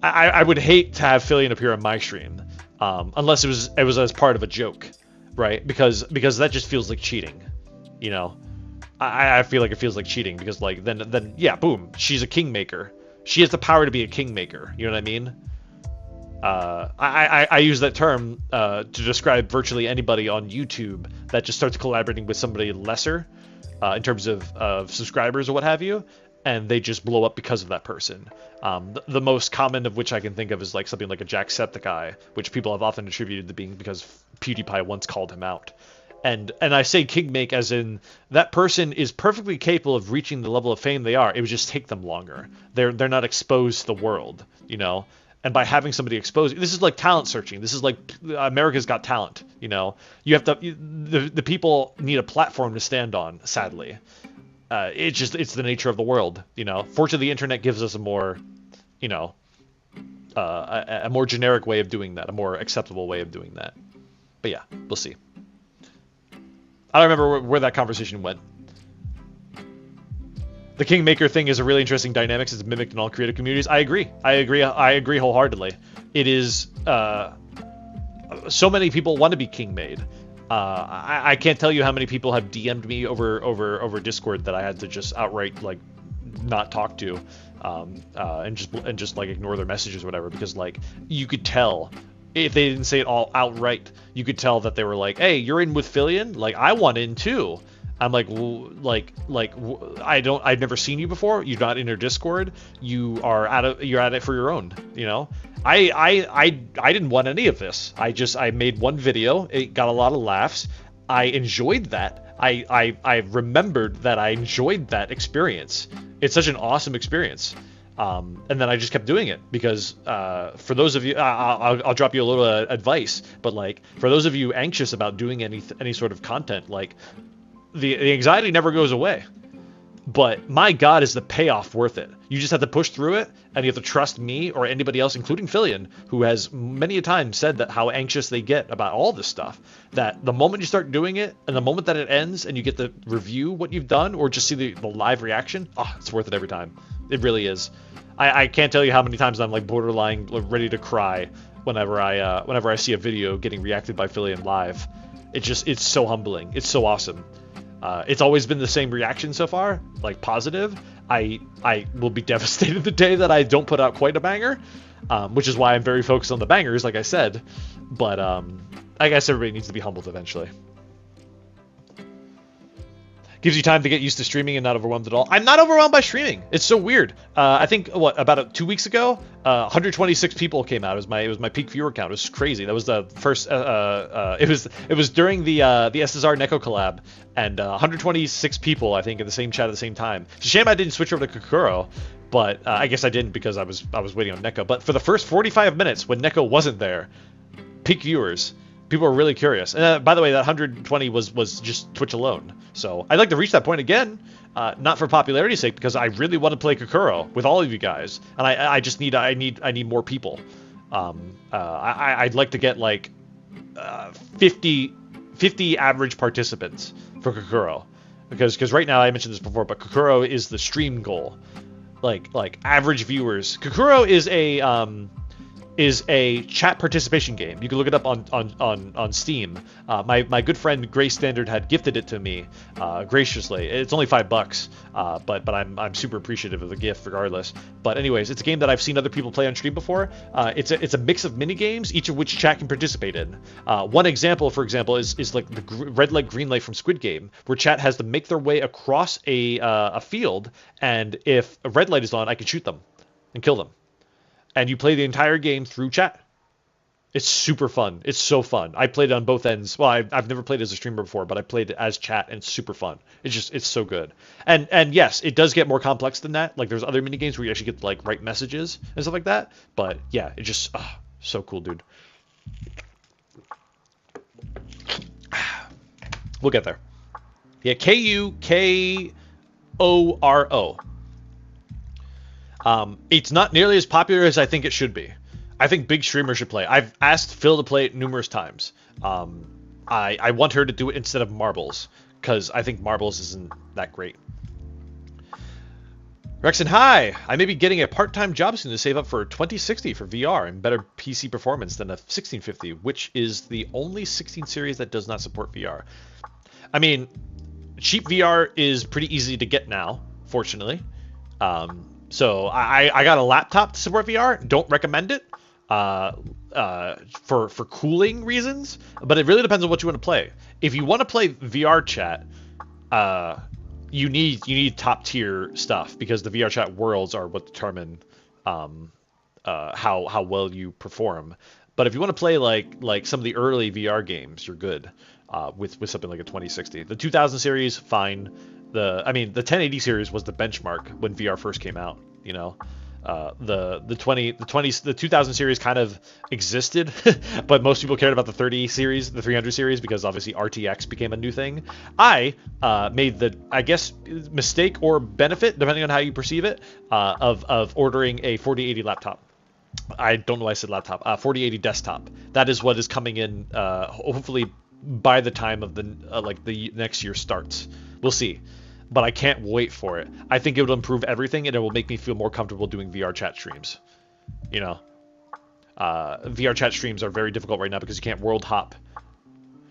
I would hate to have Phillian appear on my stream, unless it was as part of a joke, right? Because that just feels like cheating, you know. I feel like it feels like cheating because like then yeah, boom, she's a kingmaker. She has the power to be a kingmaker. You know what I mean? I use that term to describe virtually anybody on YouTube that just starts collaborating with somebody lesser in terms of subscribers or what have you, and they just blow up because of that person. The most common of which I can think of is like something like a Jacksepticeye, which people have often attributed to being because PewDiePie once called him out. And I say kingmake as in that person is perfectly capable of reaching the level of fame they are. It would just take them longer. They're not exposed to the world, you know. And by having somebody exposed, this is like talent searching. This is like America's Got Talent. You know, you have to. The people need a platform to stand on. Sadly, it's the nature of the world. You know, fortunately, the internet gives us a more, you know, a more generic way of doing that, a more acceptable way of doing that. But yeah, we'll see. I don't remember where that conversation went. The Kingmaker thing is a really interesting dynamic. It's mimicked in all creative communities. I agree wholeheartedly. It is, so many people want to be king made. I can't tell you how many people have DM'd me over Discord that I had to just outright like not talk to, and just like ignore their messages or whatever, because like you could tell if they didn't say it all outright, you could tell that they were like, "Hey, you're in with Phillian? Like I want in too." I'm like, I've never seen you before. You're not in your Discord. You're at it for your own. You know, I didn't want any of this. I made one video. It got a lot of laughs. I enjoyed that. I remembered that I enjoyed that experience. It's such an awesome experience. And then I just kept doing it because for those of you, I'll drop you a little advice. But like for those of you anxious about doing any sort of content, like. The anxiety never goes away, but my God, is the payoff worth it? You just have to push through it, and you have to trust me or anybody else, including Phillian, who has many a time said that how anxious they get about all this stuff. That the moment you start doing it, and the moment that it ends, and you get to review what you've done, or just see the live reaction, it's worth it every time. It really is. I can't tell you how many times I'm like borderline ready to cry whenever I see a video getting reacted by Phillian live. It's so humbling. It's so awesome. It's always been the same reaction so far, like positive. I will be devastated the day that I don't put out quite a banger, which is why I'm very focused on the bangers, like I said. But I guess everybody needs to be humbled eventually. Gives you time to get used to streaming and not overwhelmed at all. I'm not overwhelmed by streaming. It's so weird. I think about 2 weeks ago, 126 people came out. It was my peak viewer count. It was crazy. That was the first. It was during the SSR Neko collab, and 126 people I think in the same chat at the same time. It's a shame I didn't switch over to Kokoro, but I guess I didn't because I was waiting on Neko. But for the first 45 minutes when Neko wasn't there, peak viewers. People are really curious. And by the way, that 120 was just Twitch alone. So I'd like to reach that point again, not for popularity's sake, because I really want to play Kokoro with all of you guys, and I just need more people. I'd like to get like 50 average participants for Kokoro, because right now I mentioned this before, but Kokoro is the stream goal, like average viewers. Kokoro is a chat participation game. You can look it up on Steam. My good friend Gray Standard had gifted it to me graciously. It's only $5, but I'm super appreciative of the gift regardless. But anyways, it's a game that I've seen other people play on stream before. It's a mix of mini games, each of which chat can participate in. One example, for example, is like the red light green light from Squid Game, where chat has to make their way across a field, and if a red light is on, I can shoot them and kill them. And you play the entire game through chat. It's super fun. It's so fun. I played it on both ends. Well, I've never played as a streamer before, but I played it as chat, and it's super fun. It's so good. And yes, it does get more complex than that. Like there's other mini games where you actually get to like write messages and stuff like that. But yeah, it just so cool, dude. We'll get there. Yeah, Kukoro. It's not nearly as popular as I think it should be. I think big streamers should play. I've asked Phil to play it numerous times. I want her to do it instead of Marbles, because I think Marbles isn't that great. Rekson, hi! I may be getting a part-time job soon to save up for a 2060 for VR and better PC performance than a 1650, which is the only 16 series that does not support VR. I mean, cheap VR is pretty easy to get now, fortunately. So I got a laptop to support VR. Don't recommend it for cooling reasons, but it really depends on what you want to play. If you want to play VR chat, you need top tier stuff, because the VR chat worlds are what determine how well you perform. But if you want to play like some of the early VR games, you're good with something like a 2060. The 2000 series, fine. The 1080 series was the benchmark when VR first came out. You know, the 2000 series kind of existed, but most people cared about the 30 series, the 300 series, because obviously RTX became a new thing. I made the, I guess, mistake or benefit, depending on how you perceive it, of ordering a 4080 laptop. I don't know why I said laptop. 4080 desktop. That is what is coming in. Hopefully by the time of the next year starts. We'll see. But I can't wait for it. I think it will improve everything, and it will make me feel more comfortable doing VR chat streams. You know, VR chat streams are very difficult right now because you can't world hop.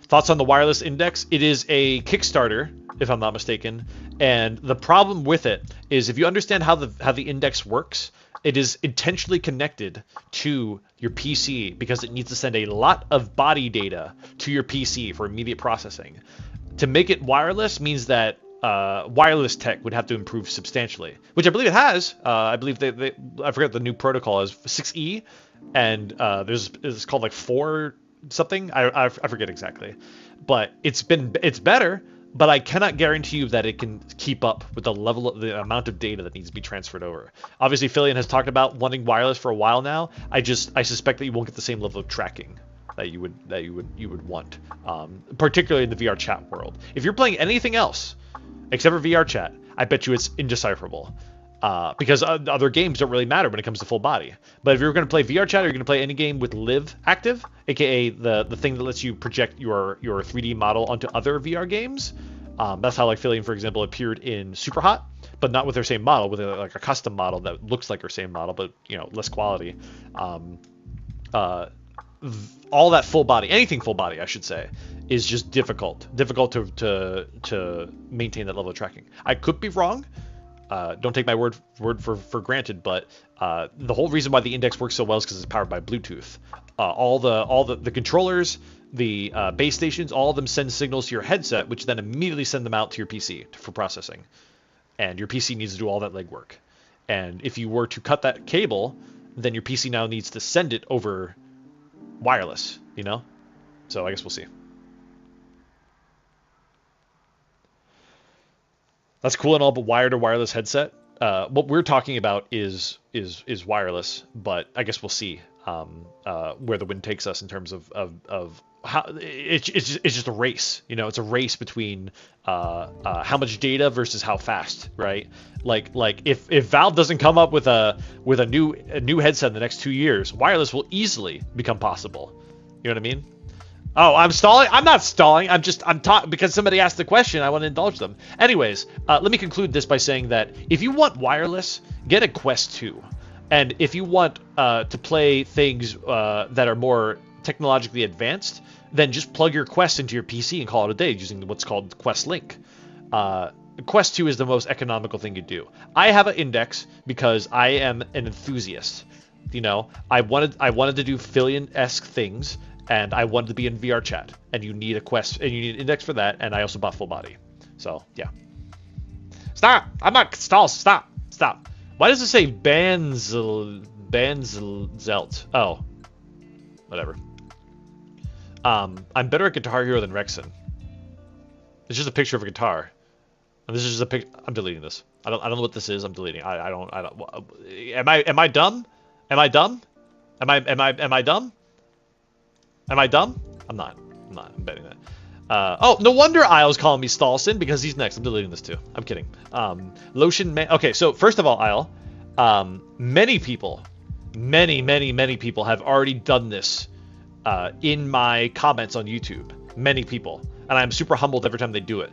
Thoughts on the wireless index? It is a Kickstarter, if I'm not mistaken, and the problem with it is, if you understand how the index works, it is intentionally connected to your PC because it needs to send a lot of body data to your PC for immediate processing. To make it wireless means that wireless tech would have to improve substantially, which I believe it has. I believe I forget the new protocol is 6E, and it's called like 4 something. I forget exactly, but it's better. But I cannot guarantee you that it can keep up with the amount of data that needs to be transferred over. Obviously, Philian has talked about wanting wireless for a while now. I suspect that you won't get the same level of tracking that you would want, particularly in the VR chat world. If you're playing anything else except for VR chat, I bet you it's indecipherable, because other games don't really matter when it comes to full body. But if you're going to play VR chat, or you're going to play any game with Live active, aka the thing that lets you project your 3D model onto other VR games, that's how like Philian, for example, appeared in Superhot, but not with their same model, with like a custom model that looks like her same model, but less quality. All that full body, anything full body, I should say, is just difficult to maintain that level of tracking. I could be wrong. Don't take my word for granted, but the whole reason why the index works so well is because it's powered by Bluetooth. all the controllers, the base stations, all of them send signals to your headset, which then immediately send them out to your PC for processing. And your PC needs to do all that legwork. And if you were to cut that cable, then your PC now needs to send it over wireless, you know? So I guess we'll see. That's cool and all, but wired or wireless headset? What we're talking about is wireless, but I guess we'll see where the wind takes us in terms of how it's just a race, you know. It's a race between how much data versus how fast, right? Like if Valve doesn't come up with a new headset in the next 2 years, wireless will easily become possible. You know what I mean? Oh, I'm stalling? I'm not stalling. I'm talking because somebody asked the question. I want to indulge them. Anyways, let me conclude this by saying that if you want wireless, get a Quest 2. And if you want to play things that are more technologically advanced, then just plug your Quest into your PC and call it a day using what's called Quest Link. Quest 2 is the most economical thing you do. I have an Index because I am an enthusiast. You know, I wanted to do Fillion-esque things, and I wanted to be in VR chat, and you need a Quest, and you need an Index for that, and I also bought full body. So, yeah. Stop! I'm not stall. Stop! Why does it say Banzelt? Oh. Whatever. I'm better at Guitar Hero than Rekson. It's just a picture of a guitar. And this is just a pic. I'm deleting this. I don't know what this is. I'm deleting. I don't. Am I dumb? Am I dumb? Am I dumb? Am I dumb? I'm not. I'm betting that. Oh, no wonder Isle's calling me Stalson because he's next. I'm deleting this too. I'm kidding. Lotion Man. Okay, so first of all, Isle, many people have already done this in my comments on YouTube. Many people, and I'm super humbled every time they do it.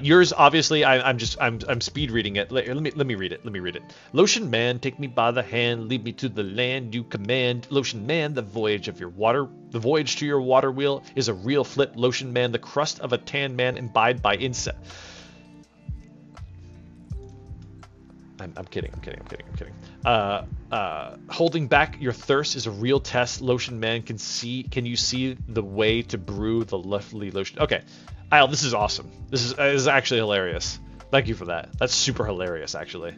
Yours obviously. I'm speed reading it. Let me read it. Lotion Man, take me by the hand, lead me to the land you command. Lotion Man, the voyage to your water wheel is a real flip. Lotion Man, the crust of a tan man imbibed by insect. I'm kidding. Holding back your thirst is a real test. Lotion Man, can you see the way to brew the lovely lotion? Okay. Isle, this is awesome. This is actually hilarious. Thank you for that. That's super hilarious, actually.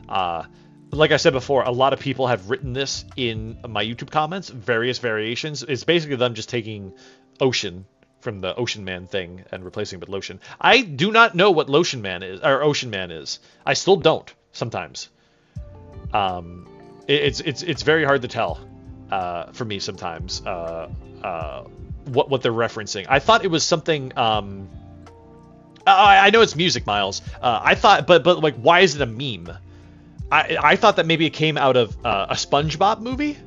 Like I said before, a lot of people have written this in my YouTube comments, various variations. It's basically them just taking Ocean from the Ocean Man thing and replacing it with Lotion. I do not know what Lotion Man is, or Ocean Man is. I still don't, sometimes. It's very hard to tell for me sometimes. What they're referencing. I thought it was something. I know it's music, Miles. I thought, but like, why is it a meme? I thought that maybe it came out of a SpongeBob movie,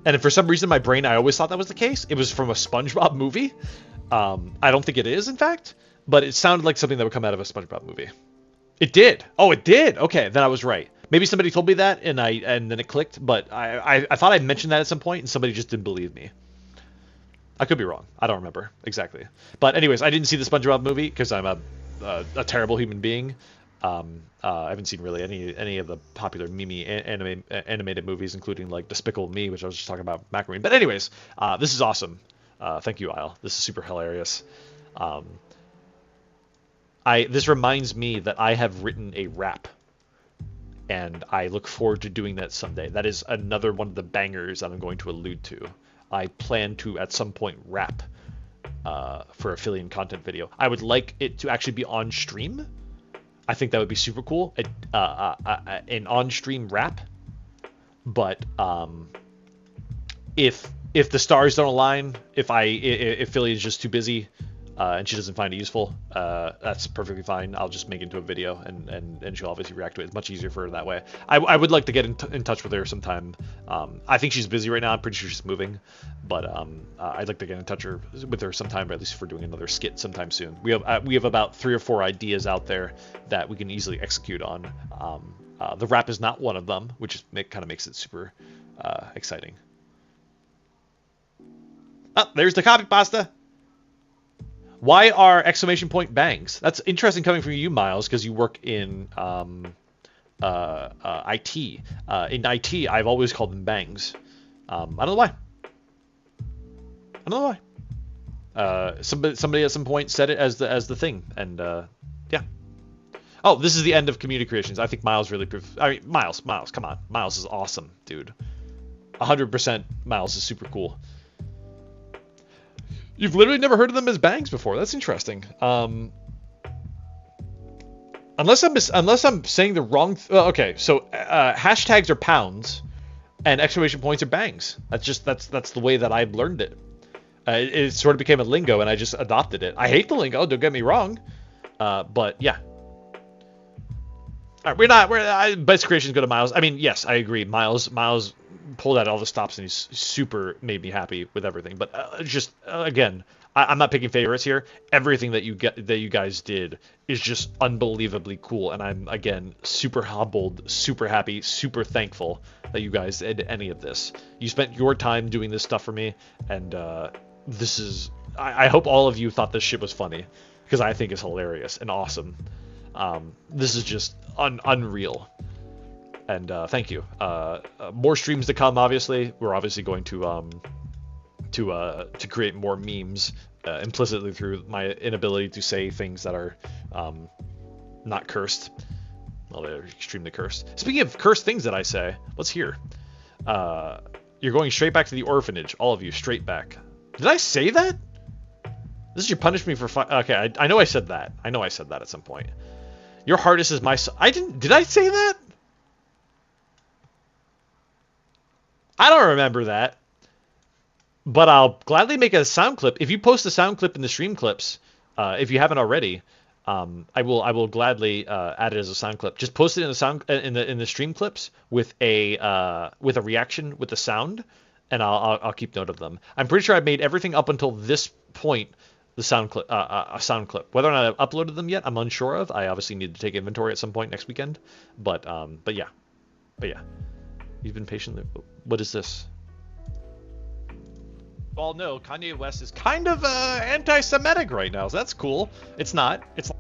and for some reason in my brain I always thought that was the case. It was from a SpongeBob movie. I don't think it is, in fact, but it sounded like something that would come out of a SpongeBob movie. It did. Oh, it did. Okay, then I was right. Maybe somebody told me that, and then it clicked. But I thought I mentioned that at some point, and somebody just didn't believe me. I could be wrong. I don't remember exactly. But anyways, I didn't see the SpongeBob movie because I'm a terrible human being. I haven't seen really any of the popular animated movies, including like Despicable Me, which I was just talking about Macaroni. But anyways, this is awesome. Thank you, Isle. This is super hilarious. This reminds me that I have written a rap, and I look forward to doing that someday. That is another one of the bangers that I'm going to allude to. I plan to, at some point, rap for a Fillion content video. I would like it to actually be on stream. I think that would be super cool. An on-stream rap. But if the stars don't align, if Fillion is just too busy and she doesn't find it useful, that's perfectly fine. I'll just make it into a video, and she'll obviously react to it. It's much easier for her that way. I would like to get in touch with her sometime. I think she's busy right now. I'm pretty sure she's moving, but I'd like to get in touch with her sometime, or at least for doing another skit sometime soon. We have about 3 or 4 ideas out there that we can easily execute on. The rap is not one of them, which kind of makes it super exciting. Oh, there's the copy pasta. Why are exclamation point bangs? That's interesting coming from you, Miles, because you work in IT. In IT, I've always called them bangs. I don't know why. I don't know why. Somebody at some point said it as the thing, and yeah. Oh, this is the end of community creations. I think Miles really proved. I mean, Miles, come on, Miles is awesome, dude. 100% Miles is super cool. You've literally never heard of them as bangs before. That's interesting. Unless I'm saying the wrong. Okay, so hashtags are pounds, and exclamation points are bangs. That's the way that I learned it. It sort of became a lingo, and I just adopted it. I hate the lingo. Don't get me wrong, but yeah. All right, best creations go to Miles. I mean, yes, I agree. Miles pulled out all the stops, and he's super made me happy with everything. But just again, I'm not picking favorites here. Everything that you guys did is just unbelievably cool, and I'm again super humbled, super happy, super thankful that you guys did any of this. You spent your time doing this stuff for me, and this is. I hope all of you thought this shit was funny, because I think it's hilarious and awesome. This is just unreal, and thank you. More streams to come. Obviously, we're obviously going to create more memes implicitly through my inability to say things that are not cursed. Well, they're extremely cursed. Speaking of cursed things that I say, let's hear. You're going straight back to the orphanage, all of you, straight back. Did I say that? This is your punishment for okay, I know I said that. I know I said that at some point. Your hardest is my I didn't. Did I say that? I don't remember that. But I'll gladly make a sound clip. If you post a sound clip in the stream clips, if you haven't already, I will gladly add it as a sound clip. Just post it in the stream clips with a reaction with the sound, and I'll keep note of them. I'm pretty sure I've made everything up until this point the sound clip, a sound clip. Whether or not I've uploaded them yet, I'm unsure of. I obviously need to take inventory at some point next weekend. But yeah. You've been patient. What is this? Well, no, Kanye West is kind of anti-Semitic right now, so that's cool. It's not. It's.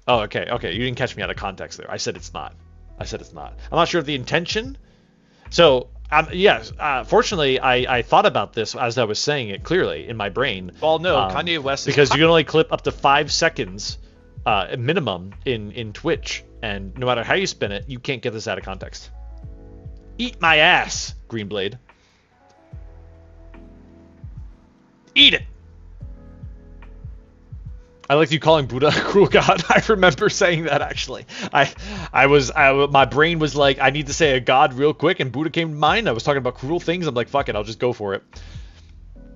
Oh, okay. You didn't catch me out of context there. I said it's not. I'm not sure of the intention. So, yes, fortunately, I thought about this as I was saying it clearly in my brain. Well, no, Kanye West is... Because you can only clip up to 5 seconds minimum in Twitch, and no matter how you spin it, you can't get this out of context. Eat my ass, Greenblade. Eat it. I like you calling Buddha a cruel god. I remember saying that actually. My brain was like, I need to say a god real quick, and Buddha came to mind. I was talking about cruel things. I'm like, fuck it, I'll just go for it.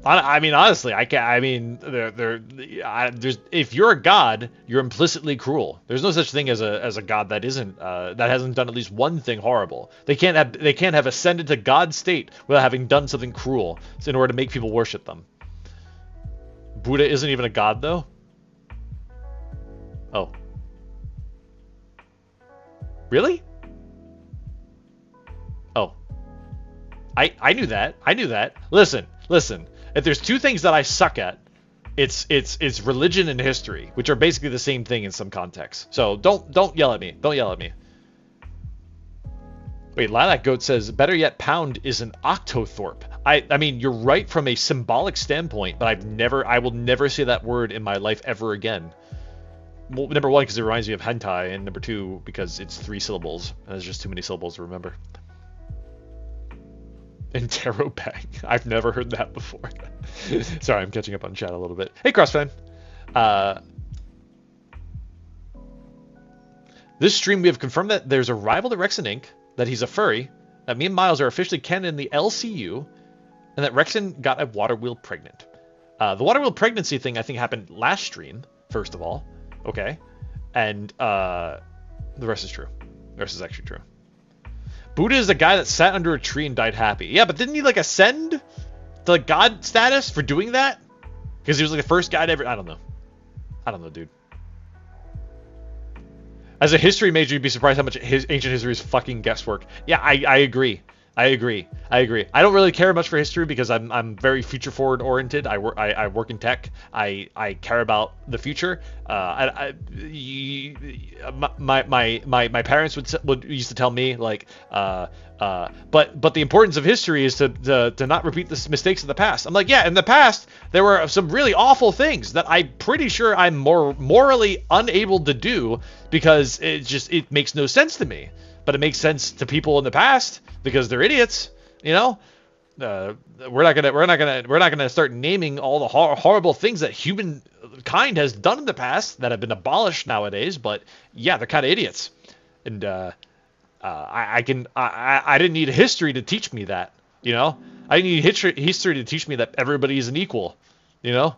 I mean, honestly, I can't. I mean, there's if you're a god, you're implicitly cruel. There's no such thing as a god that isn't that hasn't done at least one thing horrible. They can't have ascended to god state without having done something cruel in order to make people worship them. Buddha isn't even a god, though. Oh. Really? Oh. I knew that. Listen. If there's two things that I suck at, it's religion and history, which are basically the same thing in some contexts. So don't yell at me. Wait, Lilac Goat says, better yet, pound is an octothorpe. I mean, you're right from a symbolic standpoint, but I will never say that word in my life ever again. Well, number one, because it reminds me of hentai, and number two, because it's 3 syllables, and there's just too many syllables to remember. Interrobang. I've never heard that before. Sorry, I'm catching up on chat a little bit. Hey, Crossfan. This stream, we have confirmed that there's a rival to Rekson Inc., that he's a furry, that me and Miles are officially canon in the LCU, and that Rekson got a water wheel pregnant. The water wheel pregnancy thing, I think, happened last stream, first of all. Okay. And the rest is true. The rest is actually true. Buddha is the guy that sat under a tree and died happy. Yeah, but didn't he like ascend to like god status for doing that? Because he was like the first guy to ever... I don't know, dude. As a history major, you'd be surprised how much ancient history is fucking guesswork. Yeah, I agree. I agree. I don't really care much for history because I'm very future forward oriented. I work in tech. I care about the future. My parents would used to tell me like but the importance of history is to not repeat the mistakes of the past. I'm like, yeah, in the past there were some really awful things that I'm pretty sure I'm more morally unable to do because it makes no sense to me. But it makes sense to people in the past because they're idiots, you know. We're not gonna start naming all the horrible things that humankind has done in the past that have been abolished nowadays. But yeah, they're kind of idiots, and I didn't need history to teach me that, you know. I didn't need history to teach me that everybody isn't equal, you know.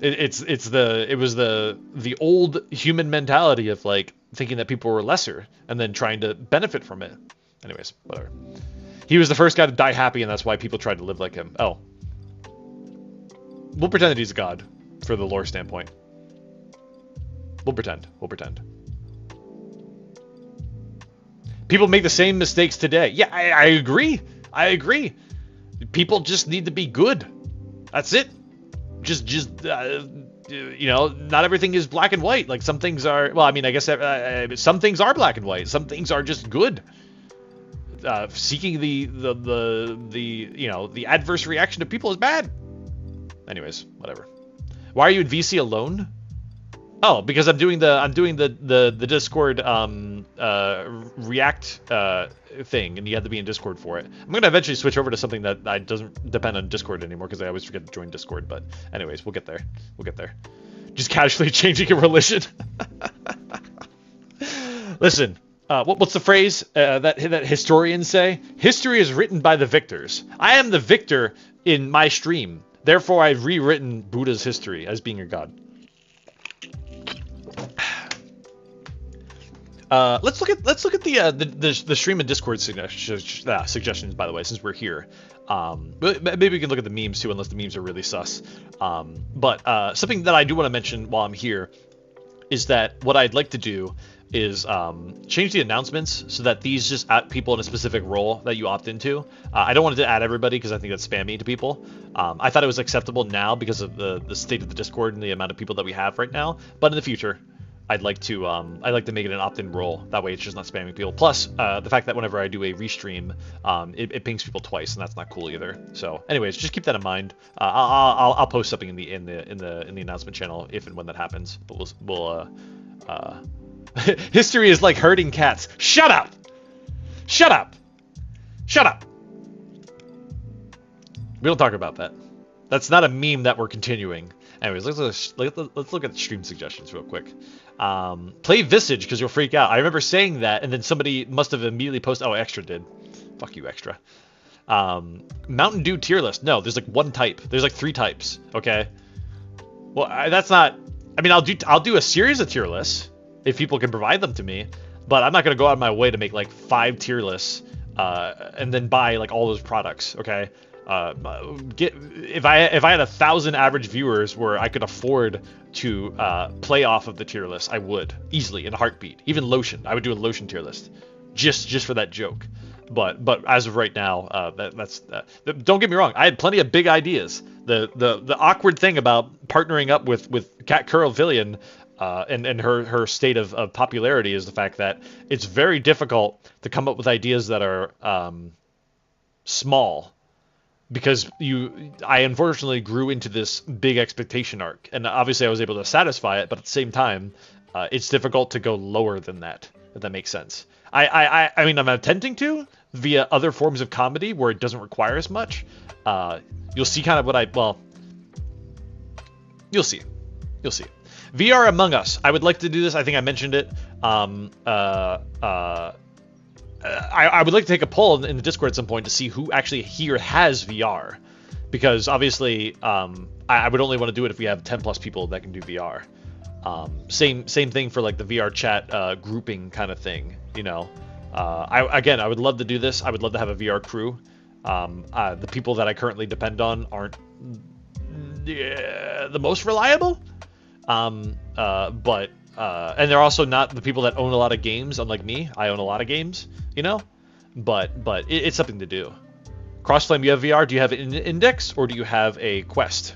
It was the old human mentality of like thinking that people were lesser and then trying to benefit from it. Anyways, whatever. He was the first guy to die happy, and that's why people tried to live like him. Oh. We'll pretend that he's a god for the lore standpoint. We'll pretend. People make the same mistakes today. Yeah, I agree. People just need to be good. That's it. Just you know, not everything is black and white. Like some things are, well, I mean, I guess some things are black and white. Some things are just good. Seeking the you know, the adverse reaction of people is bad. Anyways, whatever. Why are you in VC alone? Oh, because I'm doing the Discord React thing, and you have to be in Discord for it. I'm gonna eventually switch over to something that doesn't depend on Discord anymore because I always forget to join Discord. But anyways, we'll get there. Just casually changing your religion. Listen, what's the phrase that historians say? History is written by the victors. I am the victor in my stream. Therefore, I've rewritten Buddha's history as being a god. Let's look at the stream and Discord suggestions, by the way, since we're here. Maybe we can look at the memes too, unless the memes are really sus. But something that I do want to mention while I'm here is that what I'd like to do is change the announcements so that these just add people in a specific role that you opt into. I don't want it to add everybody because I think that's spammy to people. I thought it was acceptable now because of the state of the Discord and the amount of people that we have right now. But in the future, I'd like to make it an opt-in role. That way, it's just not spamming people. Plus, the fact that whenever I do a restream, it pings people twice, and that's not cool either. So, anyways, just keep that in mind. I'll post something in the announcement channel if and when that happens. But we'll history is like herding cats. Shut up! We don't talk about that. That's not a meme that we're continuing. Anyways, let's look at the stream suggestions real quick. Play Visage because you'll freak out. I remember saying that, and then somebody must have immediately posted. Oh, Extra did. Fuck you, Extra. Mountain Dew tier list. No, there's like one type. There's like 3 types. Okay. Well, that's not. I mean, I'll do a series of tier lists if people can provide them to me, but I'm not gonna go out of my way to make like 5 tier lists and then buy like all those products. Okay. If I had 1,000 average viewers where I could afford to play off of the tier list, I would easily in a heartbeat. Even lotion, I would do a lotion tier list, just for that joke. But as of right now, that's don't get me wrong. I had plenty of big ideas. The awkward thing about partnering up with Kat Kurvillian and her state of popularity is the fact that it's very difficult to come up with ideas that are small. Because I unfortunately grew into this big expectation arc, and obviously I was able to satisfy it, but at the same time, it's difficult to go lower than that, if that makes sense. I mean, I'm attempting to via other forms of comedy where it doesn't require as much. You'll see kind of what you'll see. VR Among Us. I would like to do this. I think I mentioned it. I would like to take a poll in the Discord at some point to see who actually here has VR, because obviously I would only want to do it if we have 10 plus people that can do VR. Same thing for like the VR chat grouping kind of thing, you know. I would love to do this. I would love to have a VR crew. The people that I currently depend on aren't the most reliable, but and they're also not the people that own a lot of games, unlike me. I own a lot of games, you know? but it's something to do. Crossflame, you have VR. Do you have an Index or do you have a Quest?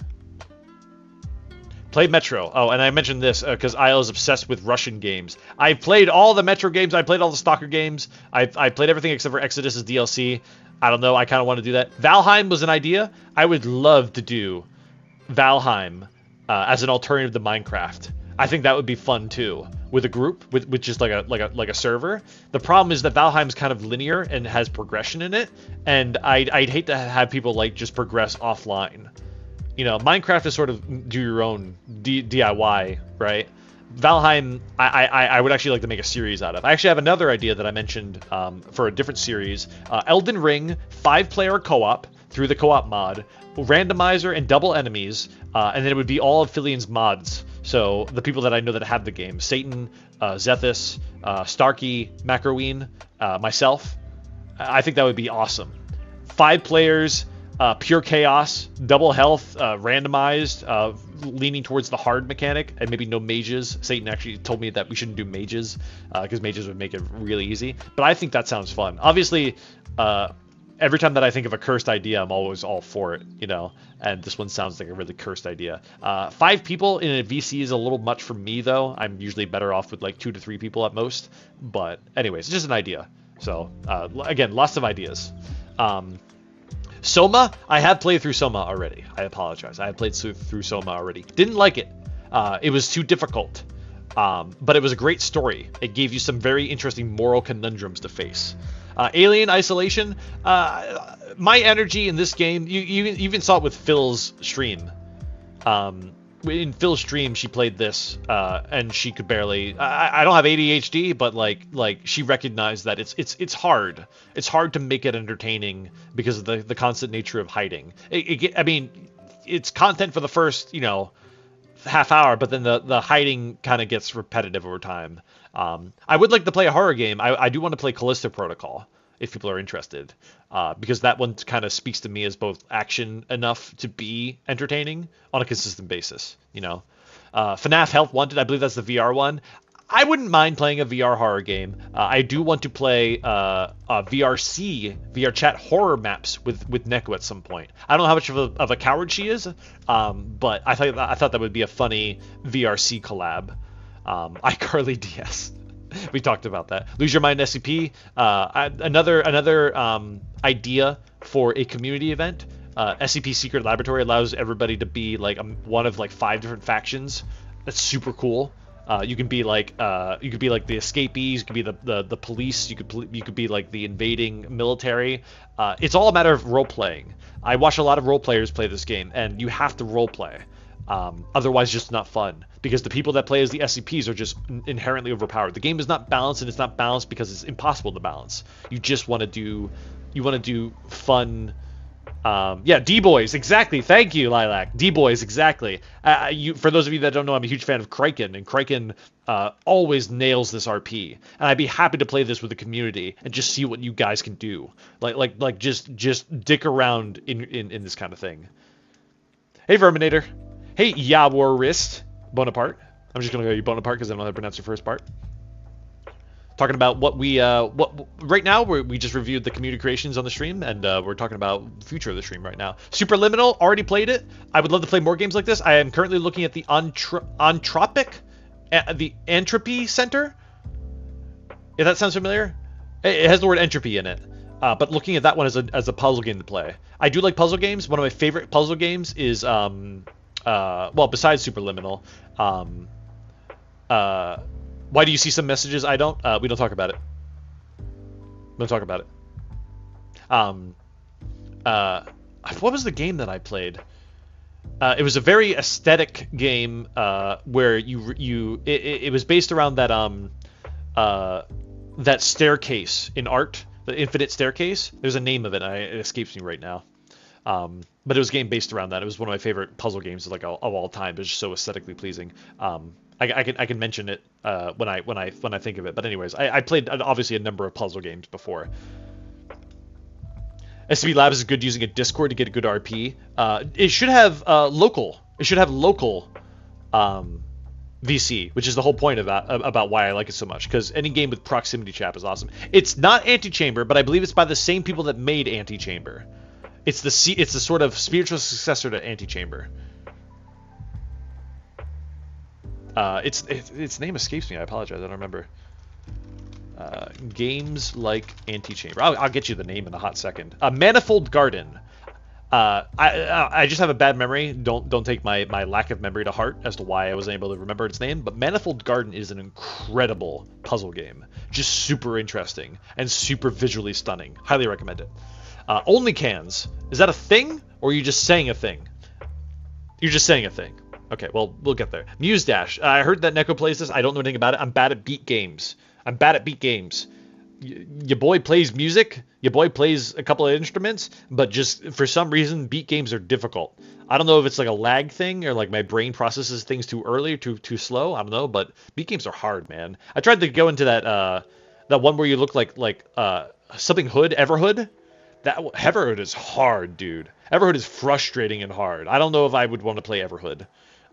Played Metro. Oh, and I mentioned this because Isle is obsessed with Russian games. I've played all the Metro games. I played all the Stalker games. I played everything except for Exodus's DLC. I don't know. I kind of want to do that. Valheim was an idea. I would love to do Valheim as an alternative to Minecraft. I think that would be fun too, with a group, with just like a server. The problem is that Valheim's kind of linear and has progression in it, and I'd hate to have people like just progress offline. You know, Minecraft is sort of do your own DIY, right? Valheim, I would actually like to make a series out of. I actually have another idea that I mentioned for a different series. Elden Ring, 5-player co-op through the co-op mod, randomizer and double enemies, and then it would be all of Filian's mods. So the people that I know that have the game, Satan, Zethus, Starkey, Macroween, myself. I think that would be awesome. 5 players, pure chaos, double health, randomized, leaning towards the hard mechanic, and maybe no mages. Satan actually told me that we shouldn't do mages, because mages would make it really easy. But I think that sounds fun. Obviously, every time that I think of a cursed idea, I'm always all for it, you know, and this one sounds like a really cursed idea. 5 people in a VC is a little much for me, though. I'm usually better off with like 2 to 3 people at most, but anyways, it's just an idea. So, again, lots of ideas. Soma, I have played through Soma already. I apologize. I have played through Soma already. Didn't like it. It was too difficult, but it was a great story. It gave you some very interesting moral conundrums to face. Alien Isolation, my energy in this game, you even saw it with Phil's stream. In Phil's stream, she played this, and she could barely. I don't have ADHD, but like she recognized that it's hard. It's hard to make it entertaining because of the constant nature of hiding. I mean, it's content for the first, you know, half hour, but then the hiding kind of gets repetitive over time. I would like to play a horror game. I do want to play Callisto Protocol if people are interested, because that one kind of speaks to me as both action enough to be entertaining on a consistent basis. You know, FNAF Health Wanted, I believe that's the VR one. I wouldn't mind playing a VR horror game. I do want to play VR chat horror maps with Neko at some point. I don't know how much of a coward she is, but I thought that would be a funny VRC collab. iCarly DS. We talked about that. Lose Your Mind SCP. Another idea for a community event. SCP Secret Laboratory allows everybody to be like one of like 5 different factions. That's super cool. You can be like the escapees. You could be the police. You could be like the invading military. It's all a matter of role playing. I watch a lot of role players play this game, and you have to role play. Otherwise, just not fun, because the people that play as the SCPs are just inherently overpowered. The game is not balanced, and it's not balanced because it's impossible to balance. You just want to do fun. Yeah, D-Boys, exactly. Thank you, Lilac. D-Boys, exactly. For those of you that don't know, I'm a huge fan of Kraken, and Kraken always nails this RP. And I'd be happy to play this with the community and just see what you guys can do. Like just dick around in this kind of thing. Hey, Verminator. Hey, Yawarist Bonaparte. I'm just gonna go you Bonaparte because I don't know how to pronounce your first part. Talking about what right now we just reviewed the community creations on the stream, and we're talking about the future of the stream right now. Superliminal, already played it. I would love to play more games like this. I am currently looking at the the Entropy Center. If that sounds familiar, it has the word entropy in it. But looking at that one as a puzzle game to play. I do like puzzle games. One of my favorite puzzle games is well, besides Superliminal, why do you see some messages? I don't. We don't talk about it. We don't talk about it. What was the game that I played? It was a very aesthetic game where it was based around that staircase in art, the infinite staircase. There's a name of it. It escapes me right now. But it was a game based around that. It was one of my favorite puzzle games of all time. It was just so aesthetically pleasing. I can mention it when I think of it. But anyways, I played obviously a number of puzzle games before. SCP Labs is good using a Discord to get a good RP. It should have local. It should have local VC, which is the whole point about why I like it so much, because any game with proximity chat is awesome. It's not Antichamber, but I believe it's by the same people that made Antichamber. It's the sort of spiritual successor to Antichamber. Its name escapes me. I apologize. I don't remember. Games like Antichamber. I'll get you the name in a hot second. Manifold Garden. I just have a bad memory. Don't take my lack of memory to heart as to why I wasn't able to remember its name. But Manifold Garden is an incredible puzzle game. Just super interesting and super visually stunning. Highly recommend it. Only Cans. Is that a thing, or are you just saying a thing? You're just saying a thing. Okay, well, we'll get there. Muse Dash. I heard that Neko plays this. I don't know anything about it. I'm bad at beat games. Your boy plays music. Your boy plays a couple of instruments, but just for some reason, beat games are difficult. I don't know if it's like a lag thing or like my brain processes things too early or too slow. I don't know, but beat games are hard, man. I tried to go into that one where you look like something Hood, Everhood. That Everhood is hard, dude. Everhood is frustrating and hard. I don't know if I would want to play Everhood.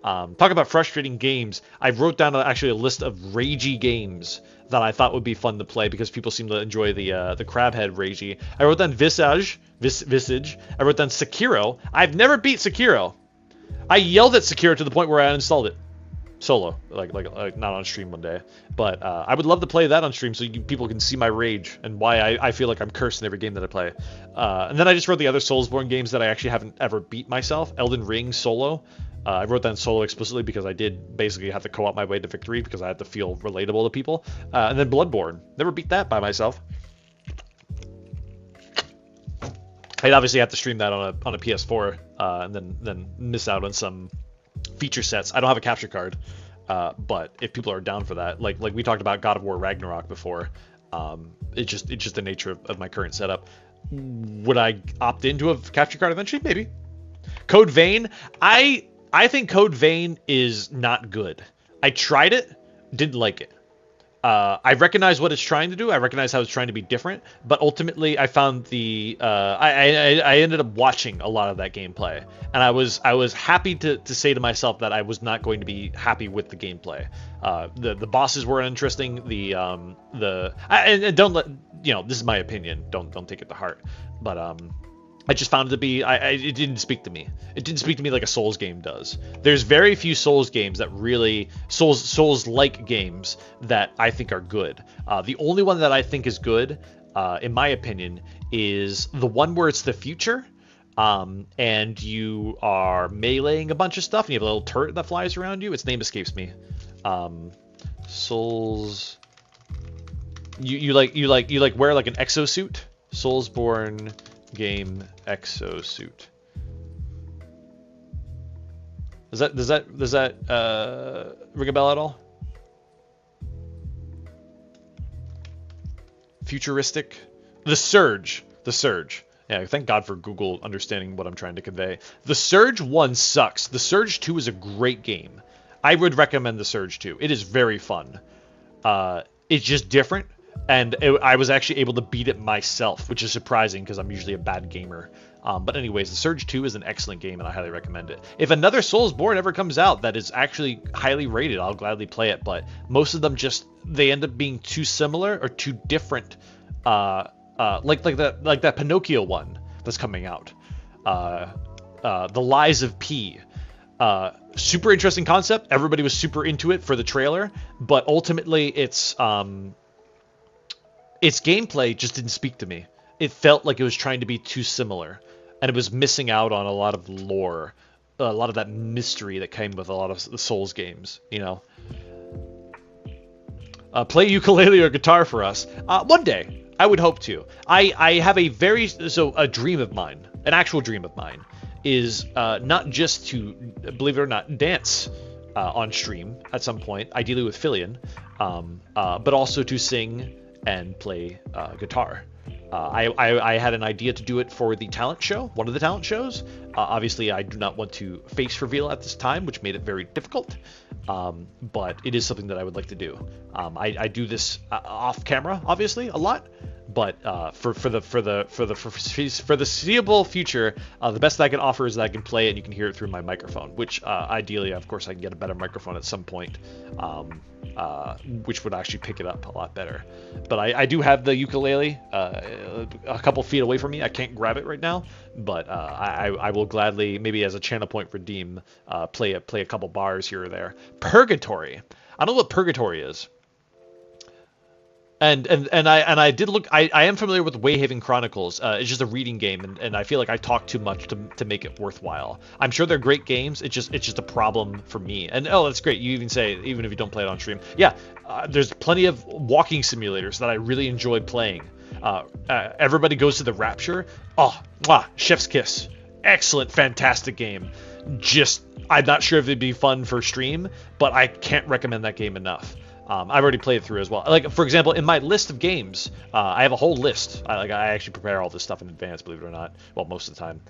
Talk about frustrating games. I wrote down actually a list of ragey games that I thought would be fun to play because people seem to enjoy the Crabhead ragey. I wrote down Visage. I wrote down Sekiro. I've never beat Sekiro. I yelled at Sekiro to the point where I uninstalled it. Solo, like not on stream one day. But I would love to play that on stream so people can see my rage and why I feel like I'm cursed in every game that I play. And then I just wrote the other Soulsborne games that I actually haven't ever beat myself. Elden Ring Solo. I wrote down Solo explicitly because I did basically have to co-op my way to victory because I had to feel relatable to people. And then Bloodborne. Never beat that by myself. I'd obviously have to stream that on a PS4 and then miss out on some feature sets. I don't have a capture card, but if people are down for that, like we talked about God of War Ragnarok before, it's just the nature of my current setup. Would I opt into a capture card eventually? Maybe. Code Vein. I think Code Vein is not good. I tried it, didn't like it. I recognize what it's trying to do. I recognize how it's trying to be different, but ultimately I found I ended up watching a lot of that gameplay, and I was happy to say to myself that I was not going to be happy with the gameplay. The bosses were uninteresting. And don't let this is my opinion. Don't take it to heart, but I just found it to be, it didn't speak to me. It didn't speak to me like a Souls game does. There's very few Souls games that really, Souls-like games that I think are good. The only one that I think is good, in my opinion, is the one where it's the future, and you are meleeing a bunch of stuff, and you have a little turret that flies around you. Its name escapes me. Souls... You wear like an exosuit? Soulsborne... game exosuit. Does that ring a bell at all? Futuristic. The Surge. Yeah, thank God for Google understanding what I'm trying to convey. The Surge 1 sucks. The Surge 2 is a great game. I would recommend the Surge 2. It is very fun. It's just different. And I was actually able to beat it myself, which is surprising because I'm usually a bad gamer. But anyways, The Surge 2 is an excellent game, and I highly recommend it. If another Soulsborne ever comes out that is actually highly rated, I'll gladly play it. But most of them they end up being too similar or too different. Like that Pinocchio one that's coming out. The Lies of P. Super interesting concept. Everybody was super into it for the trailer, but ultimately its gameplay just didn't speak to me. It felt like it was trying to be too similar, and it was missing out on a lot of lore, a lot of that mystery that came with a lot of the Souls games, Play ukulele or guitar for us. One day, I would hope to. I have a dream of mine, an actual dream of mine, is not just to, believe it or not, dance on stream at some point, ideally with Filion, but also to sing and play guitar. I had an idea to do it for the talent show, one of the talent shows, Obviously, I do not want to face reveal at this time, which made it very difficult. But it is something that I would like to do. I do this off camera, obviously, a lot. But for the foreseeable future, the best that I can offer is that I can play it and you can hear it through my microphone. Which ideally, of course, I can get a better microphone at some point, which would actually pick it up a lot better. But I do have the ukulele a couple feet away from me. I can't grab it right now, but I will gladly, maybe as a channel point redeem, play a couple bars here or there. Purgatory. I don't know what Purgatory is. And I did look. I am familiar with Wayhaven Chronicles. It's just a reading game, and I feel like I talk too much to make it worthwhile. I'm sure they're great games. It's just a problem for me. And oh, that's great. You even say even if you don't play it on stream, yeah. There's plenty of walking simulators that I really enjoy playing. Everybody Goes to the Rapture. Oh, mwah, chef's kiss. Excellent, fantastic game. Just I'm not sure if it'd be fun for stream, but I can't recommend that game enough. I've already played it through as well. Like, for example, in my list of games, I have a whole list. I actually prepare all this stuff in advance, believe it or not. Well, most of the time,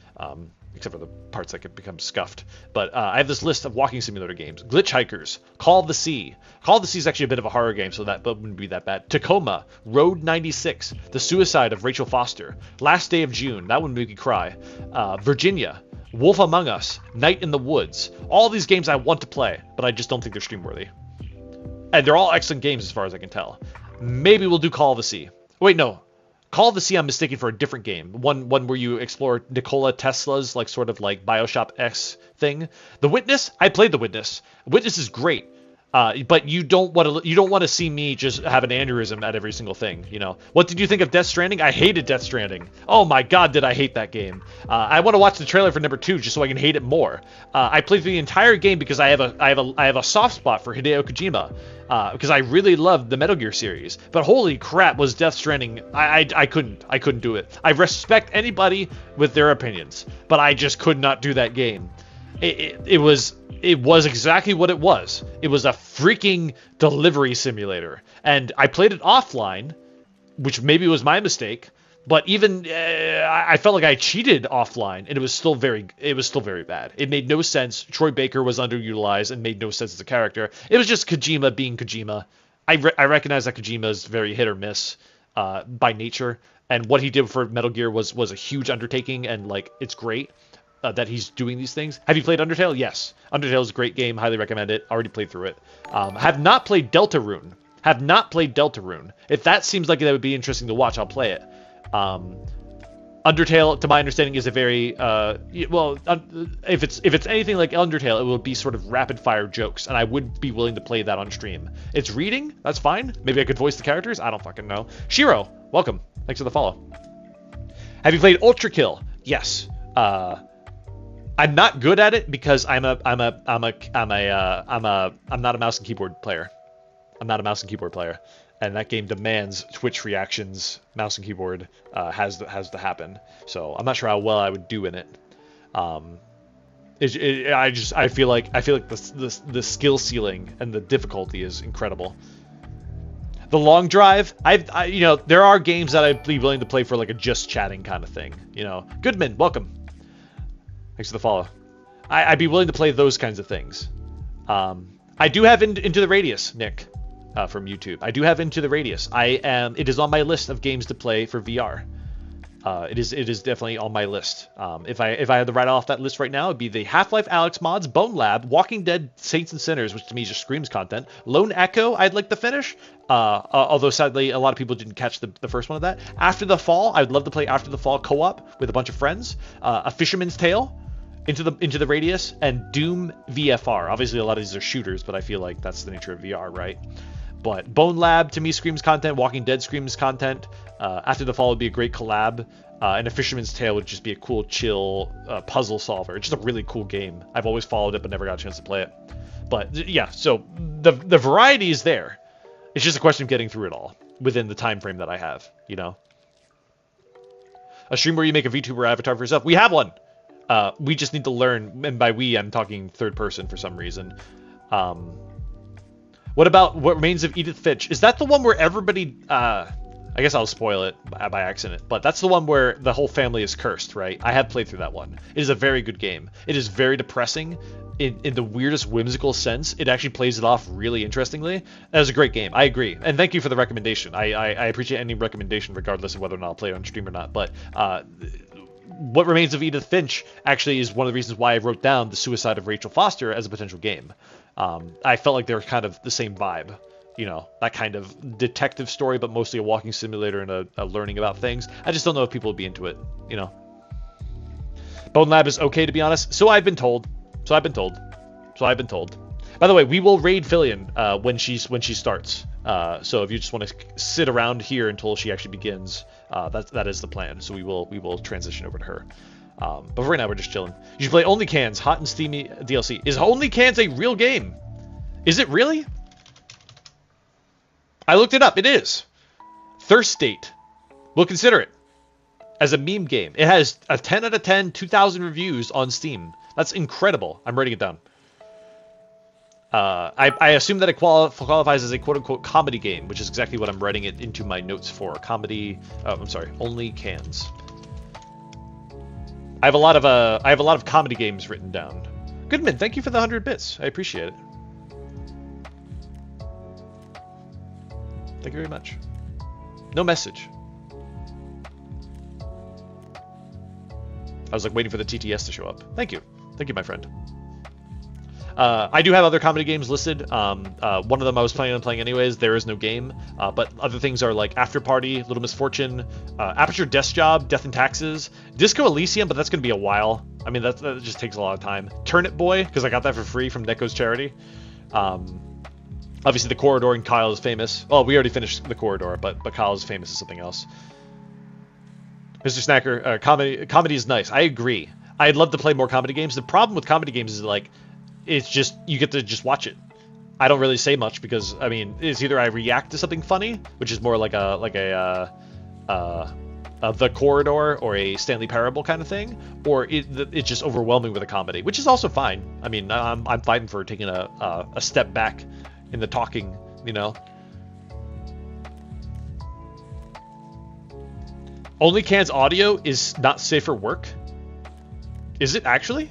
except for the parts that could become scuffed. But I have this list of walking simulator games. Glitch Hikers, Call of the Sea. Call of the Sea is actually a bit of a horror game, so that wouldn't be that bad. Tacoma, Road 96, The Suicide of Rachel Foster, Last Day of June, that would make me cry. Virginia, Wolf Among Us, Night in the Woods. All these games I want to play, but I just don't think they're stream worthy. And they're all excellent games as far as I can tell. Maybe we'll do Call of the Sea. Wait, no. Call of the Sea I'm mistaken for a different game. One where you explore Nikola Tesla's sort of BioShock X thing. The Witness, I played The Witness. Witness is great. But you don't want to see me just have an aneurysm at every single thing, you know. What did you think of Death Stranding? I hated Death Stranding. Oh my god, did I hate that game. I want to watch the trailer for number 2 just so I can hate it more. I played through the entire game because I have a soft spot for Hideo Kojima. Because I really loved the Metal Gear series. But holy crap, was Death Stranding. I couldn't do it. I respect anybody with their opinions, but I just could not do that game. It was exactly what it was. It was a freaking delivery simulator. And I played it offline, which maybe was my mistake, but even I felt like I cheated offline, and it was still very bad. It made no sense. Troy Baker was underutilized and made no sense as a character. It was just Kojima being Kojima. I recognize that Kojima is very hit or miss by nature, and what he did for Metal Gear was a huge undertaking, and it's great. That he's doing these things. Have you played Undertale? Yes. Undertale is a great game. Highly recommend it. Already played through it. Have not played Deltarune. If that seems like that would be interesting to watch, I'll play it. Undertale, to my understanding, is a very if it's anything like Undertale, it will be sort of rapid fire jokes, and I would be willing to play that on stream. It's reading. That's fine. Maybe I could voice the characters. I don't fucking know. Shiro, welcome. Thanks for the follow. Have you played Ultra Kill? Yes. I'm not good at it because I'm not a mouse and keyboard player. And that game demands Twitch reactions. Mouse and keyboard has to happen. So I'm not sure how well I would do in it. I feel like the skill ceiling and the difficulty is incredible. The Long Drive, there are games that I'd be willing to play for a just chatting kind of thing. Goodman, welcome. Thanks for the follow. I'd be willing to play those kinds of things. I do have Into the Radius, Nick, from YouTube. I do have Into the Radius. It is on my list of games to play for VR. It is definitely on my list. If I had to write off that list right now, it'd be the Half-Life Alyx mods, Bone Lab, Walking Dead, Saints and Sinners, which to me just screams content. Lone Echo, I'd like to finish. Although sadly, a lot of people didn't catch the first one of that. After the Fall, I'd love to play After the Fall co-op with a bunch of friends. A Fisherman's Tale, Into the Radius, and Doom VFR. Obviously, a lot of these are shooters, but I feel like that's the nature of VR, right? But Bone Lab to me screams content. Walking Dead screams content. After the Fall would be a great collab. And A Fisherman's Tale would just be a cool, chill puzzle solver. It's just a really cool game. I've always followed it, but never got a chance to play it. But yeah, so the variety is there. It's just a question of getting through it all within the time frame that I have, A stream where you make a VTuber avatar for yourself. We have one. We just need to learn, and by we, I'm talking third person for some reason. What about What Remains of Edith Finch? Is that the one where everybody I guess I'll spoil it by accident, but that's the one where the whole family is cursed, right? I have played through that one. It is a very good game. It is very depressing in the weirdest whimsical sense. It actually plays it off really interestingly. That was a great game. I agree. And thank you for the recommendation. I appreciate any recommendation regardless of whether or not I'll play it on stream or not. But What Remains of Edith Finch actually is one of the reasons why I wrote down The Suicide of Rachel Foster as a potential game. I felt like they were kind of the same vibe. You know, that kind of detective story, but mostly a walking simulator and a learning about things. I just don't know if people would be into it, you know. Bone Lab is okay, to be honest. So I've been told. By the way, we will raid Fillion when she starts. So if you just want to sit around here until she actually begins, that is the plan. So we will transition over to her. But for right now, we're just chilling. You should play Only Cans, hot and steamy DLC. Is Only Cans a real game? Is it really? I looked it up. It is. Thirst State. We'll consider it as a meme game. It has a 10 out of 10, 2,000 reviews on Steam. That's incredible. I'm writing it down. I assume that it qualifies as a quote-unquote comedy game, which is exactly what I'm writing it into my notes for. Comedy. Oh, I'm sorry. Only Cans. I have a lot of comedy games written down. Goodman, thank you for the 100 bits. I appreciate it. Thank you very much. No message. I was like waiting for the TTS to show up. Thank you. Thank you, my friend. I do have other comedy games listed. One of them I was planning on playing anyways. There Is No Game. But other things are like After Party, Little Misfortune, Aperture Desk Job, Death and Taxes, Disco Elysium, but that's going to be a while. I mean, that just takes a lot of time. Turnip Boy, because I got that for free from Neko's charity. Obviously, The Corridor and Kyle is famous. Well, we already finished The Corridor, but Kyle is famous as something else. Mr. Snacker, comedy is nice. I agree. I'd love to play more comedy games. The problem with comedy games is like, it's just, you get to just watch it. I don't really say much because, I mean, it's either I react to something funny, which is more like The Corridor or a Stanley Parable kind of thing, or it's just overwhelming with a comedy, which is also fine. I mean, I'm fighting for taking a step back in the talking, you know. Only Cans audio is not safe for work. Is it actually?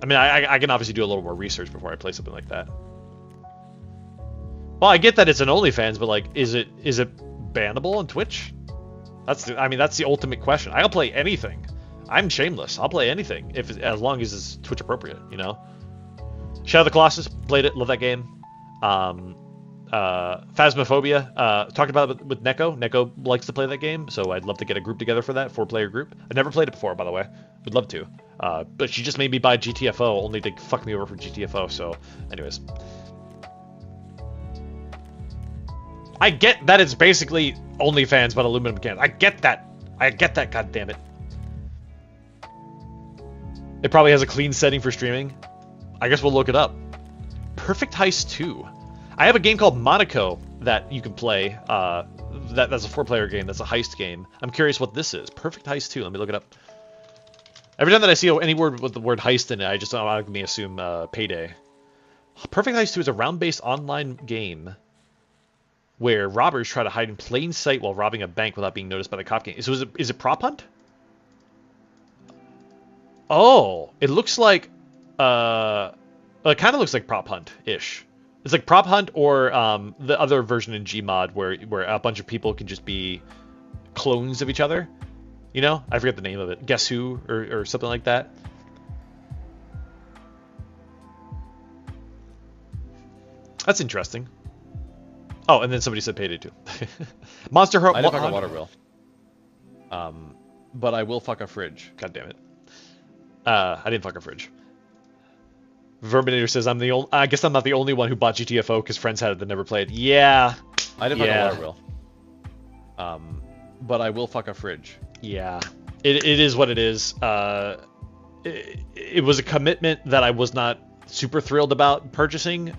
I mean, I can obviously do a little more research before I play something like that. Well, I get that it's an OnlyFans, but like, is it bannable on Twitch? That's the ultimate question. I'll play anything. I'm shameless. I'll play anything as long as it's Twitch appropriate, you know. Shadow of the Colossus, played it, love that game. Phasmophobia, talked about it with Neko. Neko likes to play that game, so I'd love to get a group together for that, 4-player group. I've never played it before, by the way. Would love to. But she just made me buy GTFO, only to fuck me over for GTFO, so anyways. I get that it's basically OnlyFans but aluminum cans. I get that, god damn it. It probably has a clean setting for streaming. I guess we'll look it up. Perfect Heist 2. I have a game called Monaco that you can play. That's a 4-player game. That's a heist game. I'm curious what this is. Perfect Heist 2. Let me look it up. Every time that I see any word with the word heist in it, I just automatically assume Payday. Perfect Heist 2 is a round-based online game where robbers try to hide in plain sight while robbing a bank without being noticed by the cop gang. So is it Prop Hunt? Oh, it looks like, it kind of looks like Prop Hunt-ish. It's like Prop Hunt or the other version in Gmod where a bunch of people can just be clones of each other. You know? I forget the name of it. Guess Who or something like that. That's interesting. Oh, and then somebody said Payday 2. Monster Hunter. I didn't fuck a water wheel. But I will fuck a fridge. God damn it. I didn't fuck a fridge. Verminator says I guess I'm not the only one who bought GTFO because friends had it that never played. Yeah. I didn't fuck a water wheel. But I will fuck a fridge. Yeah. It is what it is. It was a commitment that I was not super thrilled about purchasing.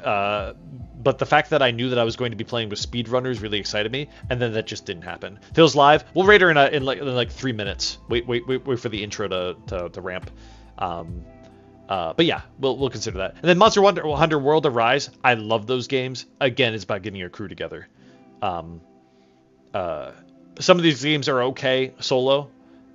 But the fact that I knew that I was going to be playing with speedrunners really excited me, and then that just didn't happen. Phil's live. We'll rate her in like 3 minutes. Wait for the intro to ramp. But yeah, we'll consider that. And then Monster Hunter World of Rise. I love those games. Again, it's about getting your crew together. Some of these games are okay solo.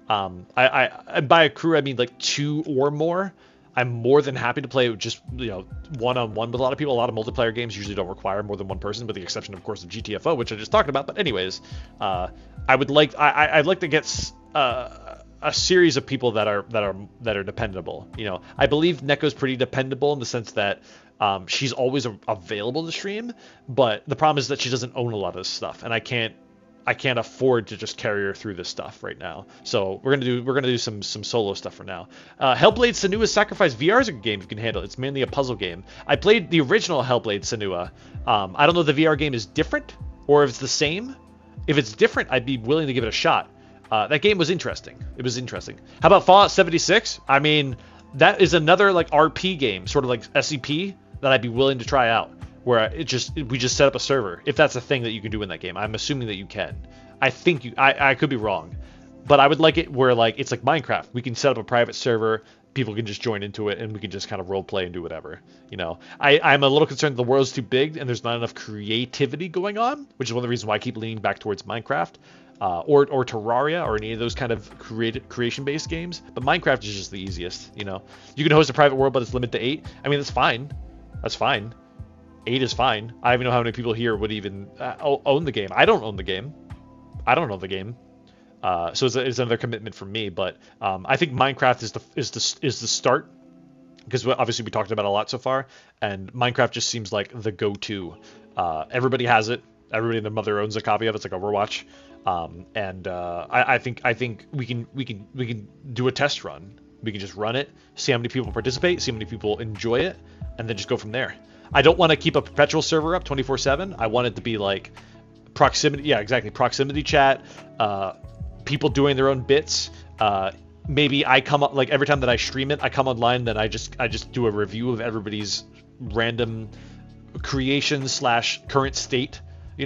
I by a crew I mean like 2 or more. I'm more than happy to play just one-on-one with a lot of people. A lot of multiplayer games usually don't require more than one person, with the exception, of course, of GTFO, which I just talked about. But anyways, I'd like to get a series of people that are dependable. I believe Neko's pretty dependable in the sense that she's always available to stream, but the problem is that she doesn't own a lot of this stuff, and I can't afford to just carry her through this stuff right now. So we're gonna do some solo stuff for now. Hellblade: Senua's Sacrifice VR is a game you can handle. It's mainly a puzzle game. I played the original Hellblade: Senua. I don't know if the VR game is different or if it's the same. If it's different, I'd be willing to give it a shot. That game was interesting. It was interesting. How about Fallout 76? I mean, that is another like RP game, sort of like SCP, that I'd be willing to try out. Where we just set up a server, if that's a thing that you can do in that game. I'm assuming that you can. I think I could be wrong, but I would like it where like it's like Minecraft. We can set up a private server, people can just join into it, and we can just kind of role play and do whatever. I'm a little concerned the world's too big and there's not enough creativity going on, which is one of the reasons why I keep leaning back towards Minecraft, or Terraria, or any of those kind of creation-based games. But Minecraft is just the easiest. You can host a private world, but it's limited to 8. I mean, that's fine. That's fine. 8 is fine. I don't even know how many people here would even own the game. I don't own the game. So it's another commitment for me. But I think Minecraft is the start, because obviously we talked about it a lot so far, and Minecraft just seems like the go-to. Everybody has it. Everybody and their mother owns a copy of it. It's like Overwatch. I think we can do a test run. We can just run it, see how many people participate, see how many people enjoy it, and then just go from there. I don't want to keep a perpetual server up 24/7. I want it to be like proximity. Yeah, exactly. Proximity chat. People doing their own bits. Maybe I come up, like every time that I stream it, I come online, then I just do a review of everybody's random creation / current state. I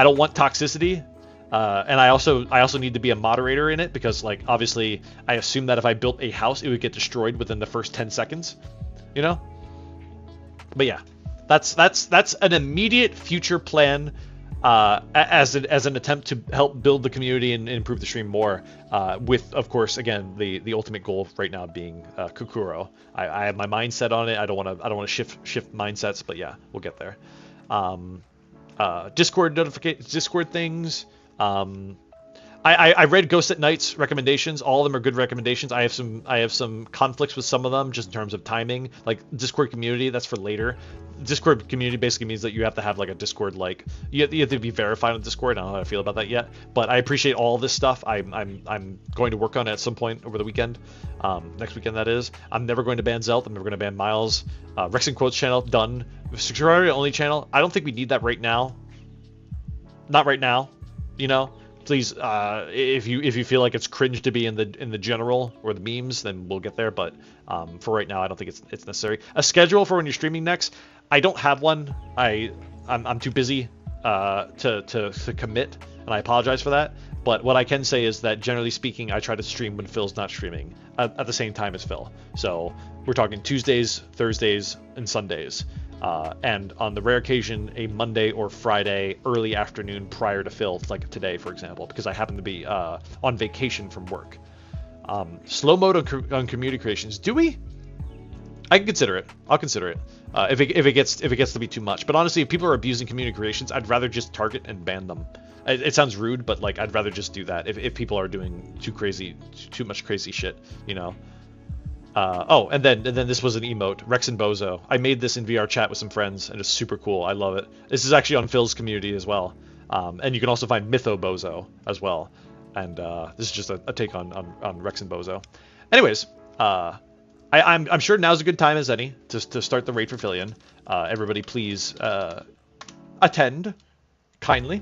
don't want toxicity. And I also need to be a moderator in it, because like obviously I assume that if I built a house, it would get destroyed within the first 10 seconds. But yeah, that's an immediate future plan, as an attempt to help build the community and improve the stream more. With, of course, again, the ultimate goal right now being Kokuro. I have my mindset on it. I don't want to shift mindsets, but yeah, we'll get there. Discord things. I read Ghost at Night's recommendations. All of them are good recommendations. I have some conflicts with some of them, just in terms of timing. Like Discord community, that's for later. Discord community basically means that you have to have like a Discord, like you have to be verified on Discord. I don't know how I feel about that yet, but I appreciate all this stuff. I'm going to work on it at some point over the weekend, next weekend that is. I'm never going to ban Zelt. I'm never going to ban Miles. Rekson Quotes channel done. Security only channel. I don't think we need that right now. Not right now, Please, if you feel like it's cringe to be in the general or the memes, then we'll get there. But for right now, I don't think it's necessary. A schedule for when you're streaming next? I don't have one. I'm too busy to commit, and I apologize for that. But what I can say is that generally speaking, I try to stream when Phil's not streaming at the same time as Phil. So we're talking Tuesdays, Thursdays, and Sundays. And on the rare occasion, a Monday or Friday early afternoon prior to Phil, like today, for example, because I happen to be on vacation from work. Slow mode on community creations. Do we? I can consider it. I'll consider it. If it gets to be too much. But honestly, if people are abusing community creations, I'd rather just target and ban them. It sounds rude, but like I'd rather just do that if people are doing too much crazy shit, and then this was an emote, Rekson Bozo. I made this in VR chat with some friends, and it's super cool. I love it. This is actually on Phil's community as well. And you can also find Mytho Bozo as well. And this is just a take on Rekson Bozo. Anyways, I'm sure now's a good time as any to start the raid for Philian. Everybody please attend kindly.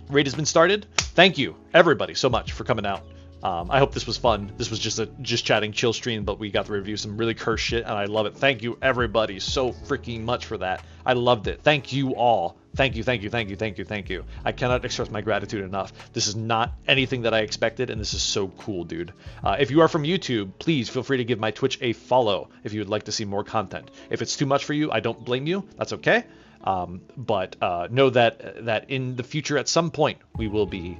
Raid has been started. Thank you everybody so much for coming out. I hope this was fun. This was just chatting chill stream, but we got to review some really cursed shit, and I love it. Thank you everybody so freaking much for that. I loved it. Thank you all Thank you, thank you, thank you, thank you, thank you. I cannot express my gratitude enough. This is not anything that I expected, and this is so cool, dude. If you are from YouTube, please feel free to give my Twitch a follow if you would like to see more content. If it's too much for you, I don't blame you. That's okay. But know that in the future, at some point, we will be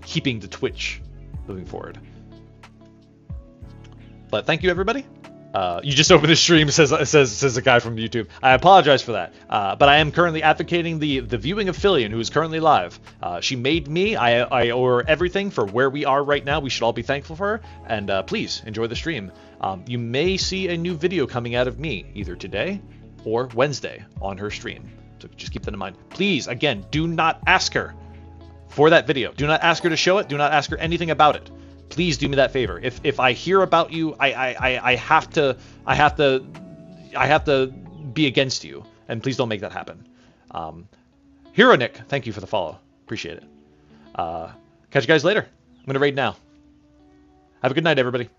keeping the Twitch moving forward. But thank you, everybody. You just opened the stream, says a guy from YouTube. I apologize for that. But I am currently advocating the viewing of Fillion, who is currently live. She made me. I owe her everything for where we are right now. We should all be thankful for her. And please enjoy the stream. You may see a new video coming out of me either today or Wednesday on her stream. So just keep that in mind. Please, again, do not ask her for that video. Do not ask her to show it. Do not ask her anything about it. Please do me that favor. If I hear about you, I have to be against you, and please don't make that happen. Hero Nick, thank you for the follow. Appreciate it. Catch you guys later. I'm gonna raid now. Have a good night, everybody.